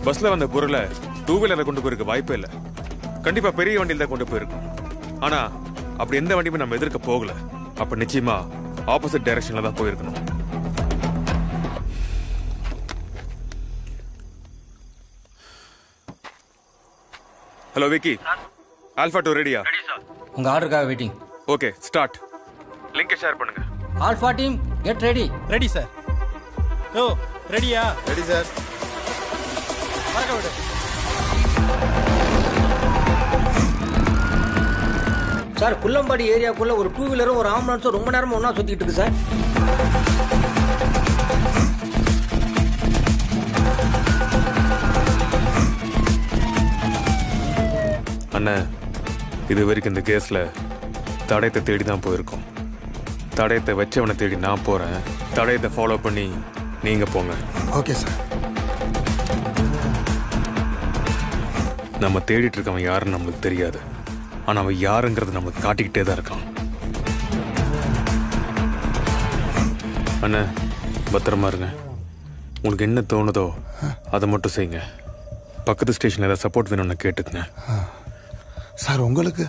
பஸ்ல வந்த பொருளை டூ வீலர்ல கொண்டு போயிருக்க வாய்ப்பே இல்லை. கண்டிப்பா பெரிய வண்டியில தான் கொண்டு போயிருக்கோம். ஆனா அப்படி எந்த வண்டியுமே நம்ம எதிர்க்க போகல. அப்ப நிச்சயமா ஆப்போசிட் டைரக்ஷன்ல தான் போயிருக்கணும். ஹலோ விக்கி, ஆல்பா 2 ரெடியா? உங்க ஆர்டருக்காக waiting. Okay, start. Link share பண்ணுங்க. Alpha team get ready. Ready sir. ஓ, ரெடியா? Ready sir. சார், புல்லம்பாடி ஏரியாக்குள்ள ஒரு 2 வீலரும் ஒரு ஆம்புலன்ஸும் ரொம்ப நேரமா ஒண்ணா சுத்திட்டு இருக்கு சார். அண்ணா, இது வரைக்கும் இந்த கேஸ்ல தடயத்தை தேடி தான் போயிருக்கோம். தடயத்தை வச்சவனை தேடி நான் போறேன். தடயத்தை ஃபாலோ பண்ணி நீங்க போங்க. Okay sir. நம்ம தேடிட்டு இருக்கவன் யாருன்னு நம்மளுக்கு தெரியாது. ஆனா அவன் யாருங்கிறது நம்மளுக்கு காட்டிக்கிட்டே தான் இருக்கான். அண்ணா, பத்திரமா இருங்க. உங்களுக்கு என்ன தோணுதோ அதை மட்டும் செய்யுங்க. பக்கத்து ஸ்டேஷன்ல ஏதாவது சப்போர்ட் வேணும்னு கேட்டுக்குங்க. சார், உங்களுக்கு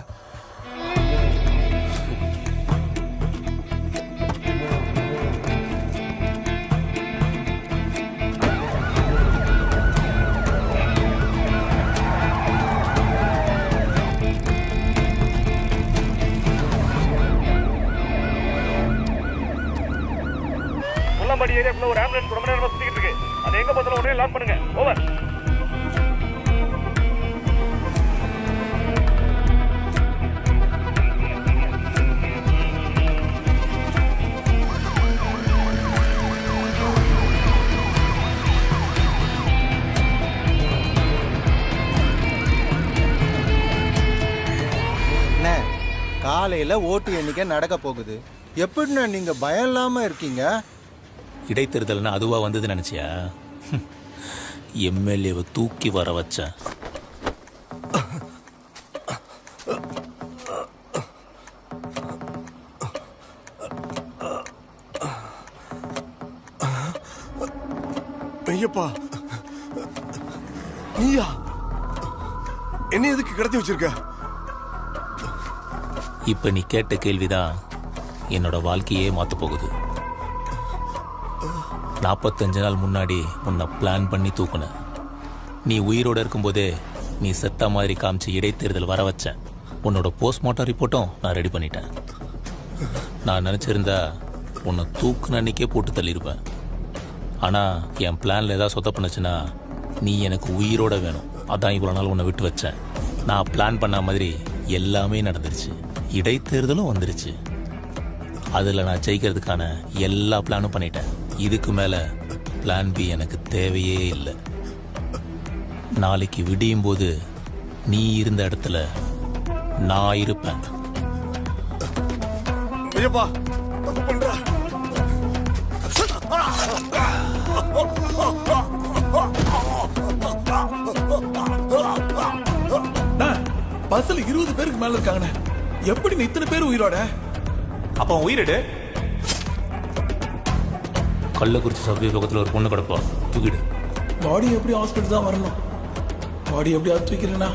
புல்லம்பாடி ஏரியாக்குள்ள ஒரு ஆம்புலன்ஸ் ரொம்ப நேரமா சுத்திட்டு இருக்கு. அது எங்க பார்த்தாலும் உடனே லாக் பண்ணுங்க. ஓவர். காலையில ஓட்டு எண்ணிக்கை நடக்க போகுது. எப்படின்னா நீங்க பயம் இல்லாம இருக்கீங்க? இடைத்தேர்தல்னா அதுவா வந்தது நினைச்சியா? எம்எல்ஏவை தூக்கி வர வச்ச. ஐயப்பா, நீயா என்ன எதுக்கு கடத்தி வச்சிருக்க? இப்ப நீ கேட்ட கேள்விதான் என்னோட வாழ்க்கையே மாத்த போகுது. 45 நாள் முன்னாடி உன்னை பிளான் பண்ணி தூக்குன. நீ உயிரோட இருக்கும்போதே நீ செத்த மாதிரி காமிச்சு இடைத்தேர்தல் வர வச்சேன். உன்னோட போஸ்ட்மார்ட்டம் ரிப்போர்ட்டும் நான் ரெடி பண்ணிட்டேன். நான் நினைச்சிருந்தா உன்னை தூக்குன அன்னைக்கே போட்டு தள்ளியிருப்பேன். ஆனா என் பிளான்ல ஏதாவது சொத்த பண்ணுச்சுன்னா நீ எனக்கு உயிரோட வேணும். அதான் இவ்வளவு நாள் உன்னை விட்டு வச்சேன். நான் பிளான் பண்ண மாதிரி எல்லாமே நடந்துருச்சு. இடைத்தேர்தலும் வந்துருச்சு. அதில் நான் ஜெயிக்கிறதுக்கான எல்லா பிளானும் பண்ணிட்டேன். இதுக்கு மேலே பிளான் பி எனக்கு தேவையே இல்லை. நாளைக்கு விடியும் போது நீ இருந்த இடத்துல நான் இருப்பேன். ஐயப்பா தப்பு பண்ற. பஸ்ல 20 பேருக்கு மேல இருக்காங்க. எப்படி நீ இத்தனை பேர் உயிரோட? அப்ப உயிரிடு. கள்ளக்குறிச்சி சபை பக்கத்தில் ஒரு பொண்ணு கிடப்பா, தூக்கிடு. பாடி எப்படி ஹாஸ்பிட்டல் தான் வரணும்? பாடி எப்படி அத்து வைக்கிறேன்னா?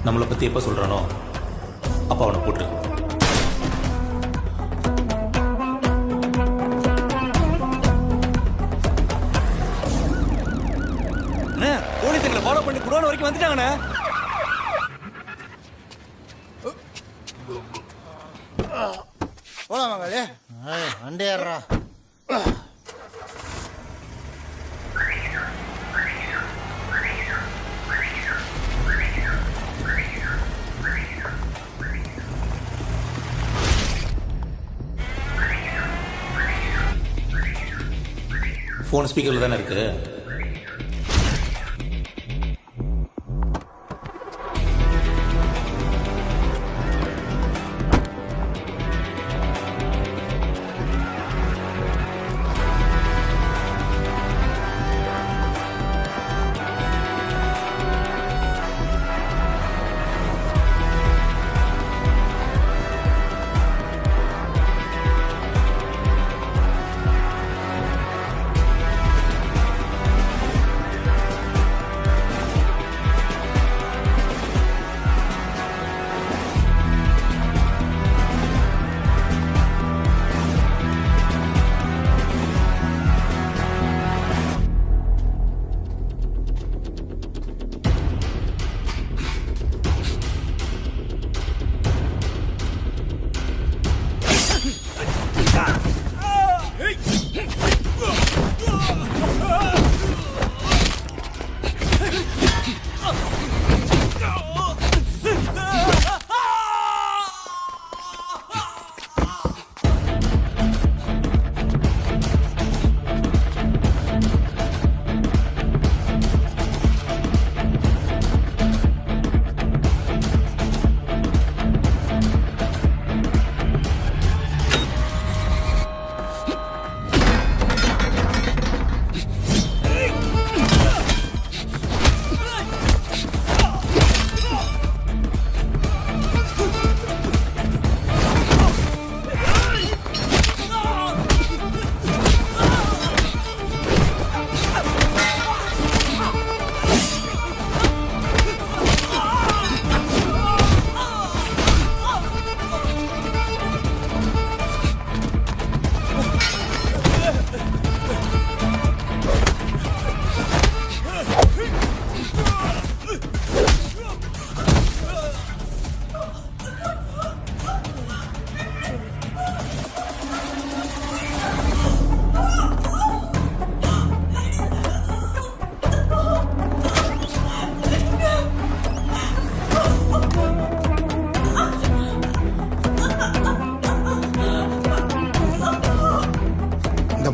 நம்மளை பத்தி எப்ப சொல்றானோ அப்ப அவனை போட்டுரு. போலீஸ் எங்களை ஃபாலோ பண்ணி குடோன் வரைக்கும் வந்துட்டாங்கண்ணே. போலாம் மகளே. அண்டேறா. ஃபோன் ஸ்பீக்கர்ல தானே இருக்கு.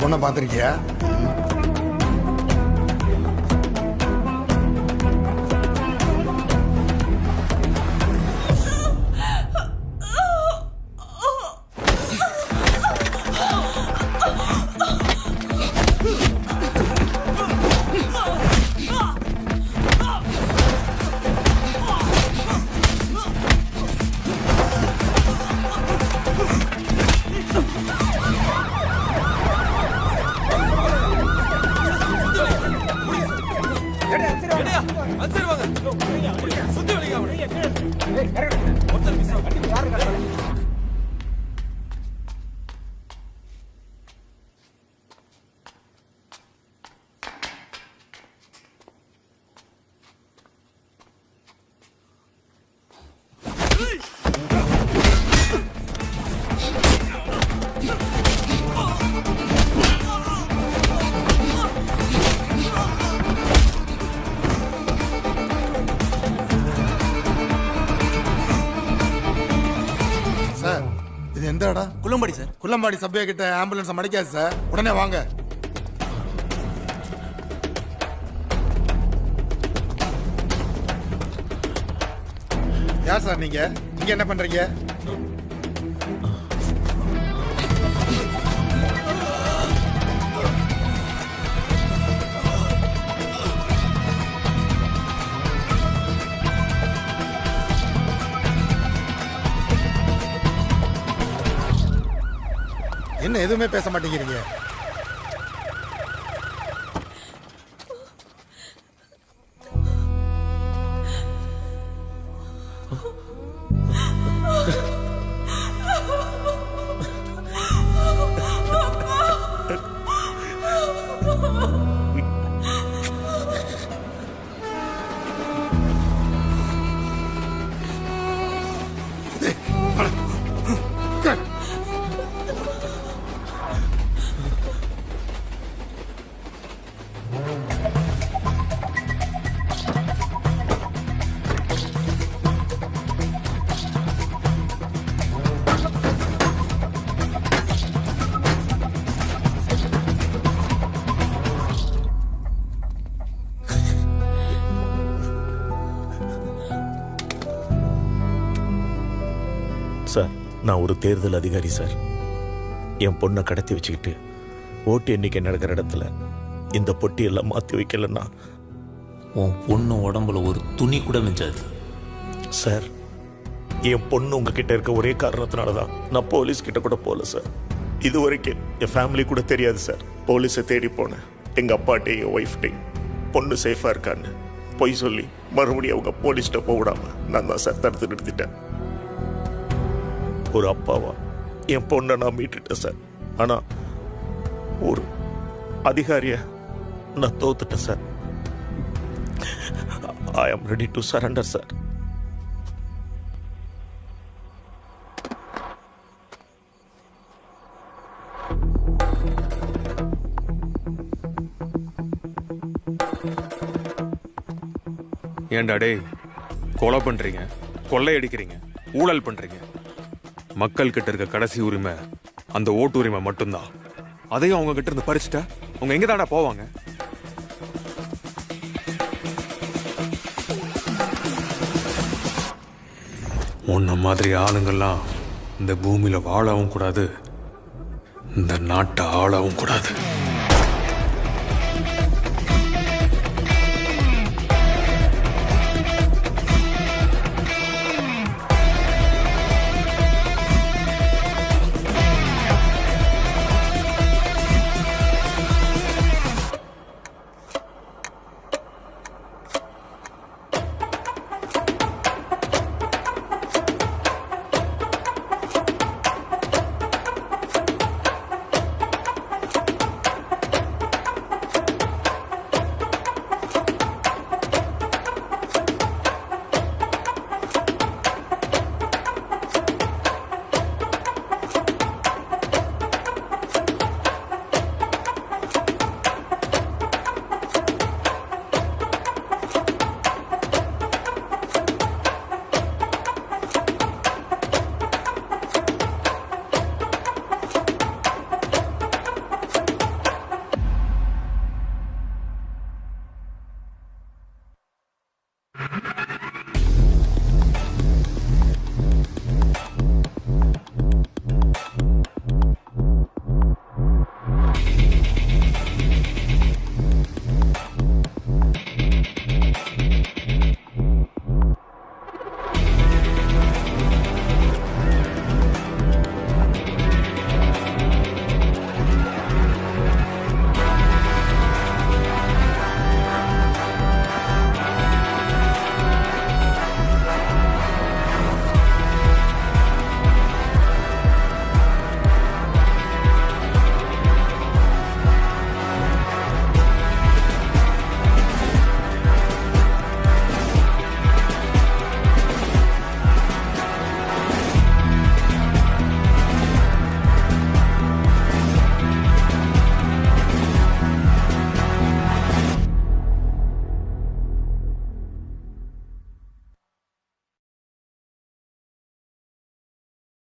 பொண்ணை பார்த்துருக்கியா? குள்ளம்பாடி சார். குள்ளம்பாடி சபையா கிட்ட ஆம்புலன்ஸ் மடிக்காது சார். உடனே வாங்க. யார் சார் நீங்க இங்க என்ன பண்றீங்க? என்ன எதுவுமே பேச மாட்டேங்கிறீங்க? சார், நான் ஒரு தேர்தல் அதிகாரி சார். என் பொண்ணை கடத்தி வச்சுக்கிட்டு ஓட்டு எண்ணிக்கை நடக்கிற இடத்துல இந்த பொட்டியெல்லாம் மாற்றி வைக்கலன்னா உன் பொண்ணு உடம்புல ஒரு துணி கூட மிஞ்சாது சார். என் பொண்ணு உங்ககிட்ட இருக்க ஒரே காரணத்தினால தான் நான் போலீஸ் கிட்ட கூட போகல சார். இது வரைக்கும் என் ஃபேமிலி கூட தெரியாது சார். போலீஸை தேடி போனேன். எங்கள் அப்பாட்டையும் என் ஒய்ஃப்டையும் பொண்ணு சேஃபாக இருக்கான்னு பொய் சொல்லி மறுபடியும் அவங்க போலீஸ்கிட்ட போக நான் தான் சார் தடுத்து நிறுத்திட்டேன். ஒரு அப்பாவா என் பொண்ணை நான் மீட்டுட்டேன் சார். ஆனா ஒரு அதிகாரியா நான் தோத்துட்டேன் sir. I am ready to surrender sir. ஏன்டா டேய், கொலை பண்றீங்க, கொள்ளையடிக்கிறீங்க, ஊழல் பண்றீங்க. மக்கள் கிட்ட இருக்க கடைசி உரிமை அந்த ஓட்டு உரிமை மட்டும்தான். அதையும் அவங்க கிட்ட இருந்து பறிச்சுட்டா அவங்க எங்க தானே போவாங்க? உன்ன மாதிரி ஆளுங்கள்லாம் இந்த பூமியில வாழவும் கூடாது, இந்த நாட்டை ஆளவும் கூடாது.